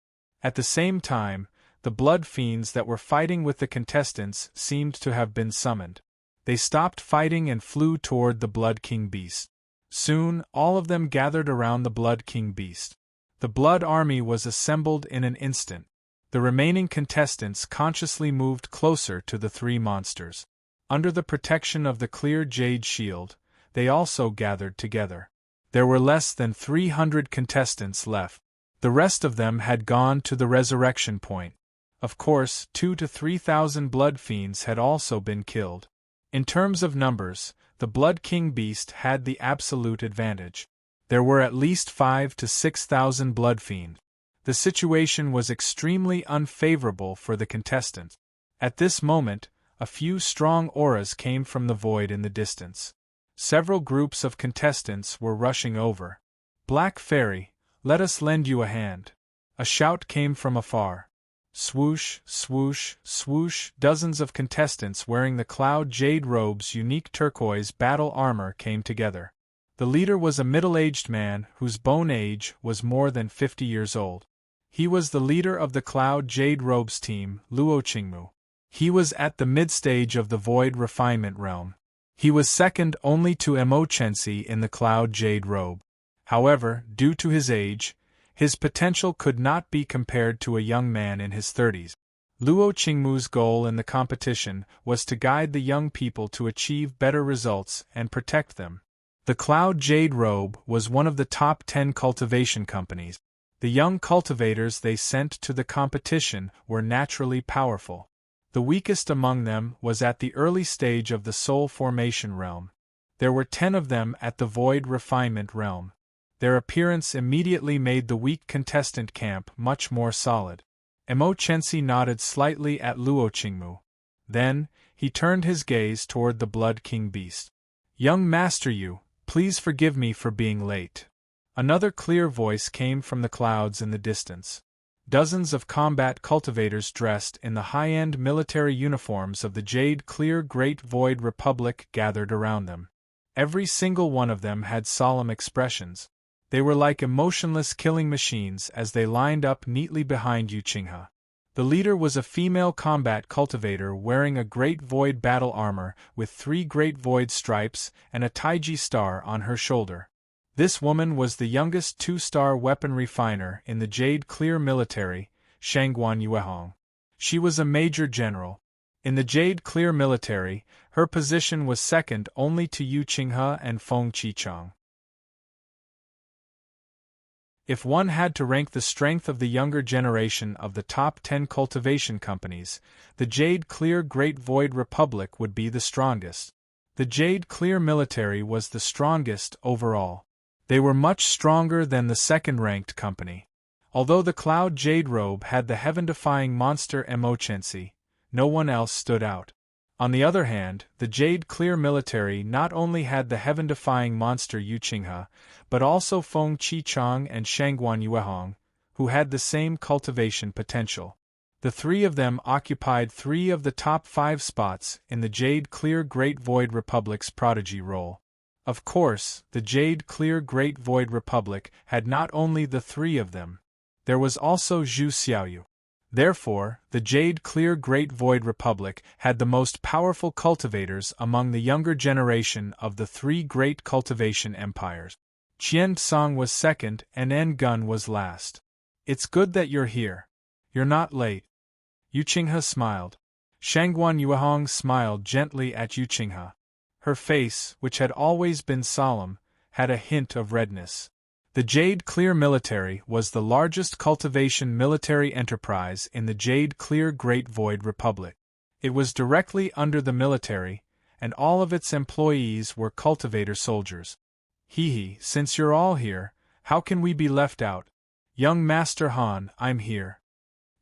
Speaker 1: At the same time, the blood fiends that were fighting with the contestants seemed to have been summoned. They stopped fighting and flew toward the Blood King Beast. Soon, all of them gathered around the Blood King Beast. The Blood Army was assembled in an instant. The remaining contestants consciously moved closer to the 3 monsters. Under the protection of the clear jade shield, they also gathered together. There were less than 300 contestants left. The rest of them had gone to the resurrection point. Of course, 2,000 to 3,000 blood fiends had also been killed. In terms of numbers, the Blood King Beast had the absolute advantage. There were at least 5,000 to 6,000 blood fiends. The situation was extremely unfavorable for the contestants. At this moment, a few strong auras came from the void in the distance. Several groups of contestants were rushing over. "Black Fairy, let us lend you a hand." A shout came from afar. Swoosh, swoosh, swoosh, dozens of contestants wearing the Cloud Jade Robe's unique turquoise battle armor came together. The leader was a middle-aged man whose bone age was more than 50 years old. He was the leader of the Cloud Jade Robe's team, Luo Qingmu. He was at the mid-stage of the Void Refinement Realm. He was second only to Emochensi in the Cloud Jade Robe. However, due to his age, his potential could not be compared to a young man in his 30s. Luo Qingmu's goal in the competition was to guide the young people to achieve better results and protect them. The Cloud Jade Robe was one of the top 10 cultivation companies. The young cultivators they sent to the competition were naturally powerful. The weakest among them was at the early stage of the Soul Formation Realm. There were 10 of them at the Void Refinement Realm. Their appearance immediately made the weak contestant camp much more solid. Emochensi nodded slightly at Luo Qingmu. Then, he turned his gaze toward the Blood King Beast. "Young Master Yu, please forgive me for being late." Another clear voice came from the clouds in the distance. Dozens of combat cultivators dressed in the high-end military uniforms of the Jade Clear Great Void Republic gathered around them. Every single one of them had solemn expressions. They were like emotionless killing machines as they lined up neatly behind Yu Qinghe. The leader was a female combat cultivator wearing a Great Void battle armor with 3 Great Void stripes and a Taiji star on her shoulder. This woman was the youngest 2-star weapon refiner in the Jade Clear military, Shangguan Yuehong. She was a major general. In the Jade Clear military, her position was second only to Yu Qinghe and Feng Qichang. If one had to rank the strength of the younger generation of the top 10 cultivation companies, the Jade Clear Great Void Republic would be the strongest. The Jade Clear military was the strongest overall. They were much stronger than the second-ranked company. Although the Cloud Jade Robe had the heaven-defying monster Emochensi, no one else stood out. On the other hand, the Jade Clear military not only had the heaven-defying monster Yu Qinghe, but also Feng Qichang and Shangguan Yuehong, who had the same cultivation potential. The 3 of them occupied 3 of the top 5 spots in the Jade Clear Great Void Republic's prodigy roll. Of course, the Jade Clear Great Void Republic had not only the 3 of them. There was also Zhu Xiaoyu. Therefore, the Jade Clear Great Void Republic had the most powerful cultivators among the younger generation of the 3 great cultivation empires. Qian Tsang was second and En Gun was last. "It's good that you're here. You're not late." Yu Qinghe smiled. Shangguan Yuehong smiled gently at Yu Qinghe. Her face, which had always been solemn, had a hint of redness. The Jade Clear military was the largest cultivation military enterprise in the Jade Clear Great Void Republic. It was directly under the military, and all of its employees were cultivator soldiers. "Since you're all here, how can we be left out?" Young Master Han, I'm here.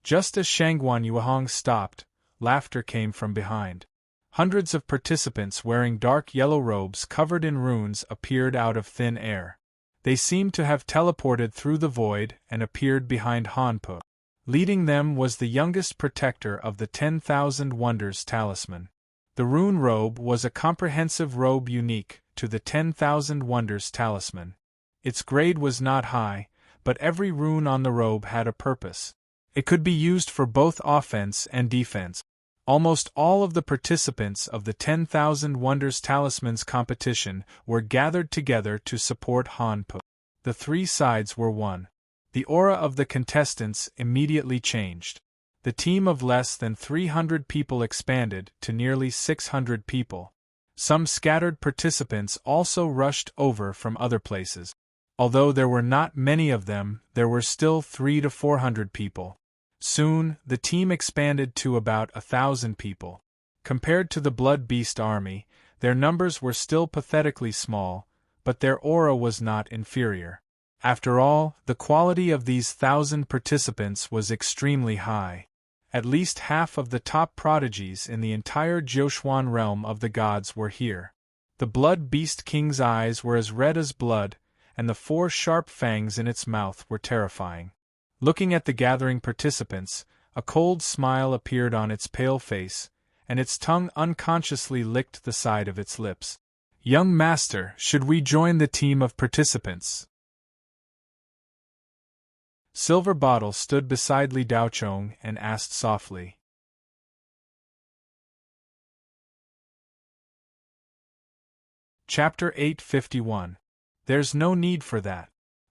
Speaker 1: Just as Shangguan Yuehong stopped, laughter came from behind. Hundreds of participants wearing dark yellow robes covered in runes appeared out of thin air. They seemed to have teleported through the void and appeared behind Han Pu. Leading them was the youngest protector of the 10,000 Wonders talisman. The rune robe was a comprehensive robe unique to the 10,000 Wonders talisman. Its grade was not high, but every rune on the robe had a purpose. It could be used for both offense and defense. Almost all of the participants of the 10,000 Wonders Talismans competition were gathered together to support Han Pu. The three sides were one. The aura of the contestants immediately changed. The team of less than 300 people expanded to nearly 600 people. Some scattered participants also rushed over from other places. Although there were not many of them, there were still 300 to 400 people. Soon, the team expanded to about 1,000 people. Compared to the Blood Beast army, their numbers were still pathetically small, but their aura was not inferior. After all, the quality of these 1,000 participants was extremely high. At least half of the top prodigies in the entire Jiuquan realm of the gods were here. The Blood Beast King's eyes were as red as blood, and the 4 sharp fangs in its mouth were terrifying. Looking at the gathering participants, a cold smile appeared on its pale face, and its tongue unconsciously licked the side of its lips. Young Master, should we join the team of participants? Silver Bottle stood beside Li Daochong and asked softly. Chapter 851. There's no need for that.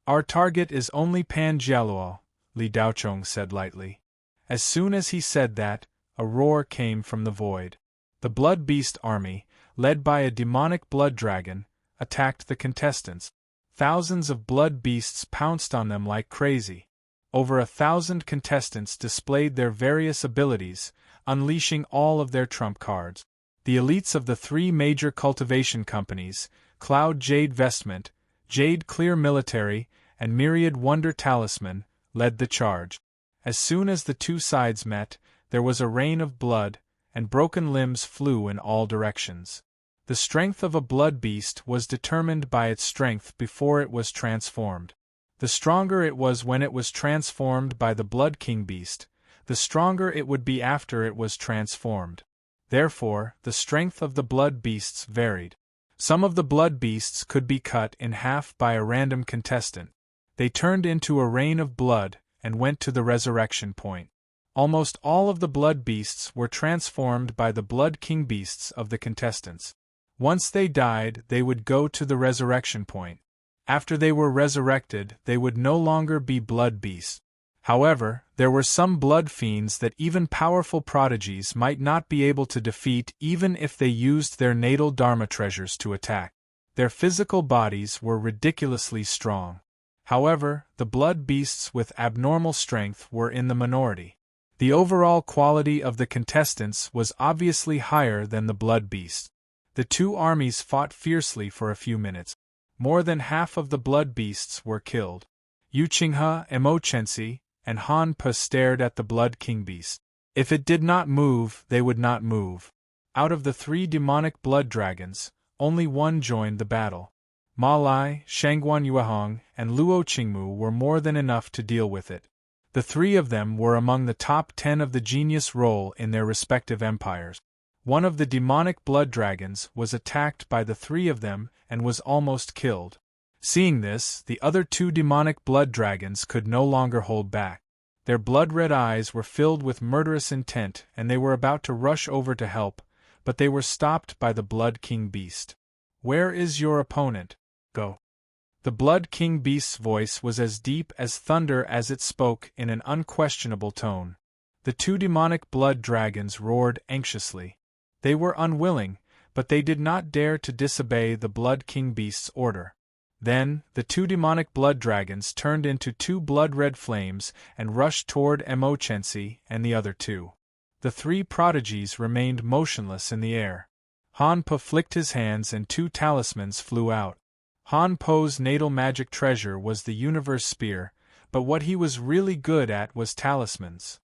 Speaker 1: Our target is only Pan Jialuo, Li Daochong said lightly. As soon as he said that, a roar came from the void. The Blood Beast army, led by a demonic blood dragon, attacked the contestants. Thousands of blood beasts pounced on them like crazy. Over 1,000 contestants displayed their various abilities, unleashing all of their trump cards. The elites of the 3 major cultivation companies, Cloud Jade Vestment, Jade Clear Military, and Myriad Wonder Talisman, led the charge. As soon as the two sides met, there was a rain of blood, and broken limbs flew in all directions. The strength of a blood beast was determined by its strength before it was transformed. The stronger it was when it was transformed by the Blood King beast, the stronger it would be after it was transformed. Therefore, the strength of the blood beasts varied. Some of the blood beasts could be cut in half by a random contestant. They turned into a rain of blood and went to the resurrection point. Almost all of the blood beasts were transformed by the Blood King beasts of the contestants. Once they died, they would go to the resurrection point. After they were resurrected, they would no longer be blood beasts. However, there were some blood fiends that even powerful prodigies might not be able to defeat even if they used their natal Dharma treasures to attack. Their physical bodies were ridiculously strong. However, the blood beasts with abnormal strength were in the minority. The overall quality of the contestants was obviously higher than the blood beasts. The two armies fought fiercely for a few minutes. More than half of the blood beasts were killed. Yu Qinghe, Emochensi, and Han Pu stared at the Blood King beast. If it did not move, they would not move. Out of the 3 demonic blood dragons, only one joined the battle. Ma Lai, Shangguan Yuehong, and Luo Qingmu were more than enough to deal with it. The 3 of them were among the top 10 of the genius roll in their respective empires. One of the demonic blood dragons was attacked by the 3 of them and was almost killed. Seeing this, the other 2 demonic blood dragons could no longer hold back. Their blood-red eyes were filled with murderous intent and they were about to rush over to help, but they were stopped by the Blood King beast. "Where is your opponent? Go." The Blood King beast's voice was as deep as thunder as it spoke in an unquestionable tone. The 2 demonic blood dragons roared anxiously. They were unwilling, but they did not dare to disobey the Blood King beast's order. Then, the 2 demonic blood dragons turned into 2 blood-red flames and rushed toward Emochensi and the other 2. The 3 prodigies remained motionless in the air. Han Pu flicked his hands and 2 talismans flew out. Han Po's natal magic treasure was the Universe Spear, but what he was really good at was talismans.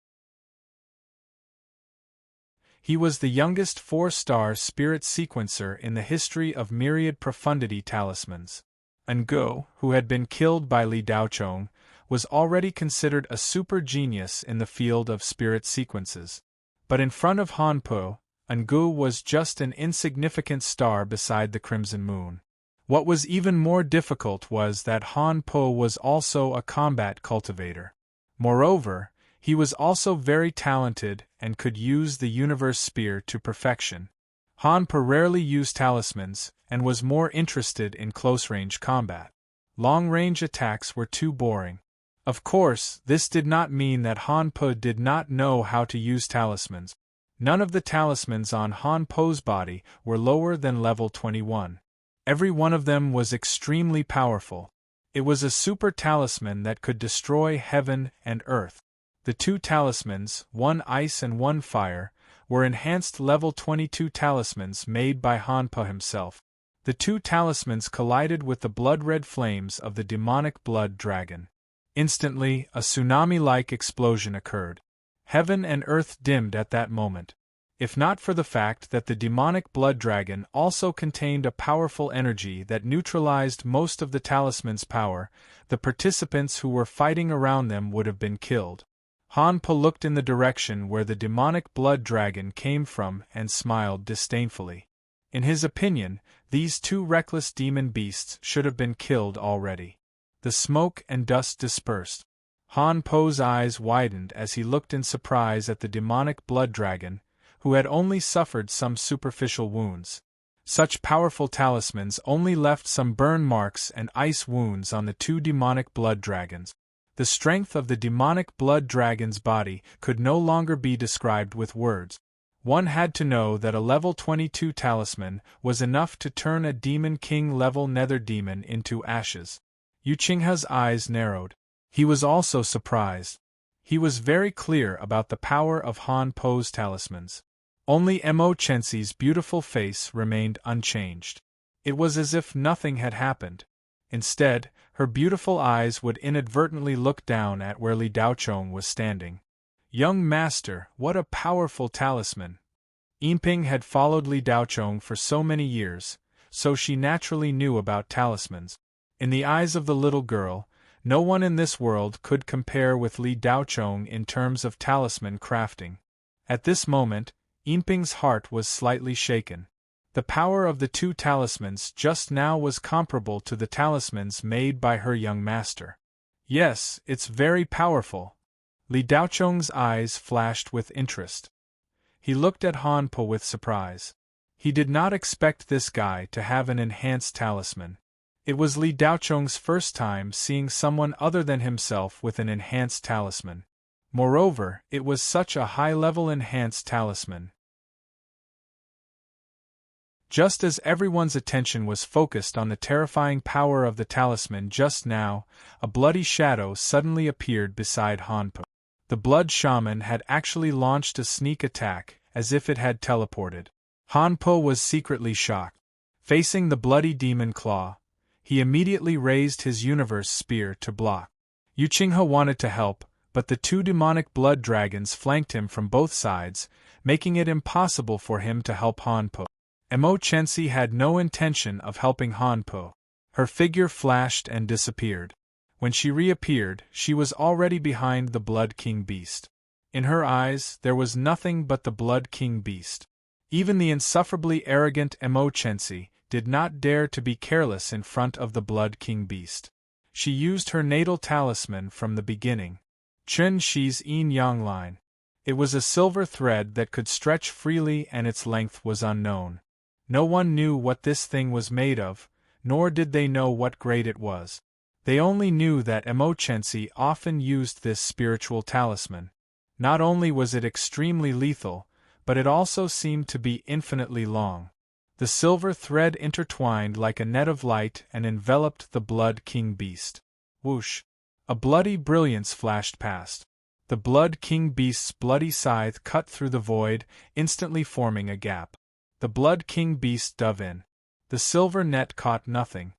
Speaker 1: He was the youngest 4-star spirit sequencer in the history of myriad profundity talismans. Ungo, who had been killed by Li Daochong, was already considered a super genius in the field of spirit sequences. But in front of Han Po, Ungo was just an insignificant star beside the crimson moon. What was even more difficult was that Han Po was also a combat cultivator. Moreover, he was also very talented and could use the universe spear to perfection. Han Po rarely used talismans and was more interested in close-range combat. Long-range attacks were too boring. Of course, this did not mean that Han Po did not know how to use talismans. None of the talismans on Han Po's body were lower than level 21. Every one of them was extremely powerful. It was a super talisman that could destroy heaven and earth. The 2 talismans, one ice and one fire, were enhanced level 22 talismans made by Han Po himself. The 2 talismans collided with the blood-red flames of the demonic blood dragon. Instantly, a tsunami-like explosion occurred. Heaven and earth dimmed at that moment. If not for the fact that the demonic blood dragon also contained a powerful energy that neutralized most of the talisman's power, the participants who were fighting around them would have been killed. Han Po looked in the direction where the demonic blood dragon came from and smiled disdainfully. In his opinion, these 2 reckless demon beasts should have been killed already. The smoke and dust dispersed. Han Po's eyes widened as he looked in surprise at the demonic blood dragon, who had only suffered some superficial wounds. Such powerful talismans only left some burn marks and ice wounds on the 2 demonic blood dragons. The strength of the demonic blood dragon's body could no longer be described with words. One had to know that a level 22 talisman was enough to turn a Demon King level nether demon into ashes. Yu Qinghe's eyes narrowed. He was also surprised. He was very clear about the power of Han Po's talismans. Only Mo Chenxi's beautiful face remained unchanged. It was as if nothing had happened. Instead, her beautiful eyes would inadvertently look down at where Li Daochong was standing. Young master, what a powerful talisman! Yinping had followed Li Daochong for so many years, so she naturally knew about talismans. In the eyes of the little girl, no one in this world could compare with Li Daochong in terms of talisman crafting. At this moment, Yinping's heart was slightly shaken. The power of the 2 talismans just now was comparable to the talismans made by her young master. Yes, it's very powerful. Li Daochong's eyes flashed with interest. He looked at Han Po with surprise. He did not expect this guy to have an enhanced talisman. It was Li Daochong's first time seeing someone other than himself with an enhanced talisman. Moreover, it was such a high-level enhanced talisman. Just as everyone's attention was focused on the terrifying power of the talisman just now, a bloody shadow suddenly appeared beside Han Po. The blood shaman had actually launched a sneak attack, as if it had teleported. Han Po was secretly shocked. Facing the bloody demon claw, he immediately raised his universe spear to block. Yu Qinghe wanted to help, but the 2 demonic blood dragons flanked him from both sides, making it impossible for him to help Han Po. Mo Chenxi had no intention of helping Han Po. Her figure flashed and disappeared. When she reappeared, she was already behind the Blood King Beast. In her eyes, there was nothing but the Blood King Beast. Even the insufferably arrogant Mo Chenxi did not dare to be careless in front of the Blood King Beast. She used her natal talisman from the beginning. Chen Shi's yin-yang line. It was a silver thread that could stretch freely and its length was unknown. No one knew what this thing was made of, nor did they know what grade it was. They only knew that Mo Chenxi often used this spiritual talisman. Not only was it extremely lethal, but it also seemed to be infinitely long. The silver thread intertwined like a net of light and enveloped the Blood King Beast. Whoosh! A bloody brilliance flashed past. The Blood King Beast's bloody scythe cut through the void, instantly forming a gap. The Blood King Beast dove in. The silver net caught nothing.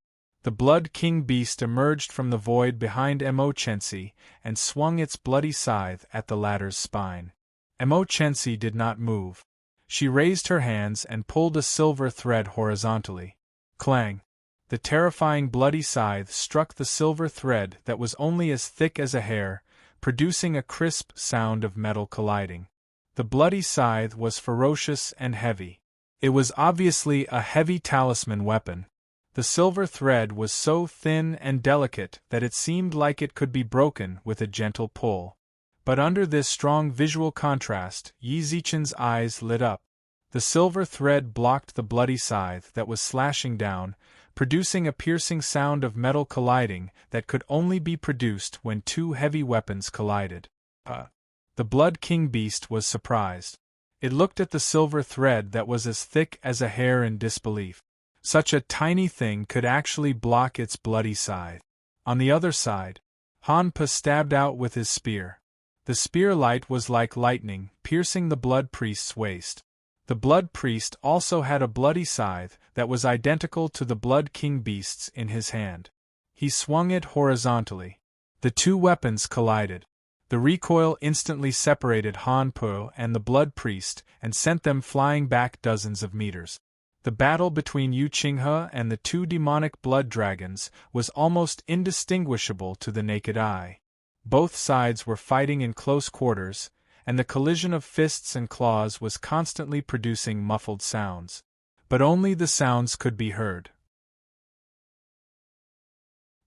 Speaker 1: The Blood King beast emerged from the void behind Emochensi and swung its bloody scythe at the latter's spine. Emochensi did not move. She raised her hands and pulled a silver thread horizontally. Clang! The terrifying bloody scythe struck the silver thread that was only as thick as a hair, producing a crisp sound of metal colliding. The bloody scythe was ferocious and heavy. It was obviously a heavy talisman weapon. The silver thread was so thin and delicate that it seemed like it could be broken with a gentle pull. But under this strong visual contrast, Yi Zichen's eyes lit up. The silver thread blocked the bloody scythe that was slashing down, producing a piercing sound of metal colliding that could only be produced when two heavy weapons collided. The Blood King beast was surprised. It looked at the silver thread that was as thick as a hair in disbelief. Such a tiny thing could actually block its bloody scythe. On the other side, Han Pa stabbed out with his spear. The spear light was like lightning, piercing the Blood Priest's waist. The Blood Priest also had a bloody scythe that was identical to the Blood King beast's in his hand. He swung it horizontally. The two weapons collided. The recoil instantly separated Han Pa and the Blood Priest and sent them flying back dozens of meters. The battle between Yu Qinghe and the two demonic blood dragons was almost indistinguishable to the naked eye. Both sides were fighting in close quarters, and the collision of fists and claws was constantly producing muffled sounds. But only the sounds could be heard.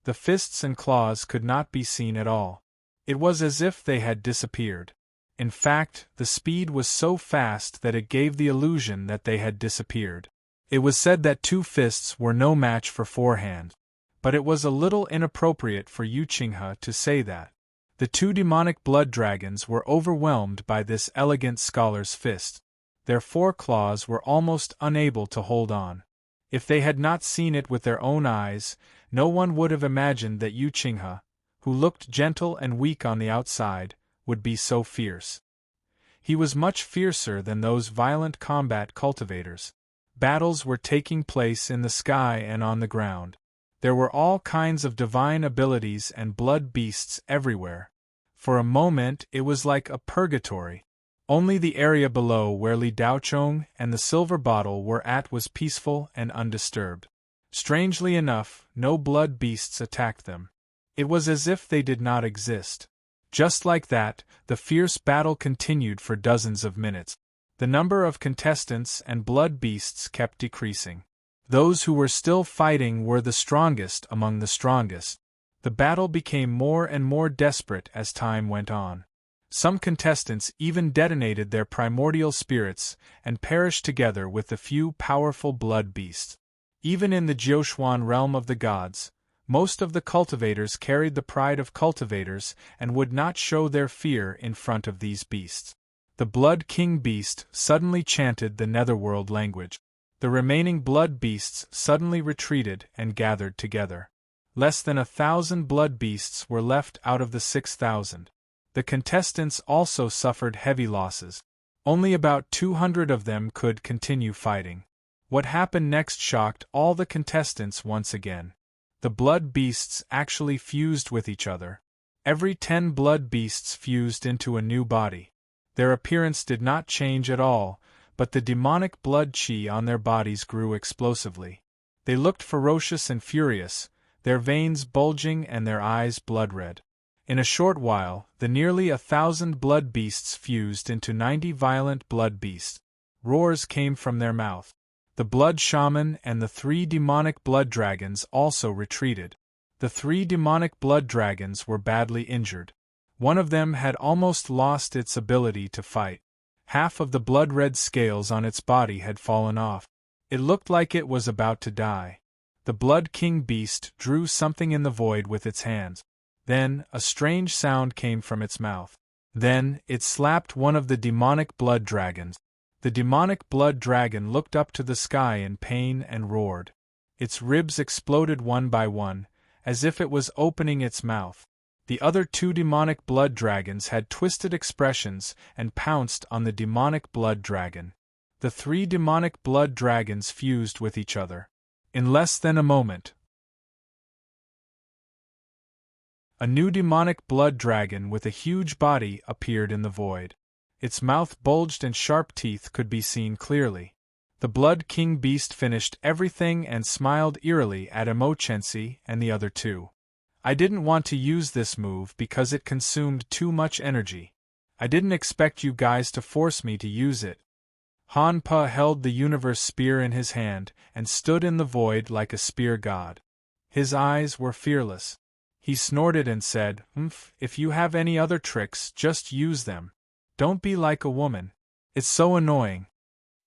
Speaker 1: The fists and claws could not be seen at all. It was as if they had disappeared. In fact, the speed was so fast that it gave the illusion that they had disappeared. It was said that two fists were no match for four hands. But it was a little inappropriate for Yu Qinghe to say that. The two demonic blood dragons were overwhelmed by this elegant scholar's fist. Their four claws were almost unable to hold on. If they had not seen it with their own eyes, no one would have imagined that Yu Qinghe, who looked gentle and weak on the outside, would be so fierce. He was much fiercer than those violent combat cultivators. Battles were taking place in the sky and on the ground. There were all kinds of divine abilities and blood beasts everywhere. For a moment it was like a purgatory. Only the area below where Li Daochong and the silver bottle were at was peaceful and undisturbed. Strangely enough, no blood beasts attacked them. It was as if they did not exist. Just like that, the fierce battle continued for dozens of minutes. The number of contestants and blood beasts kept decreasing. Those who were still fighting were the strongest among the strongest. The battle became more and more desperate as time went on. Some contestants even detonated their primordial spirits and perished together with the few powerful blood beasts. Even in the Jiuxuan realm of the gods, most of the cultivators carried the pride of cultivators and would not show their fear in front of these beasts. The Blood King beast suddenly chanted the netherworld language. The remaining blood beasts suddenly retreated and gathered together. Less than 1,000 blood beasts were left out of the 6,000. The contestants also suffered heavy losses. Only about 200 of them could continue fighting. What happened next shocked all the contestants once again. The blood beasts actually fused with each other. Every 10 blood beasts fused into a new body. Their appearance did not change at all, but the demonic blood chi on their bodies grew explosively. They looked ferocious and furious, their veins bulging and their eyes blood-red. In a short while, the nearly 1,000 blood beasts fused into 90 violent blood beasts. Roars came from their mouth. The blood shaman and the 3 demonic blood dragons also retreated. The 3 demonic blood dragons were badly injured. One of them had almost lost its ability to fight. Half of the blood-red scales on its body had fallen off. It looked like it was about to die. The Blood King beast drew something in the void with its hands. Then, a strange sound came from its mouth. Then, it slapped one of the demonic blood dragons. The demonic blood dragon looked up to the sky in pain and roared. Its ribs exploded one by one, as if it was opening its mouth. The other 2 demonic blood dragons had twisted expressions and pounced on the demonic blood dragon. The 3 demonic blood dragons fused with each other. In less than a moment, A new demonic blood dragon with a huge body appeared in the void. Its mouth bulged and sharp teeth could be seen clearly. The Blood King beast finished everything and smiled eerily at Emochensi and the other two. I didn't want to use this move because it consumed too much energy. I didn't expect you guys to force me to use it. Han Pa held the universe spear in his hand and stood in the void like a spear god. His eyes were fearless. He snorted and said, if you have any other tricks, just use them. Don't be like a woman. It's so annoying.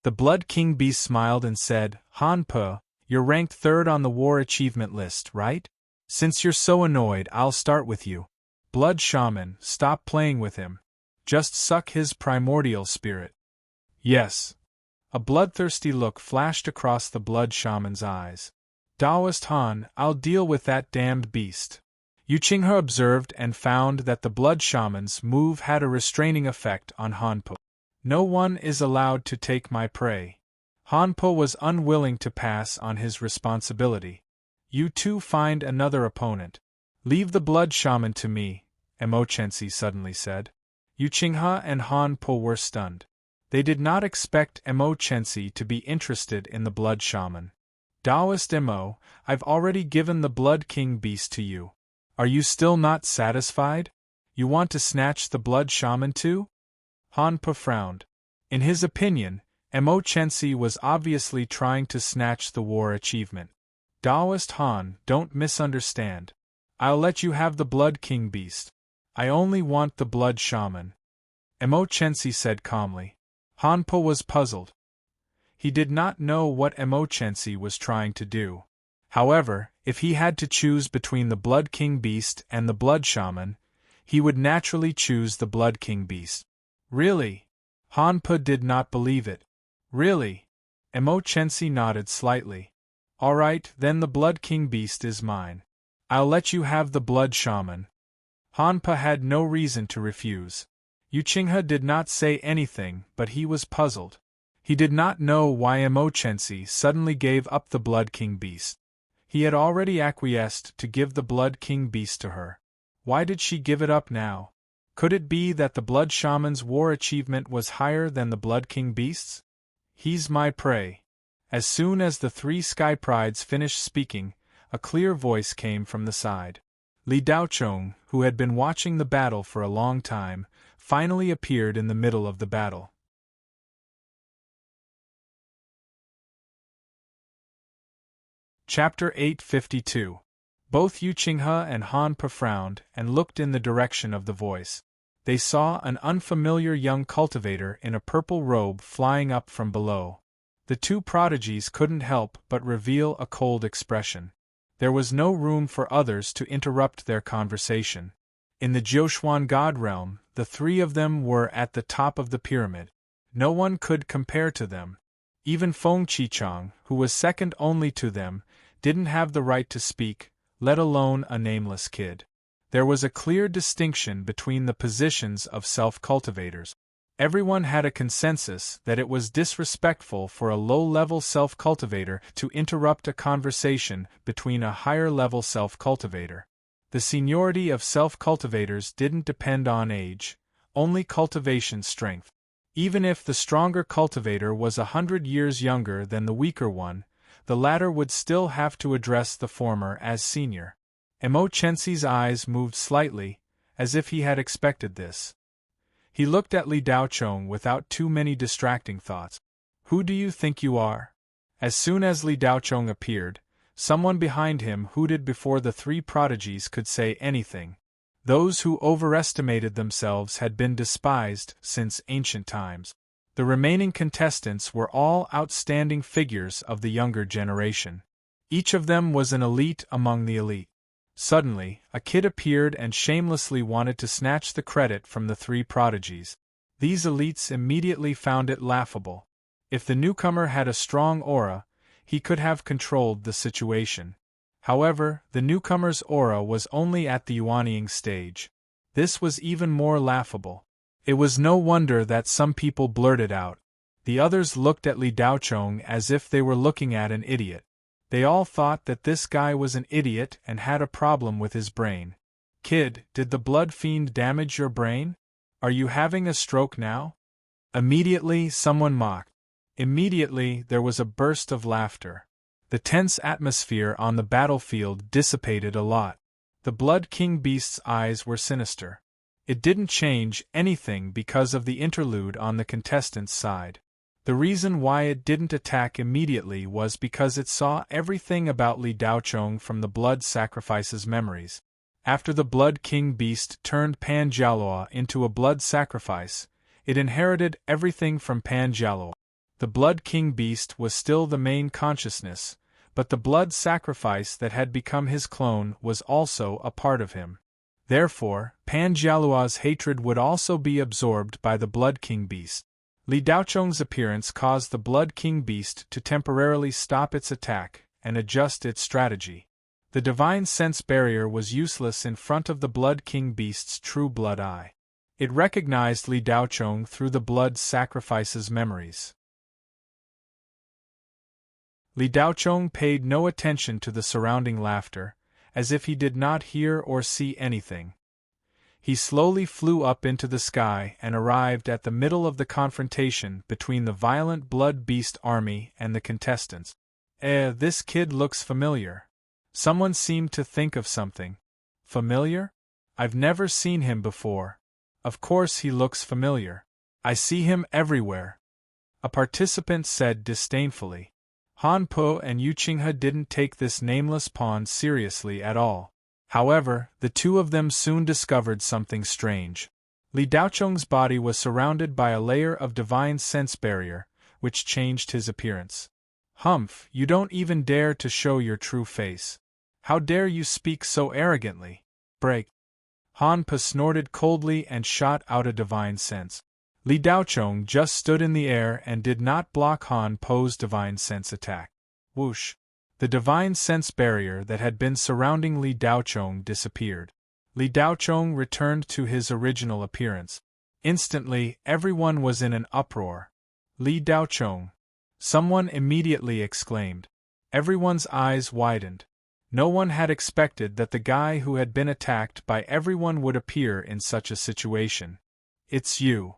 Speaker 1: The Blood King beast smiled and said, Han Pa, you're ranked 3rd on the war achievement list, right? Since you're so annoyed, I'll start with you. Blood Shaman, stop playing with him. Just suck his primordial spirit. Yes. A bloodthirsty look flashed across the Blood Shaman's eyes. Taoist Han, I'll deal with that damned beast. Yu Qinghe observed and found that the Blood Shaman's move had a restraining effect on Han Pa. No one is allowed to take my prey. Han Pa was unwilling to pass on his responsibility. You two find another opponent. Leave the Blood Shaman to me, Emochensi suddenly said. Yu Qinghe and Han Pa were stunned. They did not expect Emochensi to be interested in the Blood Shaman. Taoist Emo, I've already given the Blood King beast to you. Are you still not satisfied? You want to snatch the Blood Shaman too? Han Pa frowned. In his opinion, Emochensi was obviously trying to snatch the war achievement. Taoist Han, don't misunderstand. I'll let you have the Blood King beast. I only want the Blood Shaman. Emochensi said calmly. Han Pa was puzzled. He did not know what Emochensi was trying to do. However, if he had to choose between the Blood King beast and the Blood Shaman, he would naturally choose the Blood King beast. Really? Han Pa did not believe it. Really? Emochensi nodded slightly. All right, then the Blood King beast is mine. I'll let you have the Blood Shaman. Han Pa had no reason to refuse. Yu Qinghe did not say anything, but he was puzzled. He did not know why Emochensi suddenly gave up the Blood King beast. He had already acquiesced to give the Blood King beast to her. Why did she give it up now? Could it be that the Blood Shaman's war achievement was higher than the Blood King beast's? He's my prey. As soon as the 3 Sky Prides finished speaking, a clear voice came from the side. Li Daochong, who had been watching the battle for a long time, finally appeared in the middle of the battle. Chapter 852. Both Yu Qinghe and Han Pa frowned and looked in the direction of the voice. They saw an unfamiliar young cultivator in a purple robe flying up from below. The 2 prodigies couldn't help but reveal a cold expression. There was no room for others to interrupt their conversation. In the Jiuxuan God realm, the 3 of them were at the top of the pyramid. No one could compare to them. Even Feng Qichang, who was second only to them, didn't have the right to speak, let alone a nameless kid. There was a clear distinction between the positions of self-cultivators. Everyone had a consensus that it was disrespectful for a low-level self-cultivator to interrupt a conversation between a higher-level self-cultivator. The seniority of self-cultivators didn't depend on age, only cultivation strength. Even if the stronger cultivator was 100 years younger than the weaker one, the latter would still have to address the former as senior. Emochensi's eyes moved slightly, as if he had expected this. He looked at Li Daochong without too many distracting thoughts. Who do you think you are? As soon as Li Daochong appeared, someone behind him hooted before the 3 prodigies could say anything. Those who overestimated themselves had been despised since ancient times. The remaining contestants were all outstanding figures of the younger generation. Each of them was an elite among the elite. Suddenly, a kid appeared and shamelessly wanted to snatch the credit from the 3 prodigies. These elites immediately found it laughable. If the newcomer had a strong aura, he could have controlled the situation. However, the newcomer's aura was only at the Yuanying stage. This was even more laughable. It was no wonder that some people blurted out. The others looked at Li Daochong as if they were looking at an idiot. They all thought that this guy was an idiot and had a problem with his brain. Kid, did the blood fiend damage your brain? Are you having a stroke now? Immediately, someone mocked. Immediately, there was a burst of laughter. The tense atmosphere on the battlefield dissipated a lot. The Blood King Beast's eyes were sinister. It didn't change anything because of the interlude on the contestants' side. The reason why it didn't attack immediately was because it saw everything about Li Daochong from the blood sacrifice's memories. After the Blood King Beast turned Pan Jialuo into a blood sacrifice, it inherited everything from Pan Jialuo. The Blood King Beast was still the main consciousness, but the blood sacrifice that had become his clone was also a part of him. Therefore, Pan Jialuo's hatred would also be absorbed by the Blood King Beast. Li Daochong's appearance caused the Blood King Beast to temporarily stop its attack and adjust its strategy. The divine sense barrier was useless in front of the Blood King Beast's true blood eye. It recognized Li Daochong through the blood sacrifice's memories. Li Daochong paid no attention to the surrounding laughter, as if he did not hear or see anything. He slowly flew up into the sky and arrived at the middle of the confrontation between the violent Blood Beast army and the contestants. This kid looks familiar. Someone seemed to think of something. Familiar? I've never seen him before. Of course he looks familiar. I see him everywhere. A participant said disdainfully. Han Po and Yu Qinghe didn't take this nameless pawn seriously at all. However, the two of them soon discovered something strange. Li Daochong's body was surrounded by a layer of divine sense barrier, which changed his appearance. Humph, you don't even dare to show your true face. How dare you speak so arrogantly? Break. Han Po snorted coldly and shot out a divine sense. Li Daochong just stood in the air and did not block Han Po's divine sense attack. Whoosh! The divine sense barrier that had been surrounding Li Daochong disappeared. Li Daochong returned to his original appearance. Instantly, everyone was in an uproar. Li Daochong! Someone immediately exclaimed. Everyone's eyes widened. No one had expected that the guy who had been attacked by everyone would appear in such a situation. It's you.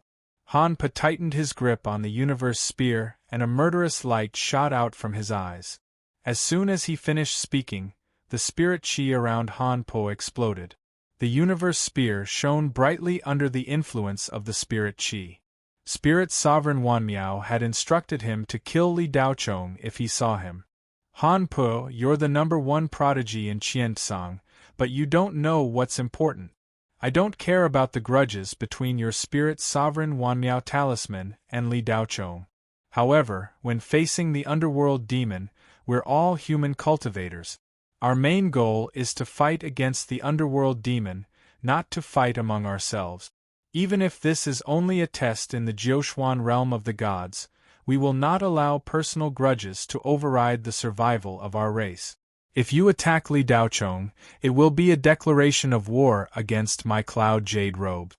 Speaker 1: Han Po tightened his grip on the universe spear, and a murderous light shot out from his eyes. As soon as he finished speaking, the spirit chi around Han Po exploded. The universe spear shone brightly under the influence of the spirit chi. Spirit Sovereign Wanmiao had instructed him to kill Li Daochong if he saw him. Han Po, you're the #1 prodigy in Qiantsang, but you don't know what's important. I don't care about the grudges between your Spirit Sovereign Wanmiao talisman and Li Daochong. However, when facing the underworld demon, we're all human cultivators. Our main goal is to fight against the underworld demon, not to fight among ourselves. Even if this is only a test in the Jiuxuan realm of the gods, we will not allow personal grudges to override the survival of our race. If you attack Li Daochong, it will be a declaration of war against my Cloud Jade Robe.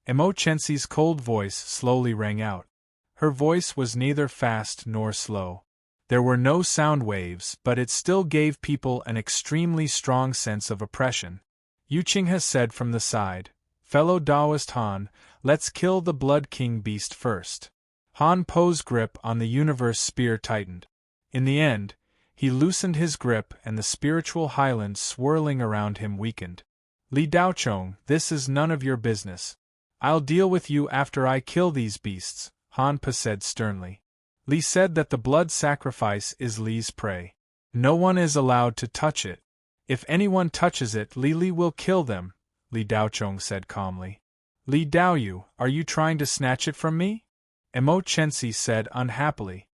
Speaker 1: Emo Chenxi's cold voice slowly rang out. Her voice was neither fast nor slow. There were no sound waves, but it still gave people an extremely strong sense of oppression. Yu Qinghe said from the side, Fellow Taoist Han, let's kill the Blood King Beast first. Han Po's grip on the universe spear tightened. In the end, he loosened his grip and the spiritual highland swirling around him weakened. Li Daochong, this is none of your business. I'll deal with you after I kill these beasts, Han Po said sternly. Li said that the blood sacrifice is Li's prey. No one is allowed to touch it. If anyone touches it, Li will kill them, Li Daochong said calmly. Li Daoyu, are you trying to snatch it from me? Emo Chenxi said unhappily.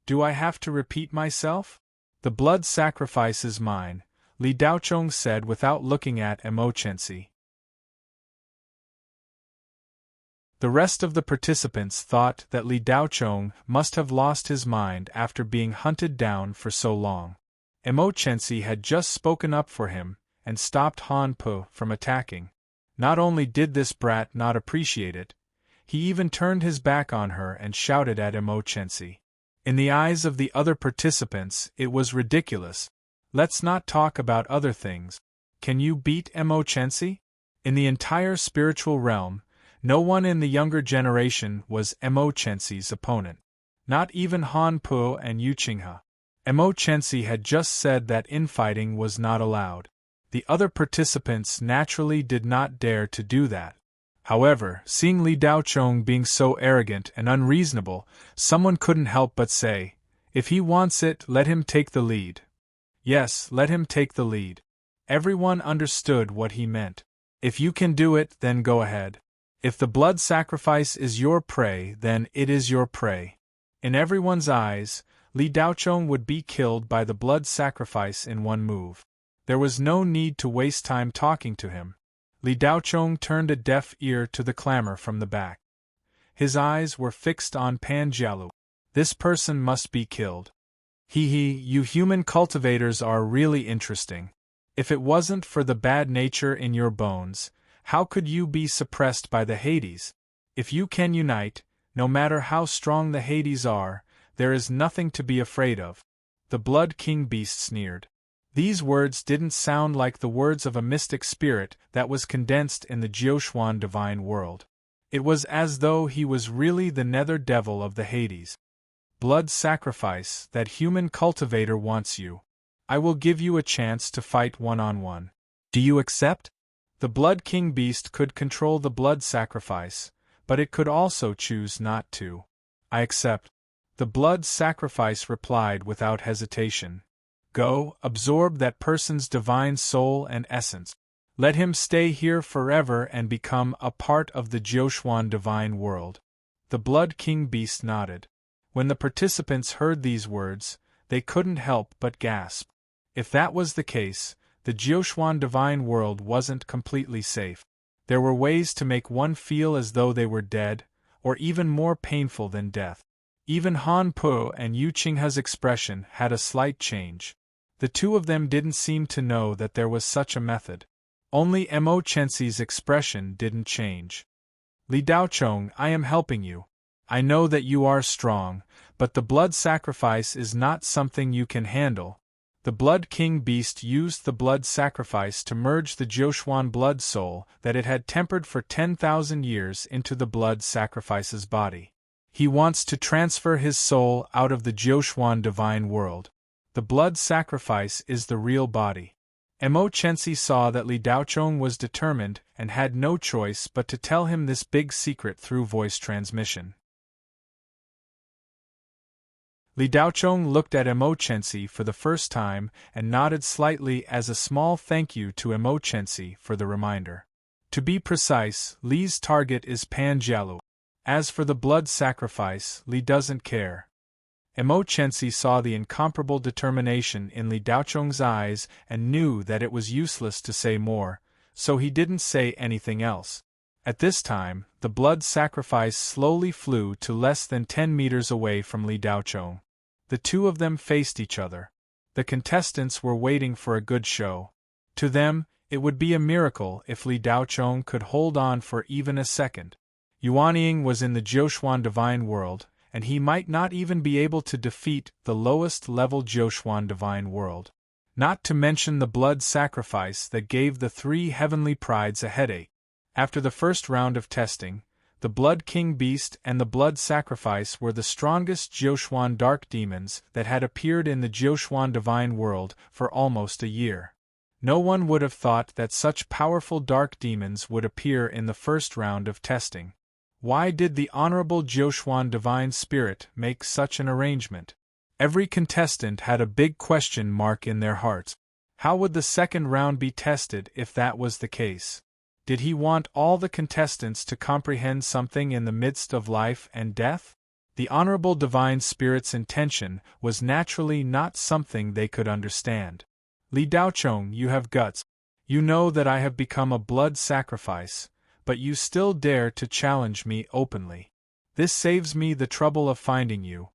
Speaker 1: Do I have to repeat myself? The blood sacrifice is mine, Li Daochong said without looking at Emo Chenxi. The rest of the participants thought that Li Daochong must have lost his mind after being hunted down for so long. Emo Chenxi had just spoken up for him, and stopped Han Po from attacking. Not only did this brat not appreciate it, he even turned his back on her and shouted at Emo Chenxi. In the eyes of the other participants, it was ridiculous. Let's not talk about other things. Can you beat Emo Chenxi? In the entire spiritual realm, no one in the younger generation was Mo Chenxi's opponent. Not even Han Po and Yu Qinghe. Mo Chenxi had just said that infighting was not allowed. The other participants naturally did not dare to do that. However, seeing Li Daochong being so arrogant and unreasonable, someone couldn't help but say, "If he wants it, let him take the lead." Yes, let him take the lead. Everyone understood what he meant. If you can do it, then go ahead. If the blood sacrifice is your prey, then it is your prey. In everyone's eyes, Li Daochong would be killed by the blood sacrifice in one move. There was no need to waste time talking to him. Li Daochong turned a deaf ear to the clamor from the back. His eyes were fixed on Pan Jialu. This person must be killed. You human cultivators are really interesting. If it wasn't for the bad nature in your bones, how could you be suppressed by the Hades? If you can unite, no matter how strong the Hades are, there is nothing to be afraid of. The Blood King Beast sneered. These words didn't sound like the words of a mystic spirit that was condensed in the Jiuxuan divine world. It was as though he was really the nether devil of the Hades. Blood sacrifice, that human cultivator wants you. I will give you a chance to fight one-on-one. Do you accept? The Blood King Beast could control the blood sacrifice, but it could also choose not to. I accept. The blood sacrifice replied without hesitation. Go, absorb that person's divine soul and essence. Let him stay here forever and become a part of the Jiuxuan divine world. The Blood King Beast nodded. When the participants heard these words, they couldn't help but gasp. If that was the case, the Jiuxuan divine world wasn't completely safe. There were ways to make one feel as though they were dead, or even more painful than death. Even Han Po and Yu Qinghe's expression had a slight change. The two of them didn't seem to know that there was such a method. Only Mo Chenxi's expression didn't change. Li Daochong, I am helping you. I know that you are strong, but the blood sacrifice is not something you can handle. The Blood King Beast used the blood sacrifice to merge the Jiuxuan blood soul that it had tempered for 10,000 years into the blood sacrifice's body. He wants to transfer his soul out of the Jiuxuan divine world. The blood sacrifice is the real body. Mo Chenxi saw that Li Daochong was determined and had no choice but to tell him this big secret through voice transmission. Li Daochong looked at Mo Chenxi for the first time and nodded slightly as a small thank you to Mo Chenxi for the reminder. To be precise, Li's target is Pan Jialu. As for the blood sacrifice, Li doesn't care. Mo Chenxi saw the incomparable determination in Li Daochong's eyes and knew that it was useless to say more, so he didn't say anything else. At this time, the blood sacrifice slowly flew to less than 10 meters away from Li Daochong. The two of them faced each other. The contestants were waiting for a good show. To them, it would be a miracle if Li Daochong could hold on for even a second. Yuanying was in the Jiuxuan divine world, and he might not even be able to defeat the lowest-level Jiuxuan divine world. Not to mention the blood sacrifice that gave the three heavenly prides a headache. After the first round of testing, the Blood King Beast and the blood sacrifice were the strongest Jiuxuan dark demons that had appeared in the Jiuxuan divine world for almost a year. No one would have thought that such powerful dark demons would appear in the first round of testing. Why did the Honorable Jiuxuan Divine Spirit make such an arrangement? Every contestant had a big question mark in their hearts. How would the second round be tested if that was the case? Did he want all the contestants to comprehend something in the midst of life and death? The Honorable Divine Spirit's intention was naturally not something they could understand. Li Daochong, you have guts. You know that I have become a blood sacrifice, but you still dare to challenge me openly. This saves me the trouble of finding you.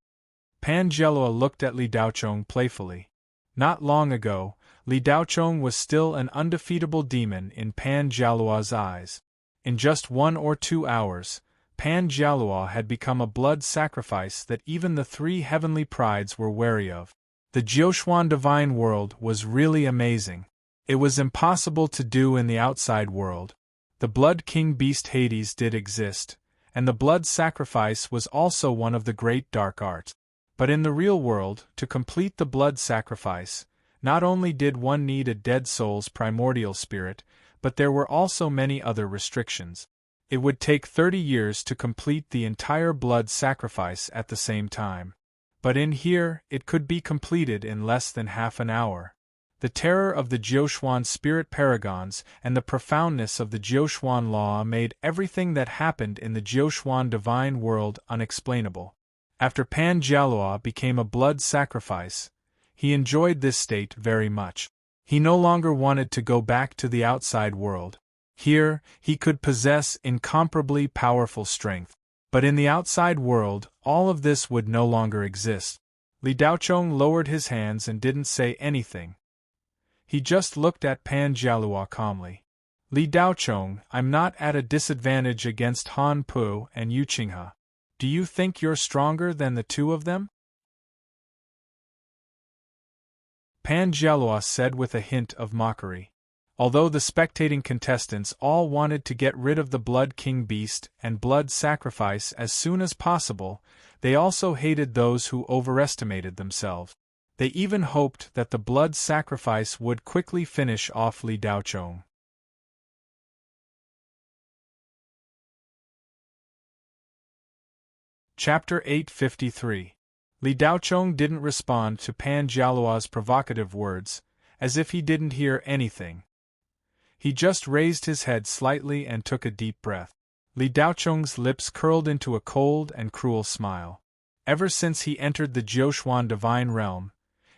Speaker 1: Pan Jialua looked at Li Daochong playfully. Not long ago, Li Daochong was still an undefeatable demon in Pan Jialua's eyes. In just 1 or 2 hours, Pan Jialua had become a blood sacrifice that even the three heavenly prides were wary of. The Jiuxuan divine world was really amazing. It was impossible to do in the outside world. The Blood King Beast Hades did exist, and the blood sacrifice was also one of the great dark arts. But in the real world, to complete the blood sacrifice, not only did one need a dead soul's primordial spirit, but there were also many other restrictions. It would take 30 years to complete the entire blood sacrifice at the same time. But in here, it could be completed in less than half an hour. The terror of the Jiuquan spirit paragons and the profoundness of the Jiuquan law made everything that happened in the Jiuquan divine world unexplainable. After Pan Jialua became a blood sacrifice, he enjoyed this state very much. He no longer wanted to go back to the outside world. Here, he could possess incomparably powerful strength. But in the outside world, all of this would no longer exist. Li Daochong lowered his hands and didn't say anything. He just looked at Pan Jialua calmly. Li Daochong, I'm not at a disadvantage against Han Pu and Yu Qinghe. Do you think you're stronger than the two of them? Pan Jialua said with a hint of mockery. Although the spectating contestants all wanted to get rid of the Blood King Beast and blood sacrifice as soon as possible, they also hated those who overestimated themselves. They even hoped that the blood sacrifice would quickly finish off Li Daochong. Chapter 853. Li Daochong didn't respond to Pan Jialua's provocative words, as if he didn't hear anything. He just raised his head slightly and took a deep breath. Li Daochong's lips curled into a cold and cruel smile. Ever since he entered the Jiuquan divine realm,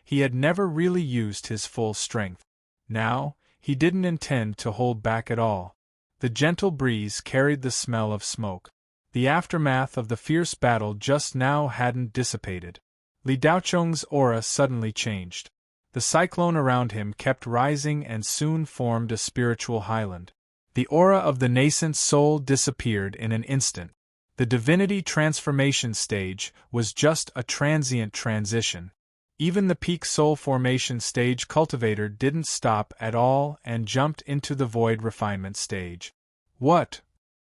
Speaker 1: he had never really used his full strength. Now, he didn't intend to hold back at all. The gentle breeze carried the smell of smoke. The aftermath of the fierce battle just now hadn't dissipated. Li Daochong's aura suddenly changed. The cyclone around him kept rising and soon formed a spiritual highland. The aura of the nascent soul disappeared in an instant. The divinity transformation stage was just a transient transition. Even the peak soul formation stage cultivator didn't stop at all and jumped into the void refinement stage. What?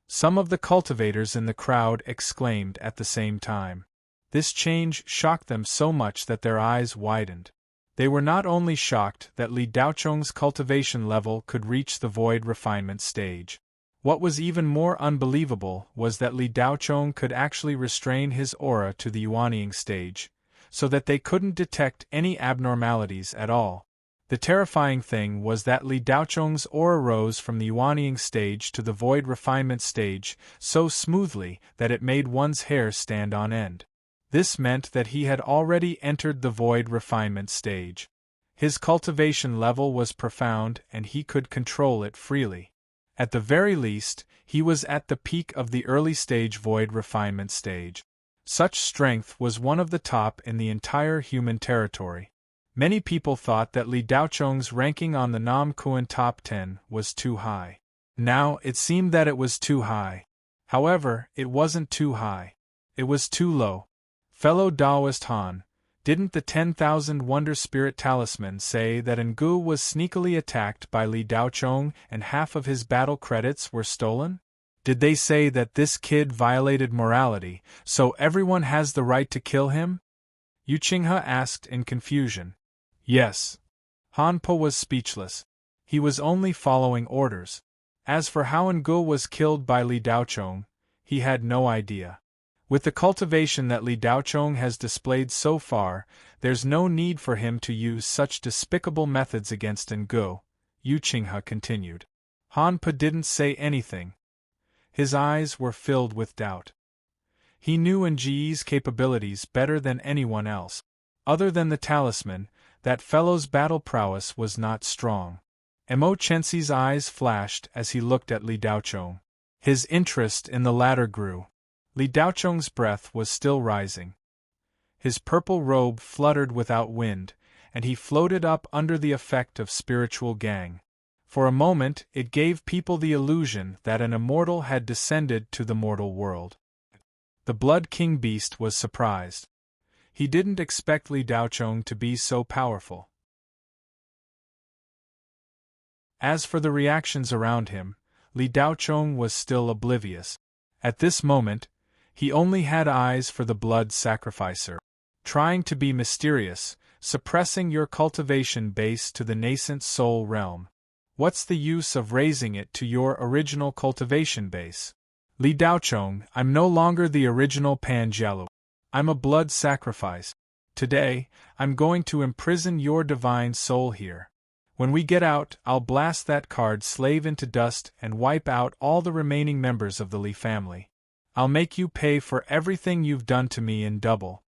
Speaker 1: Some of the cultivators in the crowd exclaimed at the same time. This change shocked them so much that their eyes widened. They were not only shocked that Li Daochong's cultivation level could reach the void refinement stage. What was even more unbelievable was that Li Daochong could actually restrain his aura to the Yuanying stage, so that they couldn't detect any abnormalities at all. The terrifying thing was that Li Daochong's aura rose from the Yuanying stage to the void refinement stage so smoothly that it made one's hair stand on end. This meant that he had already entered the void refinement stage. His cultivation level was profound and he could control it freely. At the very least, he was at the peak of the early stage void refinement stage. Such strength was one of the top in the entire human territory. Many people thought that Li Daochong's ranking on the Nam Kuan top 10 was too high. Now it seemed that it was too high. However, it wasn't too high. It was too low. Fellow Taoist Han, didn't the 10,000 Wonder Spirit Talisman say that Ngu was sneakily attacked by Li Daochong and half of his battle credits were stolen? Did they say that this kid violated morality, so everyone has the right to kill him? Yu Qinghe asked in confusion. Yes. Han Po was speechless. He was only following orders. As for how Ngu was killed by Li Daochong, he had no idea. With the cultivation that Li Daochong has displayed so far, there's no need for him to use such despicable methods against Ngu, Yu Qinghe continued. Han Po didn't say anything. His eyes were filled with doubt. He knew Nji's capabilities better than anyone else. Other than the talisman, that fellow's battle prowess was not strong. Mo Chenxi's eyes flashed as he looked at Li Daochong. His interest in the latter grew. Li Daochong's breath was still rising. His purple robe fluttered without wind, and he floated up under the effect of spiritual gang. For a moment, it gave people the illusion that an immortal had descended to the mortal world. The Blood King Beast was surprised. He didn't expect Li Daochong to be so powerful. As for the reactions around him, Li Daochong was still oblivious. At this moment, he only had eyes for the blood sacrificer. Trying to be mysterious, suppressing your cultivation base to the nascent soul realm. What's the use of raising it to your original cultivation base? Li Daochong, I'm no longer the original Pan Jialu. I'm a blood sacrifice. Today, I'm going to imprison your divine soul here. When we get out, I'll blast that card slave into dust and wipe out all the remaining members of the Li family. I'll make you pay for everything you've done to me in double.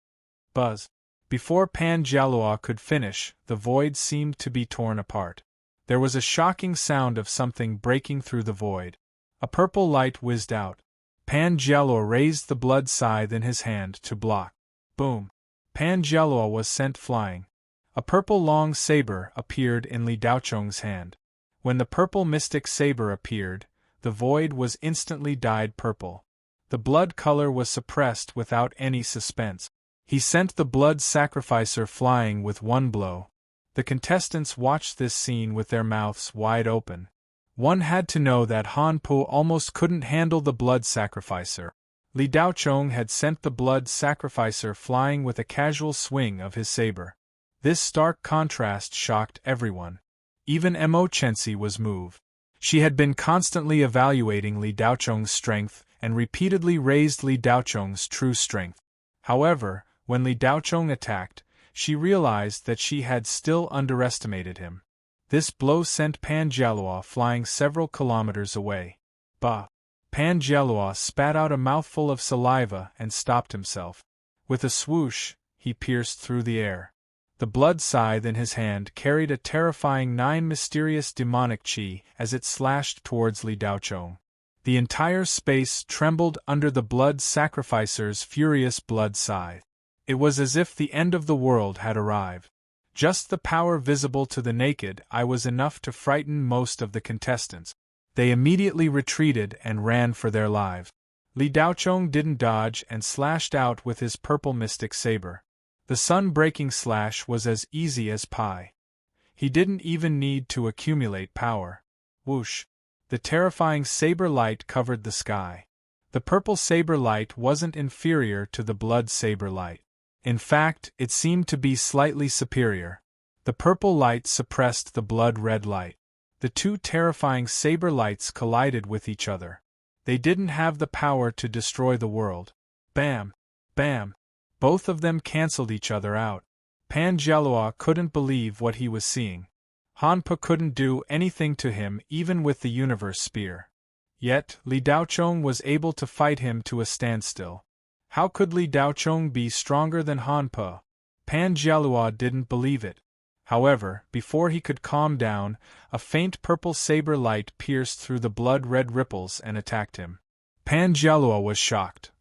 Speaker 1: Buzz. Before Pan Jialua could finish, the void seemed to be torn apart. There was a shocking sound of something breaking through the void. A purple light whizzed out. Pan Jialua raised the blood scythe in his hand to block. Boom! Pan Jialua was sent flying. A purple long saber appeared in Li Daochong's hand. When the purple mystic saber appeared, the void was instantly dyed purple. The blood color was suppressed without any suspense. He sent the blood sacrificer flying with one blow. The contestants watched this scene with their mouths wide open. One had to know that Han Po almost couldn't handle the blood sacrificer. Li Daochong had sent the blood sacrificer flying with a casual swing of his saber. This stark contrast shocked everyone. Even Mo Chensi was moved. She had been constantly evaluating Li Daochong's strength and repeatedly raised Li Daochong's true strength. However, when Li Daochong attacked, she realized that she had still underestimated him. This blow sent Pan Jialua flying several kilometers away. Bah! Pan Jialua spat out a mouthful of saliva and stopped himself. With a swoosh, he pierced through the air. The blood scythe in his hand carried a terrifying 9 mysterious demonic chi as it slashed towards Li Daochong. The entire space trembled under the blood sacrificer's furious blood scythe. It was as if the end of the world had arrived. Just the power visible to the naked eye was enough to frighten most of the contestants. They immediately retreated and ran for their lives. Li Daochong didn't dodge and slashed out with his purple mystic saber. The sun-breaking slash was as easy as pie. He didn't even need to accumulate power. Whoosh! The terrifying saber light covered the sky. The purple saber light wasn't inferior to the blood saber light. In fact, it seemed to be slightly superior. The purple light suppressed the blood-red light. The two terrifying saber lights collided with each other. They didn't have the power to destroy the world. Bam! Bam! Both of them cancelled each other out. Pan Jialua couldn't believe what he was seeing. Han Po couldn't do anything to him even with the universe spear. Yet, Li Daochong was able to fight him to a standstill. How could Li Daochong be stronger than Han Po? Pan Jialua didn't believe it. However, before he could calm down, a faint purple saber light pierced through the blood-red ripples and attacked him. Pan Jialua was shocked.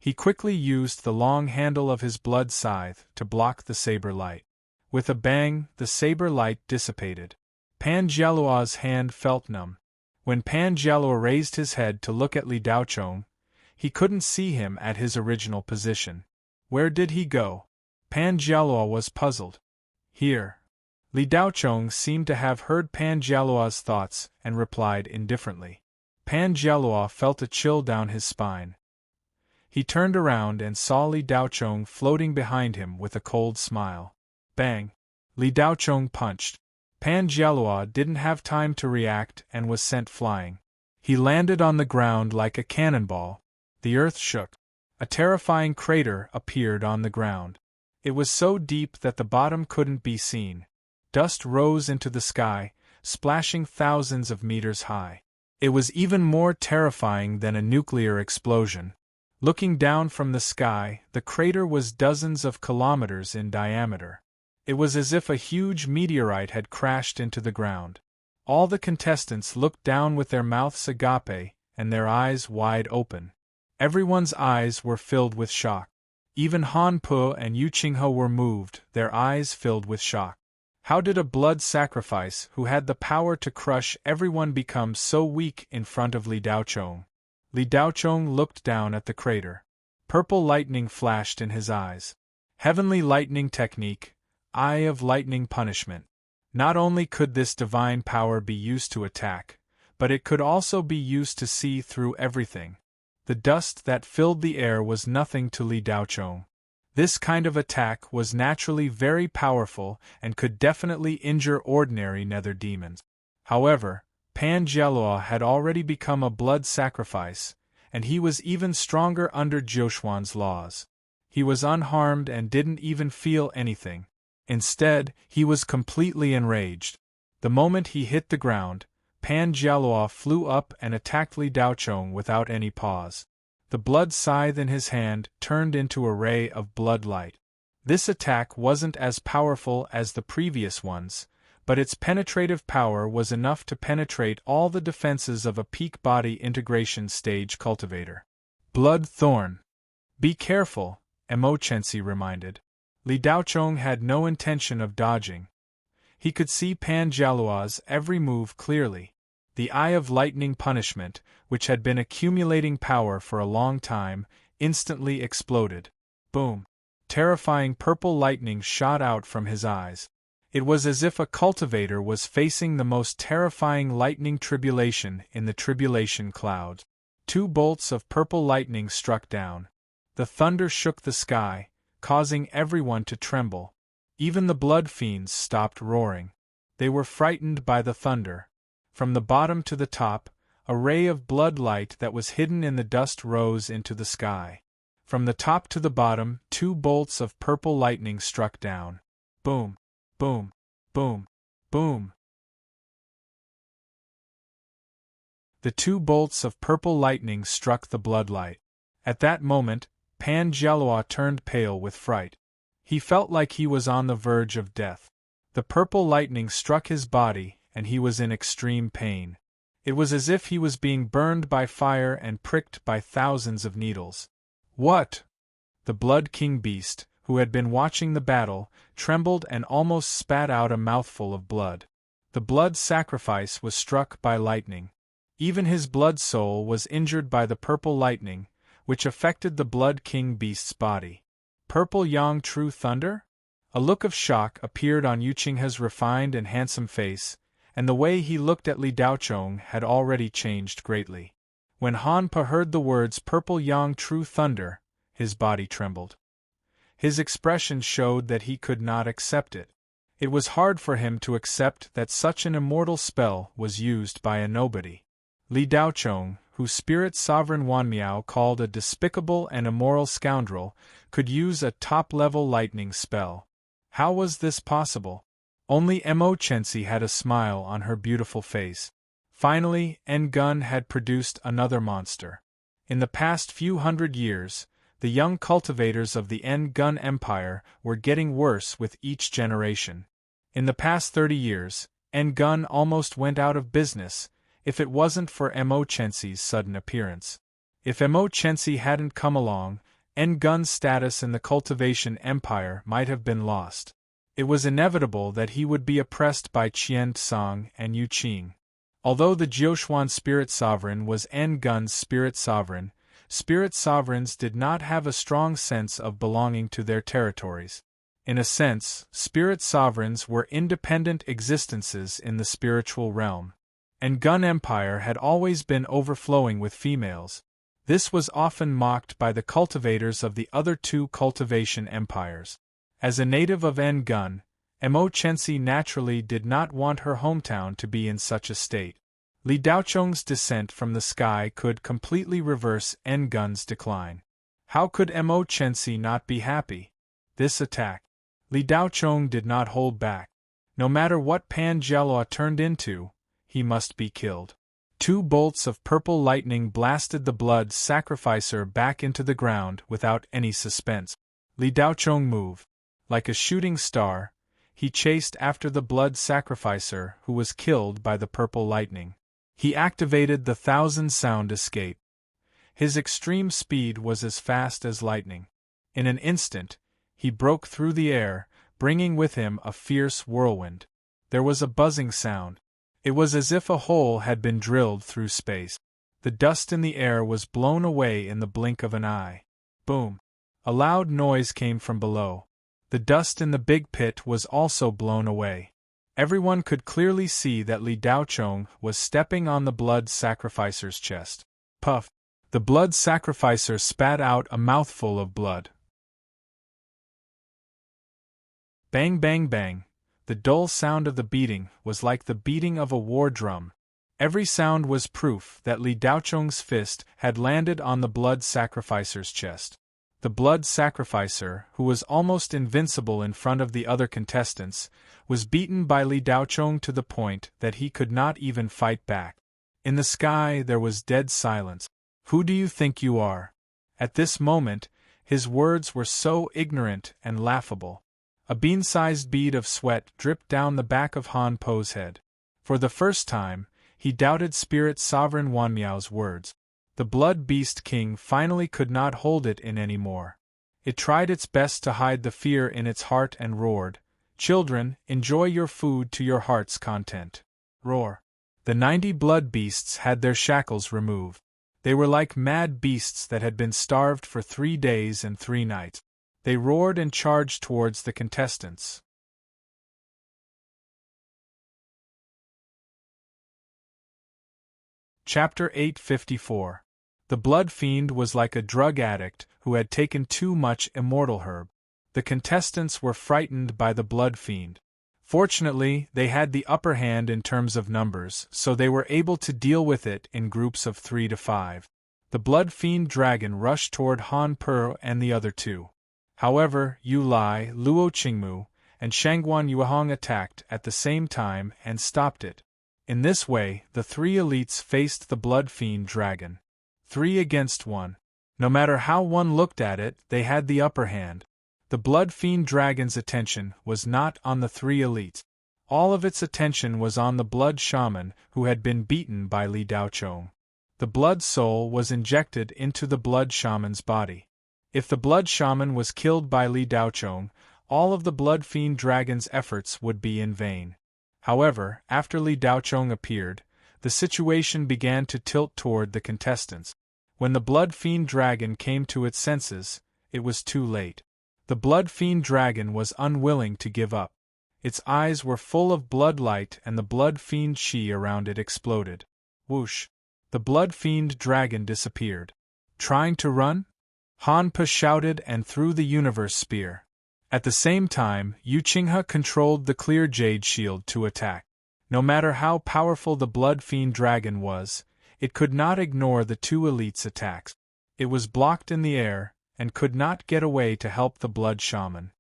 Speaker 1: He quickly used the long handle of his blood scythe to block the saber light. With a bang, the saber light dissipated. Pan Jialua's hand felt numb. When Pan Jialua raised his head to look at Li Daochong, he couldn't see him at his original position. Where did he go? Pan Jialua was puzzled. Here. Li Daochong seemed to have heard Pan Jialua's thoughts and replied indifferently. Pan Jialua felt a chill down his spine. He turned around and saw Li Daochong floating behind him with a cold smile. Bang! Li Daochong punched. Pan Jialua didn't have time to react and was sent flying. He landed on the ground like a cannonball. The earth shook. A terrifying crater appeared on the ground. It was so deep that the bottom couldn't be seen. Dust rose into the sky, splashing thousands of meters high. It was even more terrifying than a nuclear explosion. Looking down from the sky, the crater was dozens of kilometers in diameter. It was as if a huge meteorite had crashed into the ground. All the contestants looked down with their mouths agape and their eyes wide open. Everyone's eyes were filled with shock. Even Han Po and Yu Qinghe were moved, their eyes filled with shock. How did a blood sacrifice who had the power to crush everyone become so weak in front of Li Daochong? Li Daochong looked down at the crater. Purple lightning flashed in his eyes. Heavenly lightning technique, eye of lightning punishment. Not only could this divine power be used to attack, but it could also be used to see through everything. The dust that filled the air was nothing to Li Daochong. This kind of attack was naturally very powerful and could definitely injure ordinary nether demons. However, Pan Jialua had already become a blood sacrifice, and he was even stronger under Jiuxuan's laws. He was unharmed and didn't even feel anything. Instead, he was completely enraged. The moment he hit the ground, Pan Jialua flew up and attacked Li Daochong without any pause. The blood scythe in his hand turned into a ray of blood light. This attack wasn't as powerful as the previous ones, but its penetrative power was enough to penetrate all the defenses of a peak body integration stage cultivator. Blood thorn. Be careful, Emochensi reminded. Li Daochong had no intention of dodging. He could see Pan Jialua's every move clearly. The Eye of Lightning punishment, which had been accumulating power for a long time, instantly exploded. Boom! Terrifying purple lightning shot out from his eyes. It was as if a cultivator was facing the most terrifying lightning tribulation in the tribulation clouds. 2 bolts of purple lightning struck down. The thunder shook the sky, causing everyone to tremble. Even the blood fiends stopped roaring. They were frightened by the thunder. From the bottom to the top, a ray of blood light that was hidden in the dust rose into the sky. From the top to the bottom, 2 bolts of purple lightning struck down. Boom! Boom! Boom! Boom! The 2 bolts of purple lightning struck the bloodlight. At that moment, Pan Jialua turned pale with fright. He felt like he was on the verge of death. The purple lightning struck his body, and he was in extreme pain. It was as if he was being burned by fire and pricked by thousands of needles. What? The Blood King beast, who had been watching the battle, trembled and almost spat out a mouthful of blood. The blood sacrifice was struck by lightning. Even his blood soul was injured by the purple lightning, which affected the Blood King beast's body. Purple Yang True Thunder? A look of shock appeared on Yuqinghe's refined and handsome face, and the way he looked at Li Daochong had already changed greatly. When Han Pa heard the words Purple Yang True Thunder, his body trembled. His expression showed that he could not accept it. It was hard for him to accept that such an immortal spell was used by a nobody. Li Daochong, who Spirit Sovereign Wanmiao called a despicable and immoral scoundrel, could use a top-level lightning spell. How was this possible? Only Emochensi had a smile on her beautiful face. Finally, Ngun had produced another monster. In the past few hundred years, the young cultivators of the Ngun Empire were getting worse with each generation. In the past 30 years, Ngun almost went out of business, if it wasn't for Emochensi's sudden appearance. If Emochensi hadn't come along, Ngun's status in the cultivation empire might have been lost. It was inevitable that he would be oppressed by Qian Tsang and Yu Qing. Although the Jiuxuan Spirit Sovereign was Ngun's Spirit Sovereign, Spirit Sovereigns did not have a strong sense of belonging to their territories. In a sense, Spirit Sovereigns were independent existences in the spiritual realm. Ngun Empire had always been overflowing with females. This was often mocked by the cultivators of the other 2 cultivation empires. As a native of Ngun, Emochensi naturally did not want her hometown to be in such a state. Li Daochong's descent from the sky could completely reverse Ngun's decline. How could Emochensi not be happy? This attack. Li Daochong did not hold back. No matter what Pan Jialua turned into, he must be killed. 2 bolts of purple lightning blasted the blood sacrificer back into the ground without any suspense. Li Daochong moved. Like a shooting star, he chased after the blood sacrificer who was killed by the purple lightning. He activated the 1,000-sound escape. His extreme speed was as fast as lightning. In an instant, he broke through the air, bringing with him a fierce whirlwind. There was a buzzing sound. It was as if a hole had been drilled through space. The dust in the air was blown away in the blink of an eye. Boom! A loud noise came from below. The dust in the big pit was also blown away. Everyone could clearly see that Li Daochong was stepping on the blood sacrificer's chest. Puff! The blood sacrificer spat out a mouthful of blood. Bang bang bang! The dull sound of the beating was like the beating of a war drum. Every sound was proof that Li Daochong's fist had landed on the blood sacrificer's chest. The blood sacrificer, who was almost invincible in front of the other contestants, was beaten by Li Daochong to the point that he could not even fight back. In the sky there was dead silence. Who do you think you are? At this moment, his words were so ignorant and laughable. A bean-sized bead of sweat dripped down the back of Han Po's head. For the first time, he doubted Spirit Sovereign Wanmiao's words. The Blood Beast King finally could not hold it in any more. It tried its best to hide the fear in its heart and roared, "Children, enjoy your food to your heart's content." Roar. The 90 blood beasts had their shackles removed. They were like mad beasts that had been starved for 3 days and 3 nights. They roared and charged towards the contestants. Chapter 854. The Blood Fiend was like a drug addict who had taken too much immortal herb. The contestants were frightened by the Blood Fiend. Fortunately, they had the upper hand in terms of numbers, so they were able to deal with it in groups of 3 to 5. The Blood Fiend dragon rushed toward Han Per and the other two. However, Yu Lai, Luo Qingmu, and Shangguan Yuehong attacked at the same time and stopped it. In this way, the 3 elites faced the Blood Fiend dragon. 3 against 1. No matter how one looked at it, they had the upper hand. The Blood Fiend dragon's attention was not on the 3 elites. All of its attention was on the Blood Shaman who had been beaten by Li Daochong. The Blood Soul was injected into the Blood Shaman's body. If the Blood Shaman was killed by Li Daochong, all of the Blood Fiend dragon's efforts would be in vain. However, after Li Daochong appeared, the situation began to tilt toward the contestants. When the Blood Fiend dragon came to its senses, it was too late. The Blood Fiend dragon was unwilling to give up. Its eyes were full of blood light and the Blood Fiend chi around it exploded. Whoosh! The Blood Fiend dragon disappeared. Trying to run? Han Pa shouted and threw the universe spear. At the same time, Yu Qinghe controlled the clear jade shield to attack. No matter how powerful the Blood Fiend dragon was, it could not ignore the 2 elites' attacks. It was blocked in the air, and could not get away to help the Blood Shaman.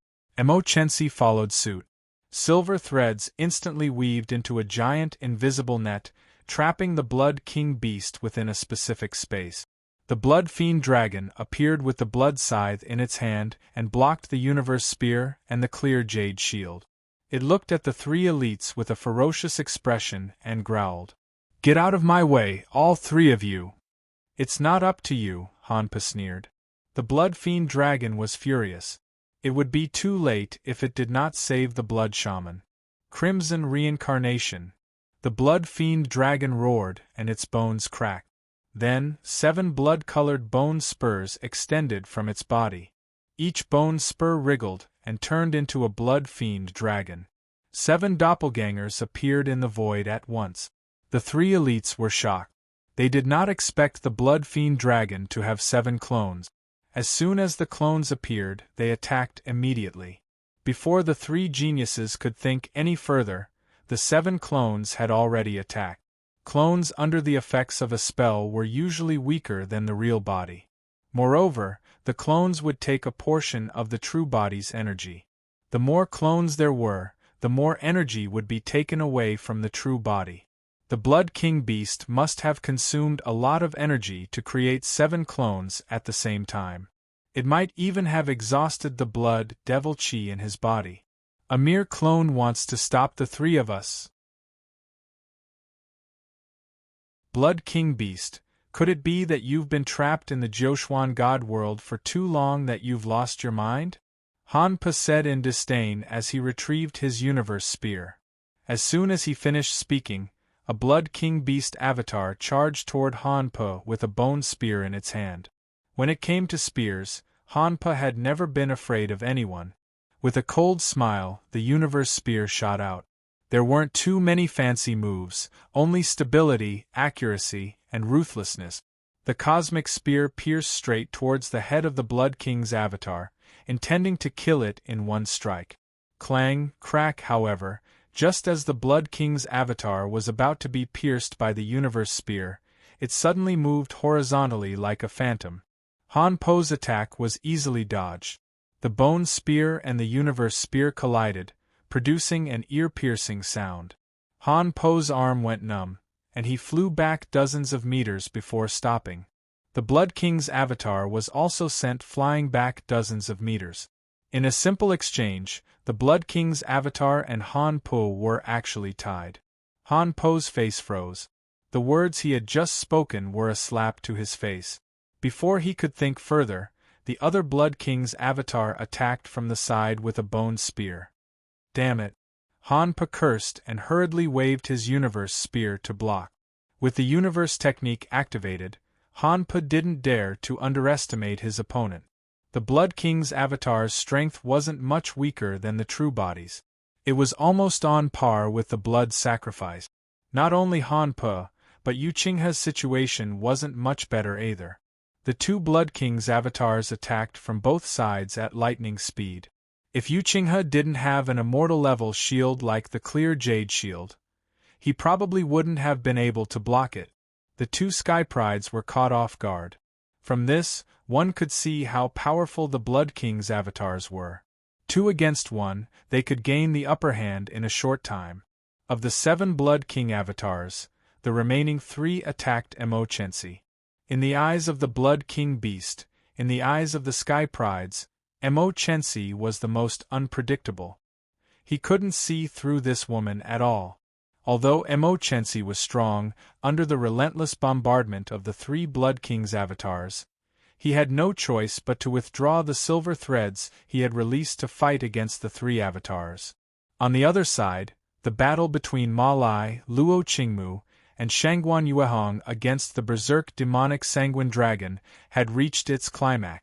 Speaker 1: Mo Chensi followed suit. Silver threads instantly weaved into a giant invisible net, trapping the Blood King beast within a specific space. The Blood Fiend dragon appeared with the blood scythe in its hand and blocked the universe spear and the clear jade shield. It looked at the 3 elites with a ferocious expression and growled, "Get out of my way, all 3 of you!" "It's not up to you," Han Pa sneered. The Blood Fiend dragon was furious. It would be too late if it did not save the Blood Shaman. Crimson reincarnation. The Blood Fiend dragon roared and its bones cracked. Then, 7 blood-colored bone spurs extended from its body. Each bone spur wriggled and turned into a Blood Fiend dragon. 7 doppelgangers appeared in the void at once. The 3 elites were shocked. They did not expect the Blood Fiend dragon to have 7 clones. As soon as the clones appeared, they attacked immediately. Before the 3 geniuses could think any further, the 7 clones had already attacked. Clones under the effects of a spell were usually weaker than the real body. Moreover, the clones would take a portion of the true body's energy. The more clones there were, the more energy would be taken away from the true body. The Blood King beast must have consumed a lot of energy to create 7 clones at the same time. It might even have exhausted the blood devil chi in his body. A mere clone wants to stop the 3 of us. Blood King beast, could it be that you've been trapped in the Jiuxuan God world for too long that you've lost your mind? Han Pa said in disdain as he retrieved his universe spear. As soon as he finished speaking, a Blood King beast avatar charged toward Han Pa with a bone spear in its hand. When it came to spears, Han Pa had never been afraid of anyone. With a cold smile, the universe spear shot out. There weren't too many fancy moves, only stability, accuracy, and ruthlessness. The cosmic spear pierced straight towards the head of the Blood King's avatar, intending to kill it in one strike. Clang, crack, however, just as the Blood King's avatar was about to be pierced by the universe spear, it suddenly moved horizontally like a phantom. Han Po's attack was easily dodged. The bone spear and the universe spear collided, producing an ear-piercing sound. Han Po's arm went numb, and he flew back dozens of meters before stopping. The Blood King's avatar was also sent flying back dozens of meters. In a simple exchange, the Blood King's avatar and Han Po were actually tied. Han Po's face froze. The words he had just spoken were a slap to his face. Before he could think further, the other Blood King's avatar attacked from the side with a bone spear. Damn it! Han Po cursed and hurriedly waved his universe spear to block. With the universe technique activated, Han Po didn't dare to underestimate his opponent. The Blood King's avatar's strength wasn't much weaker than the true body's. It was almost on par with the blood sacrifice. Not only Han Po, but Yu Qinghe's situation wasn't much better either. The two Blood King's avatars attacked from both sides at lightning speed. If Yu Qinghe didn't have an immortal-level shield like the clear Jade Shield, he probably wouldn't have been able to block it. The two Sky Prides were caught off guard. From this, one could see how powerful the Blood King's avatars were. 2 against 1, they could gain the upper hand in a short time. Of the 7 Blood King avatars, the remaining 3 attacked Emochensi. In the eyes of the Blood King beast, in the eyes of the Sky Prides, Emochensi was the most unpredictable. He couldn't see through this woman at all. Although Emochensi was strong, under the relentless bombardment of the 3 Blood King's avatars, he had no choice but to withdraw the silver threads he had released to fight against the 3 avatars. On the other side, the battle between Ma Lai, Luo Qingmu, and Shangguan Yuehong against the berserk demonic sanguine dragon had reached its climax.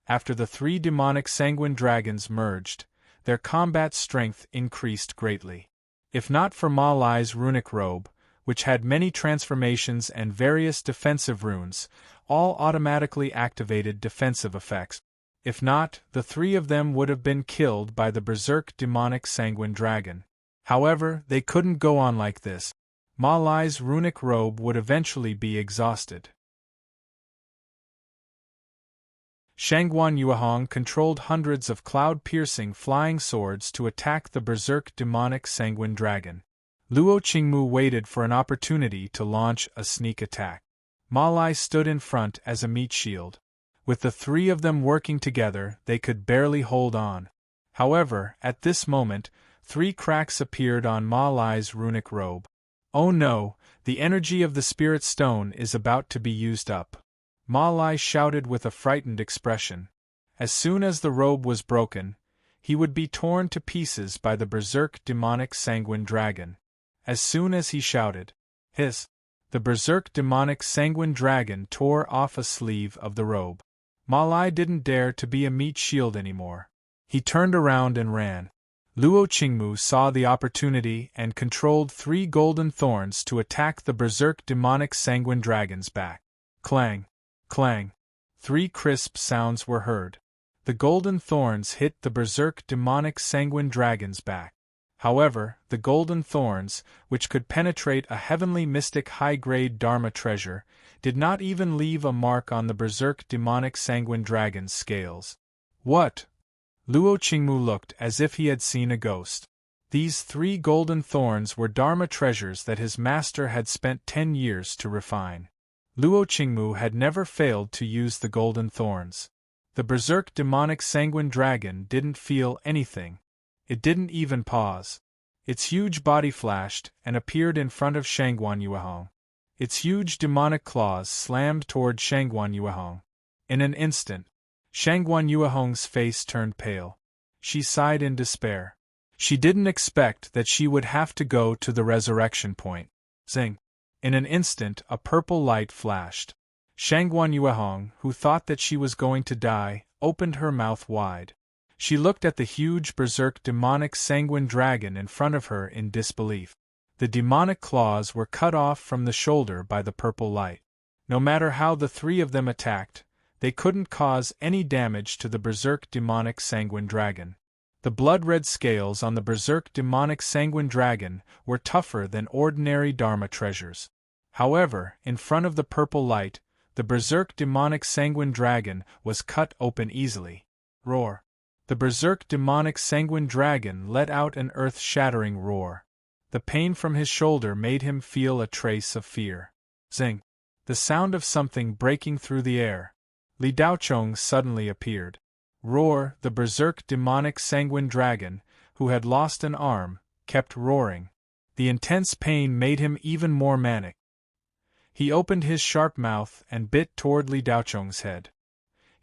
Speaker 1: After the 3 demonic sanguine dragons merged, their combat strength increased greatly. If not for Ma Lai's runic robe, which had many transformations and various defensive runes, all automatically activated defensive effects. If not, the 3 of them would have been killed by the berserk demonic sanguine dragon. However, they couldn't go on like this. Ma Lai's runic robe would eventually be exhausted. Shangguan Yuehong controlled hundreds of cloud-piercing flying swords to attack the berserk demonic sanguine dragon. Luo Qingmu waited for an opportunity to launch a sneak attack. Ma Lai stood in front as a meat shield. With the 3 of them working together, they could barely hold on. However, at this moment, 3 cracks appeared on Ma Lai's runic robe. Oh no, the energy of the Spirit Stone is about to be used up. Ma Lai shouted with a frightened expression. As soon as the robe was broken, he would be torn to pieces by the berserk demonic sanguine dragon. As soon as he shouted, hiss, the berserk demonic sanguine dragon tore off a sleeve of the robe. Ma Lai didn't dare to be a meat shield anymore. He turned around and ran. Luo Qingmu saw the opportunity and controlled 3 golden thorns to attack the berserk demonic sanguine dragon's back. Clang! Clang! 3 crisp sounds were heard. The golden thorns hit the berserk demonic sanguine dragon's back. However, the golden thorns, which could penetrate a heavenly mystic high-grade Dharma treasure, did not even leave a mark on the berserk demonic sanguine dragon's scales. What? Luo Qingmu looked as if he had seen a ghost. These 3 golden thorns were Dharma treasures that his master had spent 10 years to refine. Luo Qingmu had never failed to use the golden thorns. The berserk demonic sanguine dragon didn't feel anything. It didn't even pause. Its huge body flashed and appeared in front of Shangguan Yuehong. Its huge demonic claws slammed toward Shangguan Yuehong. In an instant, Shangguan Yuehong's face turned pale. She sighed in despair. She didn't expect that she would have to go to the resurrection point. Zing! In an instant, a purple light flashed. Shangguan Yuehong, who thought that she was going to die, opened her mouth wide. She looked at the huge berserk demonic sanguine dragon in front of her in disbelief. The demonic claws were cut off from the shoulder by the purple light. No matter how the three of them attacked, they couldn't cause any damage to the berserk demonic sanguine dragon. The blood-red scales on the berserk demonic sanguine dragon were tougher than ordinary Dharma treasures. However, in front of the purple light, the berserk demonic sanguine dragon was cut open easily. Roar! The berserk demonic sanguine dragon let out an earth-shattering roar. The pain from his shoulder made him feel a trace of fear. Zing! The sound of something breaking through the air. Li Daochong suddenly appeared. Roar! The berserk demonic sanguine dragon, who had lost an arm, kept roaring. The intense pain made him even more manic. He opened his sharp mouth and bit toward Li Daochong's head.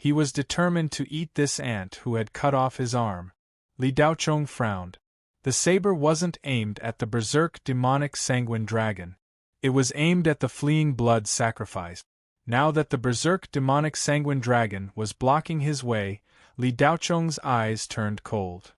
Speaker 1: He was determined to eat this ant who had cut off his arm. Li Daochong frowned. The saber wasn't aimed at the berserk demonic sanguine dragon. It was aimed at the fleeing blood sacrifice. Now that the berserk demonic sanguine dragon was blocking his way, Li Daochong's eyes turned cold.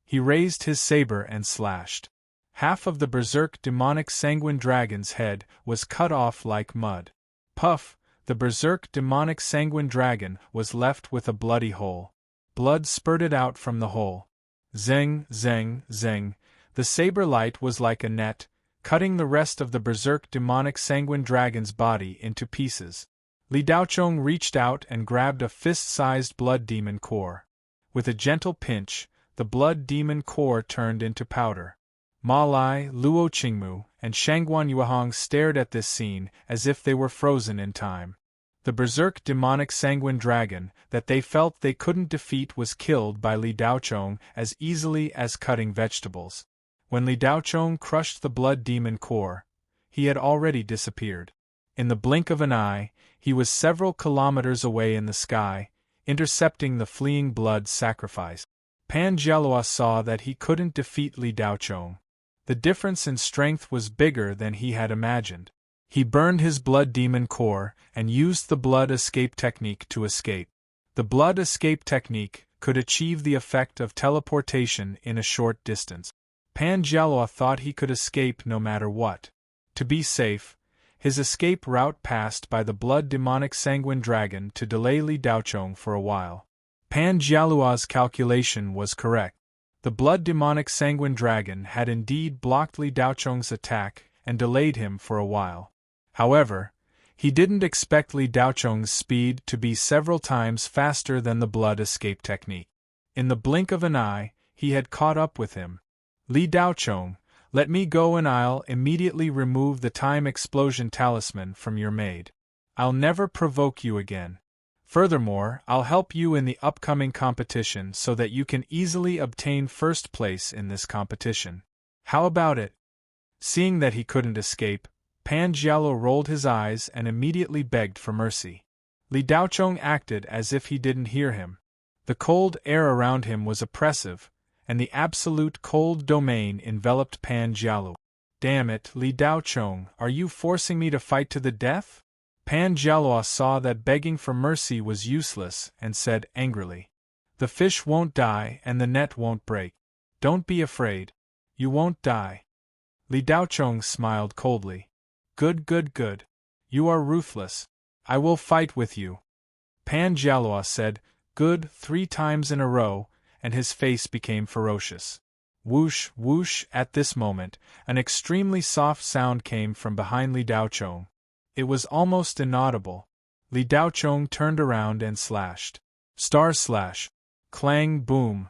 Speaker 1: He raised his saber and slashed. Half of the berserk demonic sanguine dragon's head was cut off like mud. Puff! The berserk demonic sanguine dragon was left with a bloody hole. Blood spurted out from the hole. Zeng, zeng, zeng. The saber light was like a net, cutting the rest of the berserk demonic sanguine dragon's body into pieces. Li Daochong reached out and grabbed a fist-sized blood demon core. With a gentle pinch, the blood demon core turned into powder. Ma Lai, Luo Qingmu, and Shangguan Yuehong stared at this scene as if they were frozen in time. The berserk demonic sanguine dragon that they felt they couldn't defeat was killed by Li Daochong as easily as cutting vegetables. When Li Daochong crushed the blood demon core, he had already disappeared. In the blink of an eye, he was several kilometers away in the sky, intercepting the fleeing blood sacrifice. Pan Jialua saw that he couldn't defeat Li Daochong. The difference in strength was bigger than he had imagined. He burned his blood demon core and used the blood escape technique to escape. The blood escape technique could achieve the effect of teleportation in a short distance. Pan Jialua thought he could escape no matter what. To be safe, his escape route passed by the blood demonic sanguine dragon to delay Li Daochong for a while. Pan Jialua's calculation was correct. The blood demonic sanguine dragon had indeed blocked Li Daochong's attack and delayed him for a while. However, he didn't expect Li Daochong's speed to be several times faster than the blood escape technique. In the blink of an eye, he had caught up with him. Li Daochong, let me go and I'll immediately remove the time explosion talisman from your maid. I'll never provoke you again. Furthermore, I'll help you in the upcoming competition so that you can easily obtain first place in this competition. How about it? Seeing that he couldn't escape, Pan Jialua rolled his eyes and immediately begged for mercy. Li Daochong acted as if he didn't hear him. The cold air around him was oppressive, and the absolute cold domain enveloped Pan Jialua. Damn it, Li Daochong, are you forcing me to fight to the death? Pan Jialua saw that begging for mercy was useless and said angrily, "The fish won't die and the net won't break. Don't be afraid. You won't die." Li Daochong smiled coldly. Good, good, good. You are ruthless. I will fight with you. Pan Jialua said, "Good," 3 times in a row, and his face became ferocious. Whoosh, whoosh, at this moment, an extremely soft sound came from behind Li Daochong. It was almost inaudible. Li Daochong turned around and slashed. Star slash. Clang boom.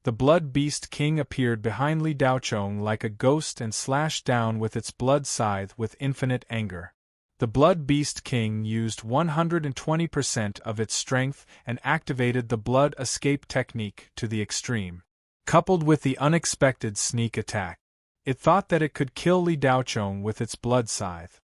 Speaker 1: The Blood Beast King appeared behind Li Daochong like a ghost and slashed down with its blood scythe with infinite anger. The Blood Beast King used 120% of its strength and activated the blood escape technique to the extreme. Coupled with the unexpected sneak attack, it thought that it could kill Li Daochong with its blood scythe.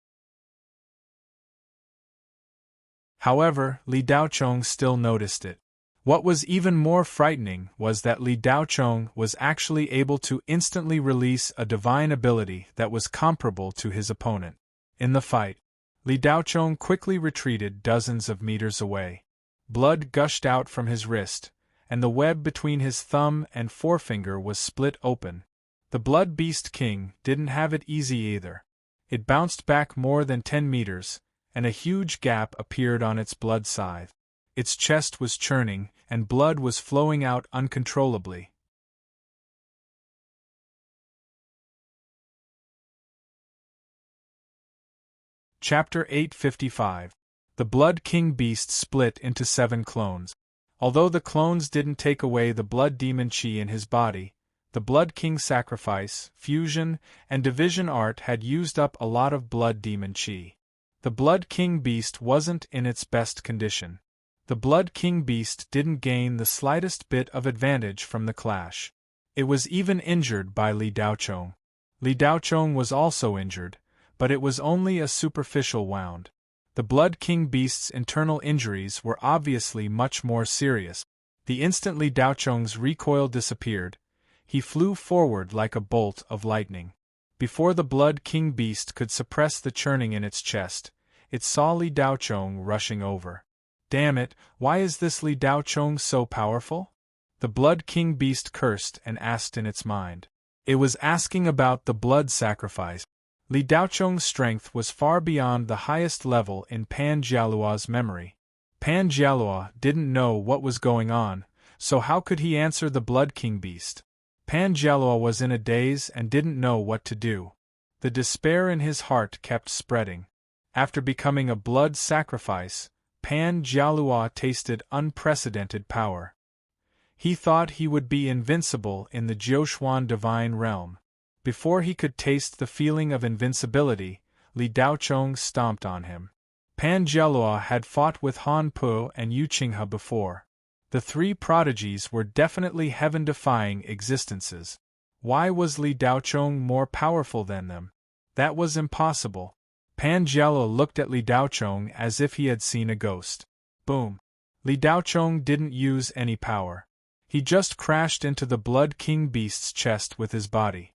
Speaker 1: However, Li Daochong still noticed it. What was even more frightening was that Li Daochong was actually able to instantly release a divine ability that was comparable to his opponent. In the fight, Li Daochong quickly retreated dozens of meters away. Blood gushed out from his wrist, and the web between his thumb and forefinger was split open. The Blood Beast King didn't have it easy either. It bounced back more than 10 meters, and a huge gap appeared on its blood scythe. Its chest was churning, and blood was flowing out uncontrollably. Chapter 855. The Blood King Beast split into 7 clones. Although the clones didn't take away the blood demon chi in his body, the Blood King's sacrifice, fusion, and division art had used up a lot of blood demon chi. The Blood King Beast wasn't in its best condition. The Blood King Beast didn't gain the slightest bit of advantage from the clash. It was even injured by Li Daochong. Li Daochong was also injured, but it was only a superficial wound. The Blood King Beast's internal injuries were obviously much more serious. The instant Li Daochong's recoil disappeared, he flew forward like a bolt of lightning. Before the Blood King Beast could suppress the churning in its chest, it saw Li Daochong rushing over. Damn it, why is this Li Daochong so powerful? The Blood King Beast cursed and asked in its mind. It was asking about the blood sacrifice. Li Daochong's strength was far beyond the highest level in Pan Jialuo's memory. Pan Jialuo didn't know what was going on, so how could he answer the Blood King Beast? Pan Jialuo was in a daze and didn't know what to do. The despair in his heart kept spreading. After becoming a blood sacrifice, Pan Jialuo tasted unprecedented power. He thought he would be invincible in the Jiuxuan divine realm. Before he could taste the feeling of invincibility, Li Daochong stomped on him. Pan Jialuo had fought with Han Pu and Yu Qinghe before. The 3 prodigies were definitely heaven-defying existences. Why was Li Daochong more powerful than them? That was impossible. Pan Jialuo looked at Li Daochong as if he had seen a ghost. Boom! Li Daochong didn't use any power. He just crashed into the Blood King Beast's chest with his body.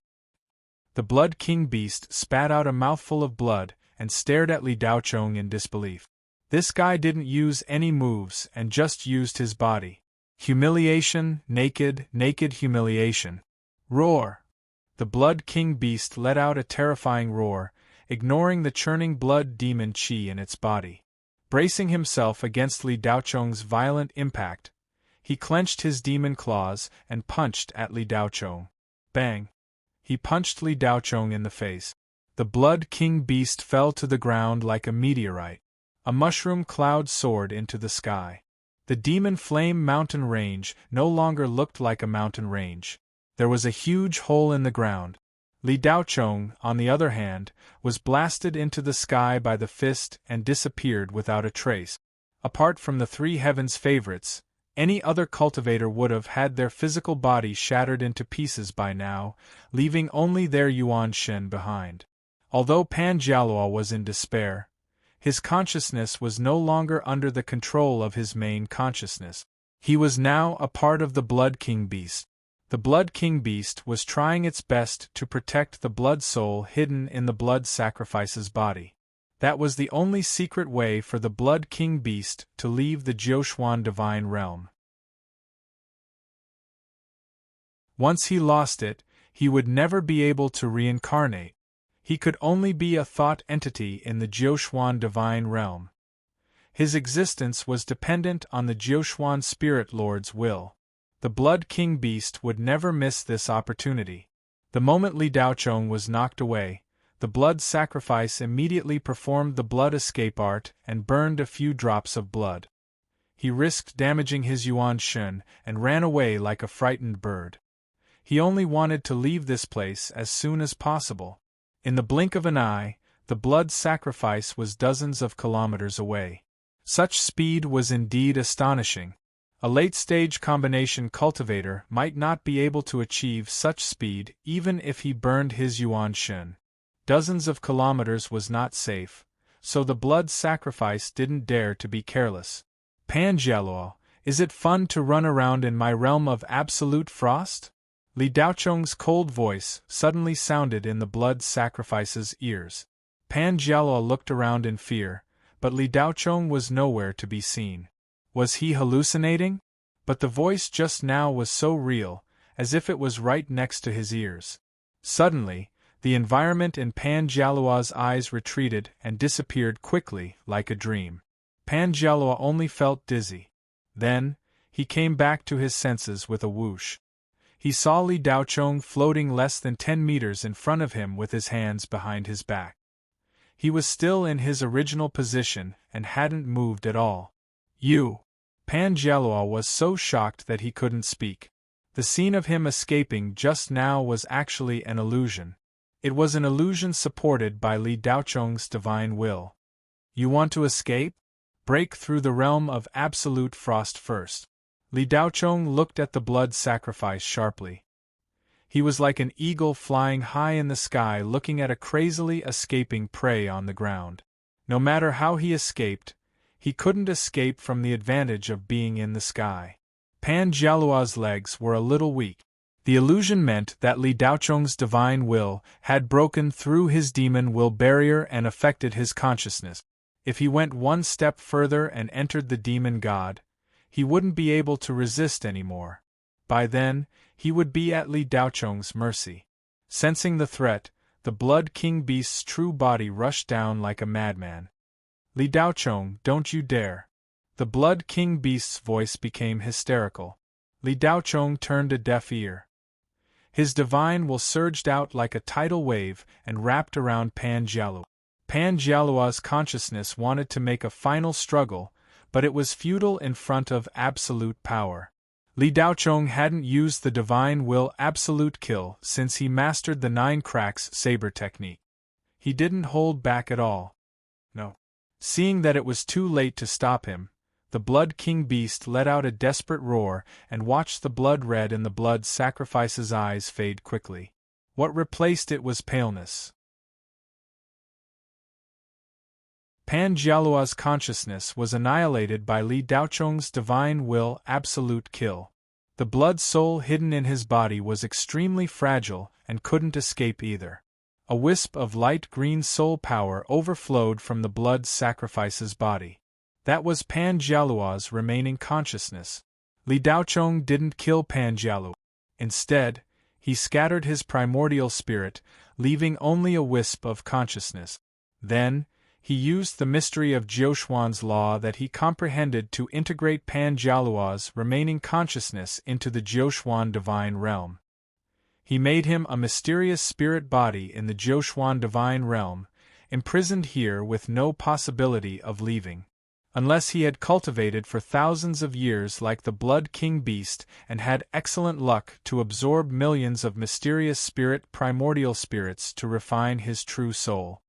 Speaker 1: The Blood King Beast spat out a mouthful of blood and stared at Li Daochong in disbelief. This guy didn't use any moves and just used his body. Humiliation, naked humiliation. Roar! The Blood King Beast let out a terrifying roar, ignoring the churning blood demon chi in its body. Bracing himself against Li Daochong's violent impact, he clenched his demon claws and punched at Li Daochong. Bang! He punched Li Daochong in the face. The Blood King Beast fell to the ground like a meteorite. A mushroom cloud soared into the sky. The Demon Flame mountain range no longer looked like a mountain range. There was a huge hole in the ground. Li Daochong, on the other hand, was blasted into the sky by the fist and disappeared without a trace. Apart from the 3 heavens favorites, any other cultivator would have had their physical body shattered into pieces by now, leaving only their Yuan Shen behind. Although Pan Jialuo was in despair, his consciousness was no longer under the control of his main consciousness. He was now a part of the Blood King Beast. The Blood King Beast was trying its best to protect the blood soul hidden in the blood sacrifice's body. That was the only secret way for the Blood King Beast to leave the Jiuxuan divine realm. Once he lost it, he would never be able to reincarnate. He could only be a thought entity in the Jiuxuan divine realm. His existence was dependent on the Jiuxuan Spirit Lord's will. The Blood King Beast would never miss this opportunity. The moment Li Daochong was knocked away, the blood sacrifice immediately performed the blood escape art and burned a few drops of blood. He risked damaging his Yuan Shen and ran away like a frightened bird. He only wanted to leave this place as soon as possible. In the blink of an eye, the blood sacrifice was dozens of kilometers away. Such speed was indeed astonishing. A late-stage combination cultivator might not be able to achieve such speed even if he burned his Yuan Shen. Dozens of kilometers was not safe, so the blood sacrifice didn't dare to be careless. Pan Jialuo, is it fun to run around in my realm of absolute frost? Li Daochong's cold voice suddenly sounded in the blood sacrifice's ears. Pan Jialuo looked around in fear, but Li Daochong was nowhere to be seen. Was he hallucinating? But the voice just now was so real, as if it was right next to his ears. Suddenly, the environment in Pan Jalua's eyes retreated and disappeared quickly, like a dream. Pan Jalua only felt dizzy. Then, he came back to his senses with a whoosh. He saw Li Daochong floating less than 10 meters in front of him with his hands behind his back. He was still in his original position and hadn't moved at all. You! Pan Jalua was so shocked that he couldn't speak. The scene of him escaping just now was actually an illusion. It was an illusion supported by Li Daochong's divine will. You want to escape? Break through the realm of absolute frost first. Li Daochong looked at the blood sacrifice sharply. He was like an eagle flying high in the sky looking at a crazily escaping prey on the ground. No matter how he escaped, he couldn't escape from the advantage of being in the sky. Pan Jalua's legs were a little weak. The illusion meant that Li Daochong's divine will had broken through his demon will barrier and affected his consciousness. If he went one step further and entered the demon god, he wouldn't be able to resist anymore. By then, he would be at Li Daochong's mercy. Sensing the threat, the Blood King Beast's true body rushed down like a madman. Li Daochong, don't you dare! The Blood King Beast's voice became hysterical. Li Daochong turned a deaf ear. His divine will surged out like a tidal wave and wrapped around Pan Jalua. Pan Jalua's consciousness wanted to make a final struggle, but it was futile in front of absolute power. Li Daochong hadn't used the divine will absolute kill since he mastered the 9 cracks saber technique. He didn't hold back at all. No. Seeing that it was too late to stop him, the Blood King Beast let out a desperate roar and watched the blood red in the blood sacrifice's eyes fade quickly. What replaced it was paleness. Pan Jalua's consciousness was annihilated by Li Daochong's divine will absolute kill. The blood soul hidden in his body was extremely fragile and couldn't escape either. A wisp of light green soul power overflowed from the blood sacrifice's body. That was Pan Jalua's remaining consciousness. Li Daochong didn't kill Pan Jalua. Instead, he scattered his primordial spirit, leaving only a wisp of consciousness. Then, he used the mystery of Jiuxuan's law that he comprehended to integrate Pan Jalua's remaining consciousness into the Jiuxuan divine realm. He made him a mysterious spirit body in the Jiuxuan divine realm, imprisoned here with no possibility of leaving. Unless he had cultivated for thousands of years like the Blood King Beast and had excellent luck to absorb millions of mysterious spirit primordial spirits to refine his true soul.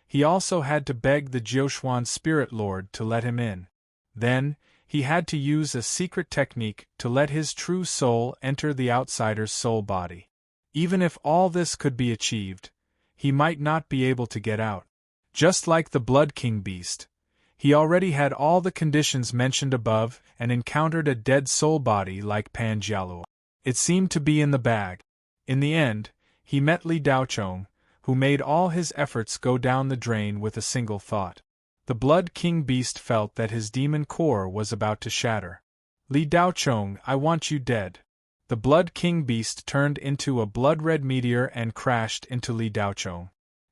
Speaker 1: He also had to beg the Jiuxuan Spirit Lord to let him in. Then, he had to use a secret technique to let his true soul enter the outsider's soul body. Even if all this could be achieved, he might not be able to get out. Just like the Blood King Beast, he already had all the conditions mentioned above and encountered a dead soul body like Pan Jalua. It seemed to be in the bag. In the end, he met Li Daochong, who made all his efforts go down the drain with a single thought. The Blood King Beast felt that his demon core was about to shatter. Li Daochong, I want you dead. The Blood King Beast turned into a blood-red meteor and crashed into Li Daochong.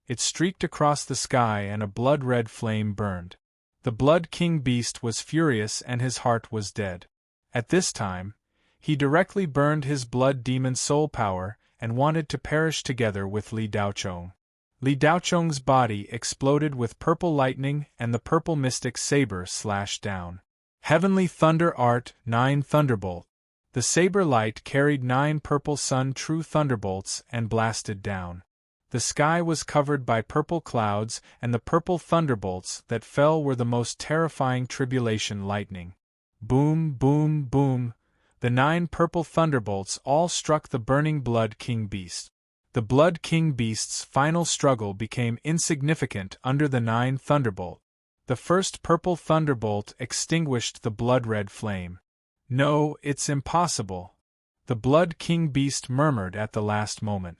Speaker 1: It streaked across the sky and a blood-red flame burned. The Blood King Beast was furious and his heart was dead. At this time, he directly burned his blood demon soul power and wanted to perish together with Li Daochong. Li Daochong's body exploded with purple lightning and the purple mystic saber slashed down. Heavenly Thunder Art 9 Thunderbolt. The saber light carried 9 purple sun true thunderbolts and blasted down. The sky was covered by purple clouds and the purple thunderbolts that fell were the most terrifying tribulation lightning. Boom, boom, boom. The 9 purple thunderbolts all struck the burning Blood King Beast. The Blood King Beast's final struggle became insignificant under the 9 thunderbolt. The first purple thunderbolt extinguished the blood-red flame. No, it's impossible. The Blood King Beast murmured at the last moment.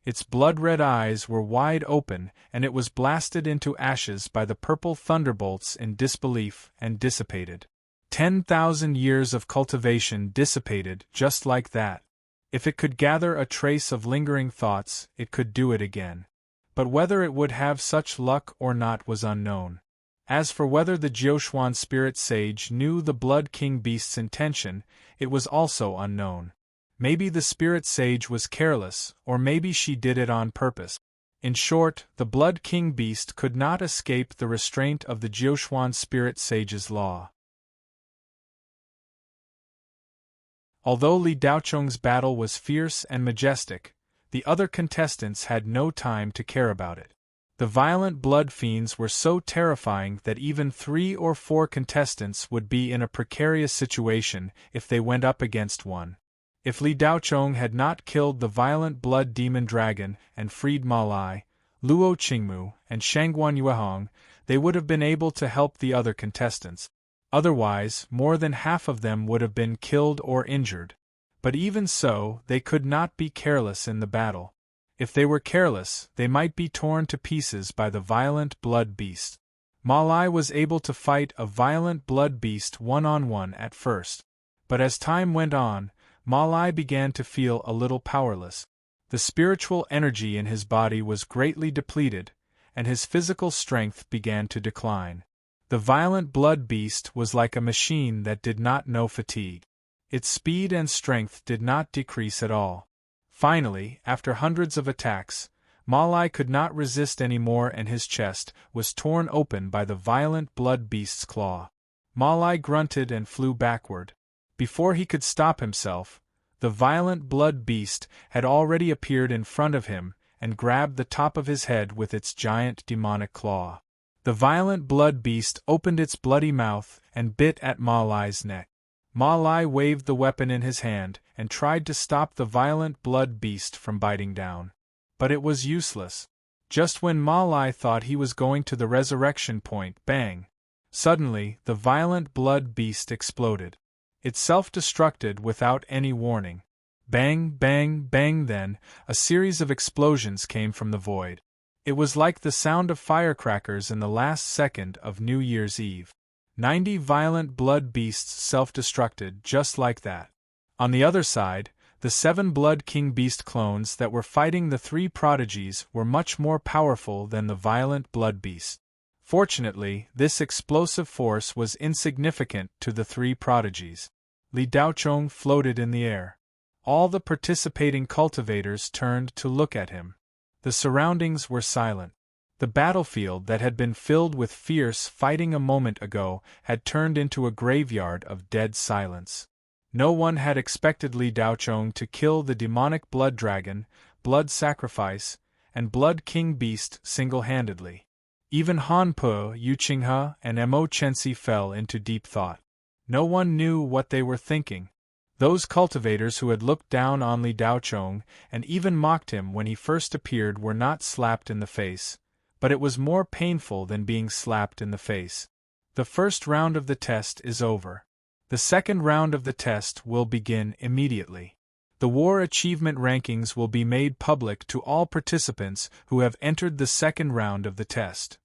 Speaker 1: Its blood-red eyes were wide open and it was blasted into ashes by the purple thunderbolts in disbelief and dissipated. 10,000 years of cultivation dissipated just like that. If it could gather a trace of lingering thoughts, it could do it again. But whether it would have such luck or not was unknown. As for whether the Jiuquan spirit sage knew the Blood King Beast's intention, it was also unknown. Maybe the spirit sage was careless, or maybe she did it on purpose. In short, the Blood King Beast could not escape the restraint of the Jiuquan spirit sage's law. Although Li Daocheng's battle was fierce and majestic, the other contestants had no time to care about it. The violent blood fiends were so terrifying that even 3 or 4 contestants would be in a precarious situation if they went up against one. If Li Daocheng had not killed the violent blood demon dragon and freed Ma Lai, Luo Qingmu, and Shangguan Yuehong, they would have been able to help the other contestants. Otherwise, more than half of them would have been killed or injured. But even so, they could not be careless in the battle. If they were careless, they might be torn to pieces by the violent blood beast. Ma Lai was able to fight a violent blood beast one-on-one at first. But as time went on, Ma Lai began to feel a little powerless. The spiritual energy in his body was greatly depleted, and his physical strength began to decline. The violent blood beast was like a machine that did not know fatigue. Its speed and strength did not decrease at all. Finally, after hundreds of attacks, Ma Lai could not resist any more and his chest was torn open by the violent blood beast's claw. Ma Lai grunted and flew backward. Before he could stop himself, the violent blood beast had already appeared in front of him and grabbed the top of his head with its giant demonic claw. The violent blood beast opened its bloody mouth and bit at Ma Lai's neck. Ma Lai waved the weapon in his hand and tried to stop the violent blood beast from biting down. But it was useless. Just when Ma Lai thought he was going to the resurrection point, bang! Suddenly, the violent blood beast exploded. It self-destructed without any warning. Bang, bang, bang, then, a series of explosions came from the void. It was like the sound of firecrackers in the last second of New Year's Eve. 90 violent blood beasts self-destructed just like that. On the other side, the 7 Blood King Beast clones that were fighting the 3 prodigies were much more powerful than the violent blood beast. Fortunately, this explosive force was insignificant to the 3 prodigies. Li Daocheng floated in the air. All the participating cultivators turned to look at him. The surroundings were silent. The battlefield that had been filled with fierce fighting a moment ago had turned into a graveyard of dead silence. No one had expected Li Daocheng to kill the demonic blood dragon, blood sacrifice, and blood king beast single-handedly. Even Han Pe, Yu Qinghe, and Mo Chenxi fell into deep thought. No one knew what they were thinking. Those cultivators who had looked down on Li Daocheng and even mocked him when he first appeared were not slapped in the face, but it was more painful than being slapped in the face. The first round of the test is over. The second round of the test will begin immediately. The war achievement rankings will be made public to all participants who have entered the second round of the test.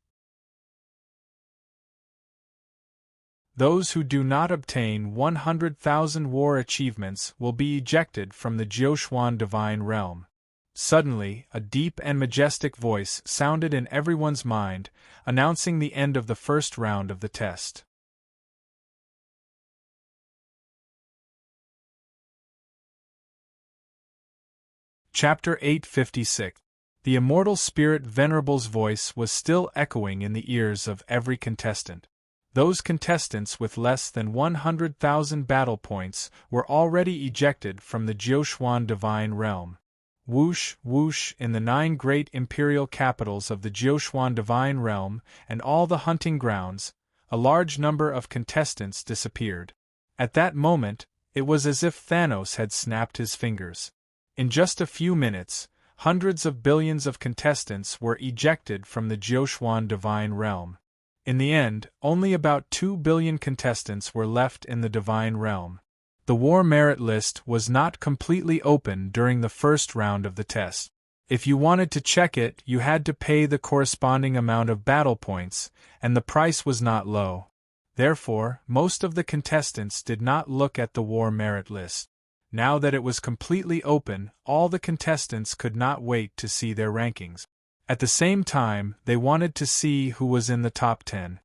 Speaker 1: Those who do not obtain 100,000 war achievements will be ejected from the Jiuquan divine realm. Suddenly, a deep and majestic voice sounded in everyone's mind, announcing the end of the first round of the test. Chapter 856. The immortal spirit Venerable's voice was still echoing in the ears of every contestant. Those contestants with less than 100,000 battle points were already ejected from the Jiuquan divine realm. Whoosh, whoosh, in the 9 great imperial capitals of the Jiuquan divine realm and all the hunting grounds, a large number of contestants disappeared. At that moment, it was as if Thanos had snapped his fingers. In just a few minutes, hundreds of billions of contestants were ejected from the Jiuquan divine realm. In the end, only about 2 billion contestants were left in the divine realm. The war merit list was not completely open during the first round of the test. If you wanted to check it, you had to pay the corresponding amount of battle points, and the price was not low. Therefore, most of the contestants did not look at the war merit list. Now that it was completely open, all the contestants could not wait to see their rankings. At the same time, they wanted to see who was in the top 10.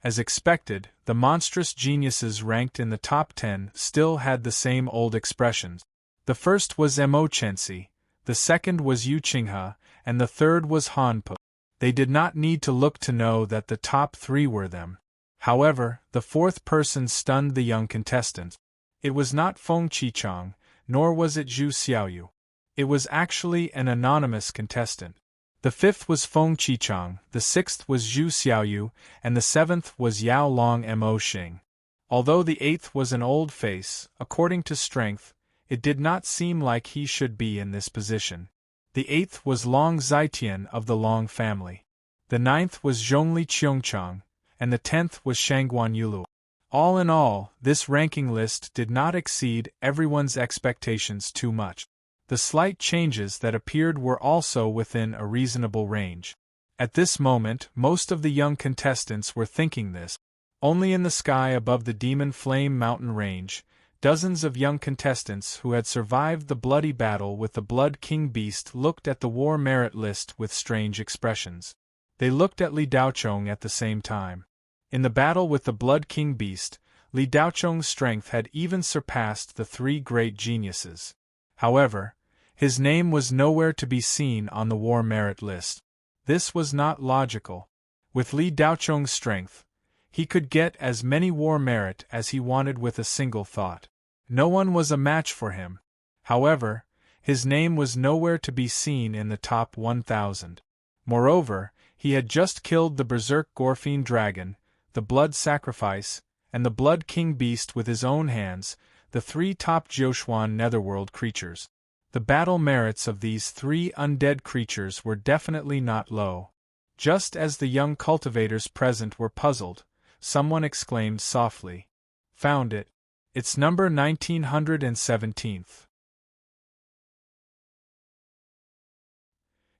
Speaker 1: As expected, the monstrous geniuses ranked in the top 10 still had the same old expressions. The first was Mo Chensi, the second was Yu Qinghe, and the third was Han Pu. They did not need to look to know that the top 3 were them. However, the fourth person stunned the young contestants. It was not Feng Qichang, nor was it Zhu Xiaoyu. It was actually an anonymous contestant. The fifth was Feng Qichang, the sixth was Zhu Xiaoyu, and the seventh was Yao Long Mo Xing. Although the eighth was an old face, according to strength, it did not seem like he should be in this position. The eighth was Long Zitian of the Long family. The ninth was Zhongli Qiongchang, and the 10th was Shangguan Yulu. All in all, this ranking list did not exceed everyone's expectations too much. The slight changes that appeared were also within a reasonable range. At this moment, most of the young contestants were thinking this. Only in the sky above the Demon Flame mountain range, dozens of young contestants who had survived the bloody battle with the Blood King Beast looked at the war merit list with strange expressions. They looked at Li Daochong at the same time. In the battle with the Blood King Beast, Li Daochong's strength had even surpassed the 3 great geniuses. However, his name was nowhere to be seen on the war merit list. This was not logical. With Li Daochong's strength, he could get as many war merit as he wanted with a single thought. No one was a match for him. However, his name was nowhere to be seen in the top 1,000. Moreover, he had just killed the Berserk Gorfiend Dragon, the Blood Sacrifice, and the Blood King Beast with his own hands, the 3 top Jiuquan Netherworld creatures. The battle merits of these 3 undead creatures were definitely not low. Just as the young cultivators present were puzzled, someone exclaimed softly, "Found it. It's number 1917th.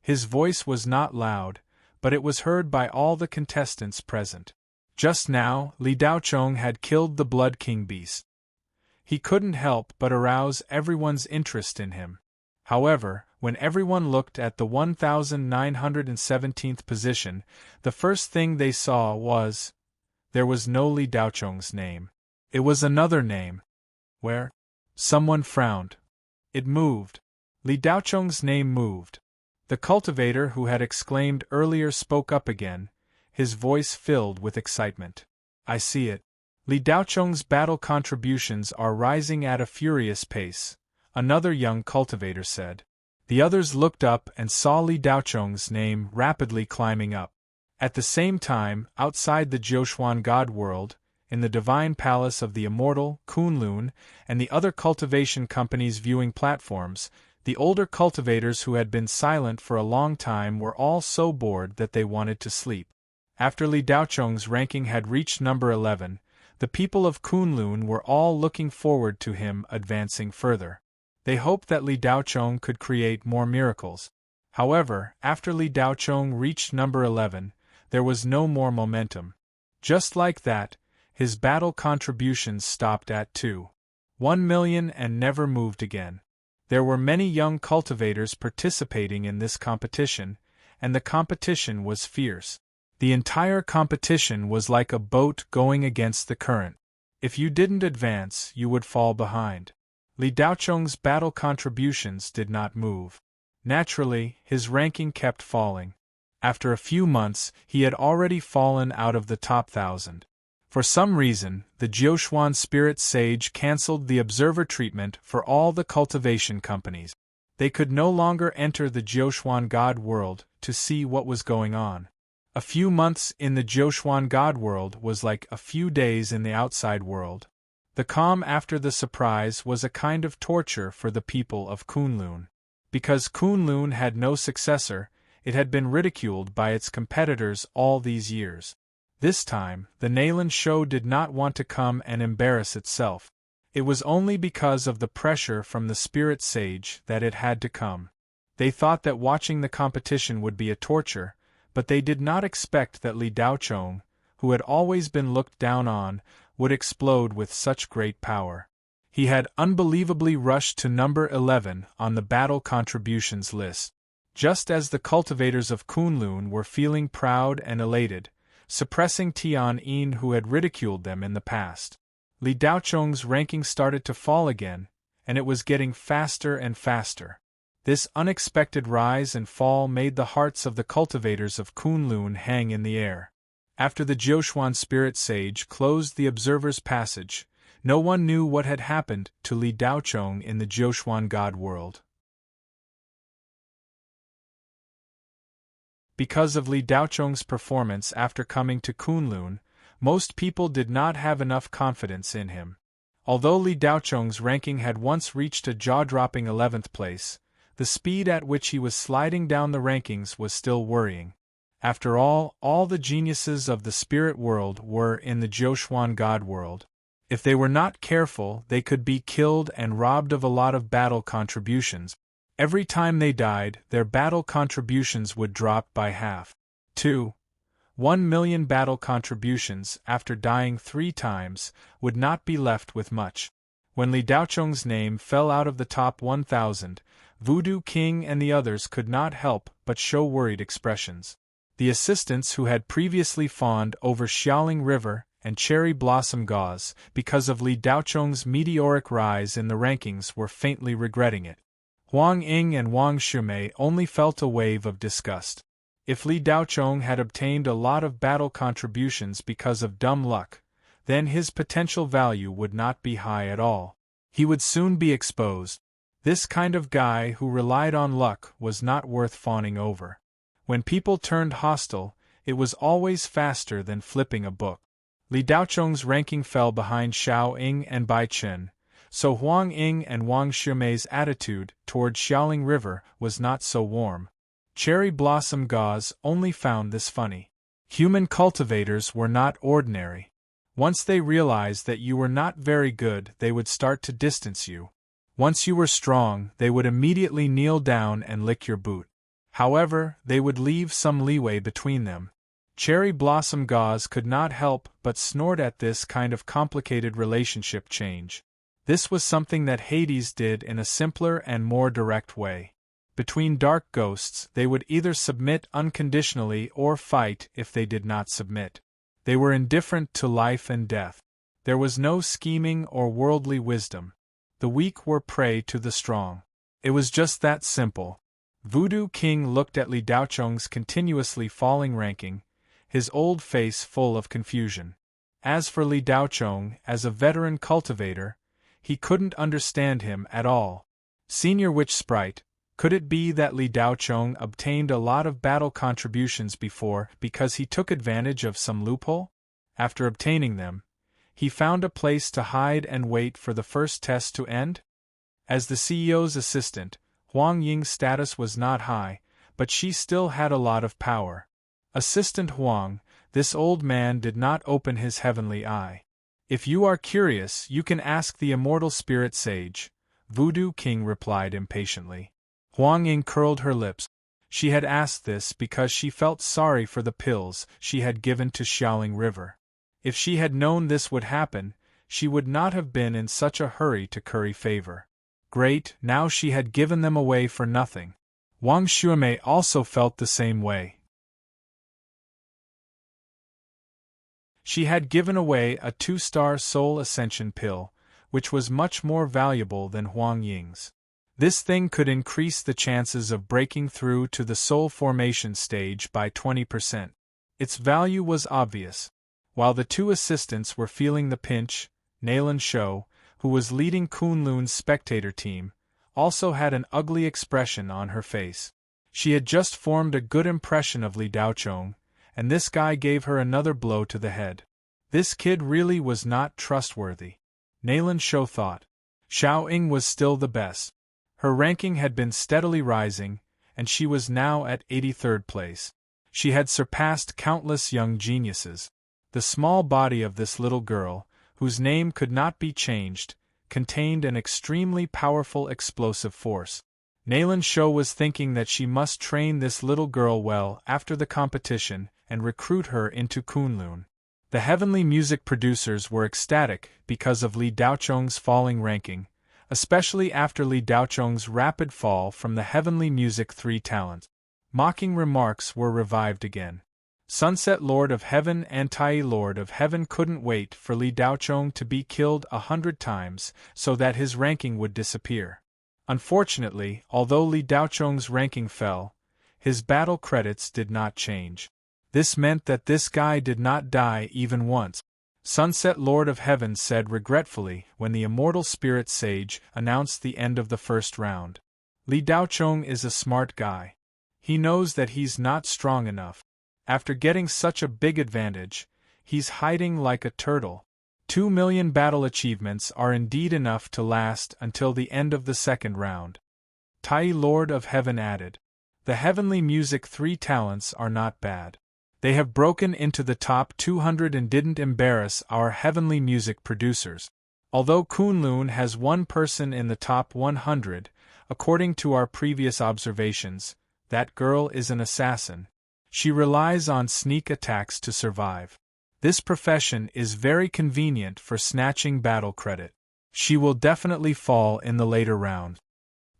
Speaker 1: His voice was not loud, but it was heard by all the contestants present. Just now, Li Daochong had killed the Blood King Beast. He couldn't help but arouse everyone's interest in him. However, when everyone looked at the 1917th position, the first thing they saw was, there was no Li Daochong's name. It was another name. Where? Someone frowned. It moved. Li Daochong's name moved. The cultivator who had exclaimed earlier spoke up again, his voice filled with excitement. I see it. Li Daochong's battle contributions are rising at a furious pace, another young cultivator said. The others looked up and saw Li Daochong's name rapidly climbing up. At the same time, outside the Jiuquan God world, in the divine palace of the immortal Kunlun and the other cultivation companies' viewing platforms, the older cultivators who had been silent for a long time were all so bored that they wanted to sleep. After Li Daochong's ranking had reached number 11, the people of Kunlun were all looking forward to him advancing further. They hoped that Li Daochong could create more miracles. However, after Li Daochong reached number 11, there was no more momentum. Just like that, his battle contributions stopped at 1 million and never moved again. There were many young cultivators participating in this competition, and the competition was fierce. The entire competition was like a boat going against the current. If you didn't advance, you would fall behind. Li Daochong's battle contributions did not move. Naturally, his ranking kept falling. After a few months, he had already fallen out of the top 1,000. For some reason, the Jiuquan Spirit Sage cancelled the observer treatment for all the cultivation companies. They could no longer enter the Jiuquan God world to see what was going on. A few months in the Jiuquan God world was like a few days in the outside world. The calm after the surprise was a kind of torture for the people of Kunlun. Because Kunlun had no successor, it had been ridiculed by its competitors all these years. This time, the Nayland show did not want to come and embarrass itself. It was only because of the pressure from the Spirit Sage that it had to come. They thought that watching the competition would be a torture, but they did not expect that Li Daochong, who had always been looked down on, would explode with such great power. He had unbelievably rushed to number 11 on the battle contributions list. Just as the cultivators of Kunlun were feeling proud and elated, suppressing Tian-yin who had ridiculed them in the past. Li Daocheng's ranking started to fall again, and it was getting faster and faster. This unexpected rise and fall made the hearts of the cultivators of Kunlun hang in the air. After the Jiuquan spirit sage closed the observer's passage, no one knew what had happened to Li Daocheng in the Jiuquan god world. Because of Li Daocheng's performance after coming to Kunlun, most people did not have enough confidence in him. Although Li Daocheng's ranking had once reached a jaw-dropping 11th place, the speed at which he was sliding down the rankings was still worrying. After all the geniuses of the spirit world were in the Jiuquan god world. If they were not careful, they could be killed and robbed of a lot of battle contributions. Every time they died, their battle contributions would drop by half. 1 million battle contributions after dying 3 times would not be left with much. When Li Daocheng's name fell out of the top 1,000, Voodoo King and the others could not help but show worried expressions. The assistants who had previously fawned over Xiaoling River and Cherry Blossom Gauze because of Li Daocheng's meteoric rise in the rankings were faintly regretting it. Huang Ying and Wang Shumei only felt a wave of disgust. If Li Daocheng had obtained a lot of battle contributions because of dumb luck, then his potential value would not be high at all. He would soon be exposed. This kind of guy who relied on luck was not worth fawning over. When people turned hostile, it was always faster than flipping a book. Li Daocheng's ranking fell behind Xiao Ying and Bai Chen, so Huang Ying and Wang Shumei's attitude toward Xiaoling River was not so warm. Cherry Blossom Gauze only found this funny. Human cultivators were not ordinary. Once they realized that you were not very good, they would start to distance you. Once you were strong, they would immediately kneel down and lick your boot. However, they would leave some leeway between them. Cherry Blossom Gauze could not help but snort at this kind of complicated relationship change. This was something that Hades did in a simpler and more direct way. Between dark ghosts, they would either submit unconditionally or fight if they did not submit. They were indifferent to life and death. There was no scheming or worldly wisdom. The weak were prey to the strong. It was just that simple. Voodoo King looked at Li Daocheng's continuously falling ranking, his old face full of confusion. As for Li Daocheng, as a veteran cultivator, he couldn't understand him at all. Senior Witch Sprite, could it be that Li Daocheng obtained a lot of battle contributions before because he took advantage of some loophole? After obtaining them, he found a place to hide and wait for the first test to end? As the CEO's assistant, Huang Ying's status was not high, but she still had a lot of power. Assistant Huang, this old man did not open his heavenly eye. If you are curious, you can ask the immortal spirit sage, Voodoo King replied impatiently. Huang Ying curled her lips. She had asked this because she felt sorry for the pills she had given to Xiaoling River. If she had known this would happen, she would not have been in such a hurry to curry favor. Great, now she had given them away for nothing. Wang Shumei also felt the same way. She had given away a 2-star soul ascension pill, which was much more valuable than Huang Ying's. This thing could increase the chances of breaking through to the soul formation stage by 20%. Its value was obvious. While the two assistants were feeling the pinch, Nailan Shou, who was leading Kunlun's spectator team, also had an ugly expression on her face. She had just formed a good impression of Li Daocheng, and this guy gave her another blow to the head. This kid really was not trustworthy. Nailan Shou thought. Xiao Ying was still the best. Her ranking had been steadily rising, and she was now at 83rd place. She had surpassed countless young geniuses. The small body of this little girl, whose name could not be changed, contained an extremely powerful explosive force. Nailan Shou was thinking that she must train this little girl well after the competition and recruit her into Kunlun. The heavenly music producers were ecstatic because of Li Daocheng's falling ranking, especially after Li Daocheng's rapid fall from the heavenly music 3 talent. Mocking remarks were revived again. Sunset Lord of Heaven and Tai Lord of Heaven couldn't wait for Li Daocheng to be killed 100 times so that his ranking would disappear. Unfortunately, although Li Daocheng's ranking fell, his battle credits did not change. This meant that this guy did not die even once. Sunset Lord of Heaven said regretfully when the immortal spirit sage announced the end of the first round. Li Daocheng is a smart guy. He knows that he's not strong enough. After getting such a big advantage, he's hiding like a turtle. 2 million battle achievements are indeed enough to last until the end of the second round. Tai Lord of Heaven added. The heavenly music 3 talents are not bad. They have broken into the top 200 and didn't embarrass our heavenly music producers. Although Kunlun has one person in the top 100, according to our previous observations, that girl is an assassin. She relies on sneak attacks to survive. This profession is very convenient for snatching battle credit. She will definitely fall in the later round.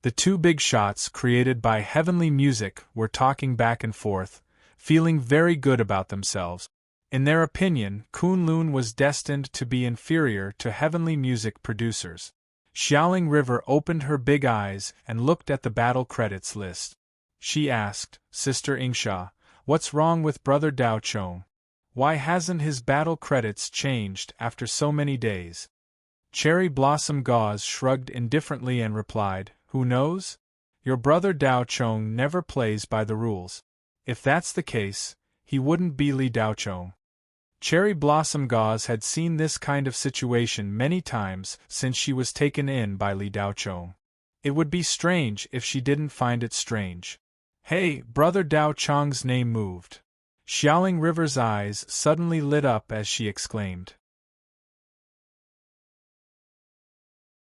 Speaker 1: The 2 big shots created by heavenly music were talking back and forth, feeling very good about themselves. In their opinion, Kunlun was destined to be inferior to heavenly music producers. Xiaoling River opened her big eyes and looked at the battle credits list. She asked, Sister Ingsha, what's wrong with Brother Daocheng? Why hasn't his battle credits changed after so many days? Cherry Blossom Gauze shrugged indifferently and replied, Who knows? Your brother Daocheng never plays by the rules. If that's the case, he wouldn't be Li Daocheng. Cherry Blossom Gauze had seen this kind of situation many times since she was taken in by Li Daocheng. It would be strange if she didn't find it strange. Hey, Brother Daocheng's name moved. Xiaoling River's eyes suddenly lit up as she exclaimed.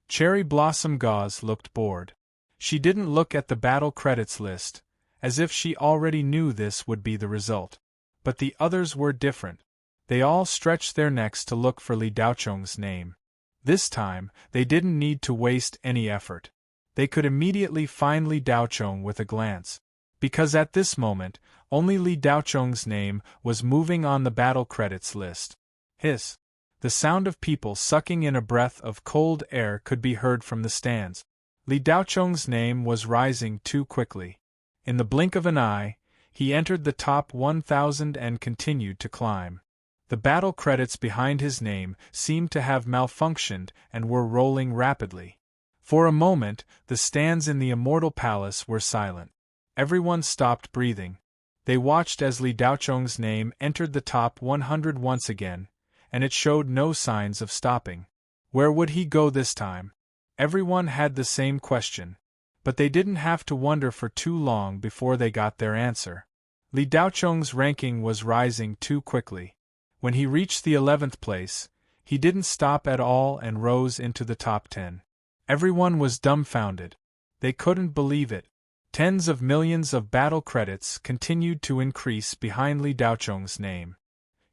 Speaker 1: Cherry Blossom Gauze looked bored. She didn't look at the battle credits list, as if she already knew this would be the result. But the others were different. They all stretched their necks to look for Li Daocheng's name. This time, they didn't need to waste any effort. They could immediately find Li Daocheng with a glance. Because at this moment, only Li Daocheng's name was moving on the battle credits list. Hiss! The sound of people sucking in a breath of cold air could be heard from the stands. Li Daocheng's name was rising too quickly. In the blink of an eye, he entered the top 1,000 and continued to climb. The battle credits behind his name seemed to have malfunctioned and were rolling rapidly. For a moment, the stands in the Immortal Palace were silent. Everyone stopped breathing. They watched as Li Daocheng's name entered the top 100 once again, and it showed no signs of stopping. Where would he go this time? Everyone had the same question. But they didn't have to wonder for too long before they got their answer. Li Daocheng's ranking was rising too quickly. When he reached the 11th place, he didn't stop at all and rose into the top 10. Everyone was dumbfounded. They couldn't believe it. Tens of millions of battle credits continued to increase behind Li Daocheng's name.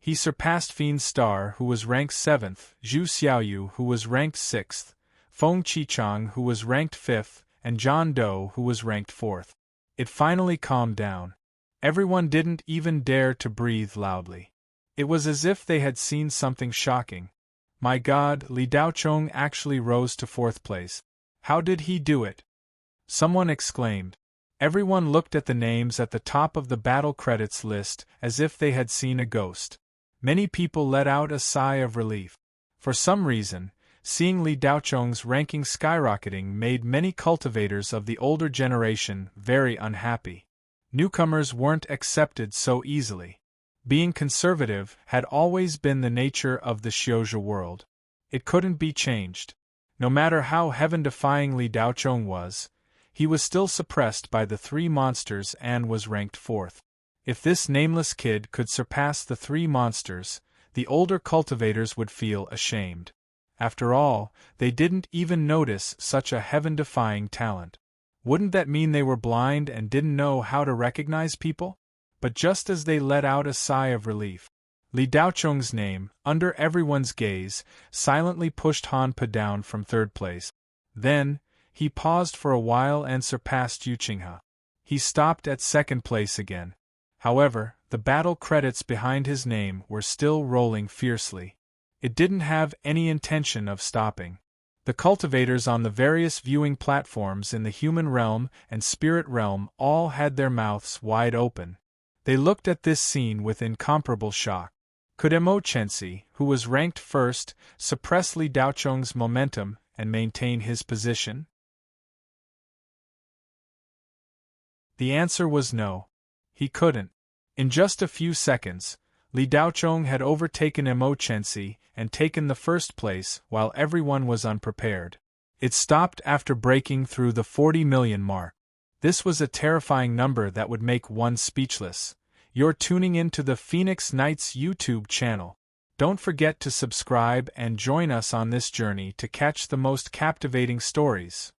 Speaker 1: He surpassed Fiend Star, who was ranked 7th, Zhu Xiaoyu, who was ranked 6th, Feng Qichang, who was ranked 5th, and John Doe, who was ranked 4th. It finally calmed down. Everyone didn't even dare to breathe loudly. It was as if they had seen something shocking. My God, Li Daocheng actually rose to 4th place. How did he do it? Someone exclaimed. Everyone looked at the names at the top of the battle credits list as if they had seen a ghost. Many people let out a sigh of relief. For some reason, seeing Li Daocheng's ranking skyrocketing made many cultivators of the older generation very unhappy. Newcomers weren't accepted so easily. Being conservative had always been the nature of the Xiuzhi world. It couldn't be changed. No matter how heaven-defying Li Daocheng was, he was still suppressed by the 3 monsters and was ranked 4th. If this nameless kid could surpass the 3 monsters, the older cultivators would feel ashamed. After all, they didn't even notice such a heaven-defying talent. Wouldn't that mean they were blind and didn't know how to recognize people? But just as they let out a sigh of relief, Li Daocheng's name, under everyone's gaze, silently pushed Han Pe down from third place. Then, he paused for a while and surpassed Yu Qinghe. He stopped at second place again. However, the battle credits behind his name were still rolling fiercely. It didn't have any intention of stopping. The cultivators on the various viewing platforms in the human realm and spirit realm all had their mouths wide open. They looked at this scene with incomparable shock. Could Emochensi, who was ranked first, suppress Li Daocheng's momentum and maintain his position? The answer was no. He couldn't. In just a few seconds, Li Daocheng had overtaken Emochensi and taken the first place while everyone was unprepared. It stopped after breaking through the 40 million mark. This was a terrifying number that would make one speechless. You're tuning into the Phoenix Knights YouTube channel. Don't forget to subscribe and join us on this journey to catch the most captivating stories.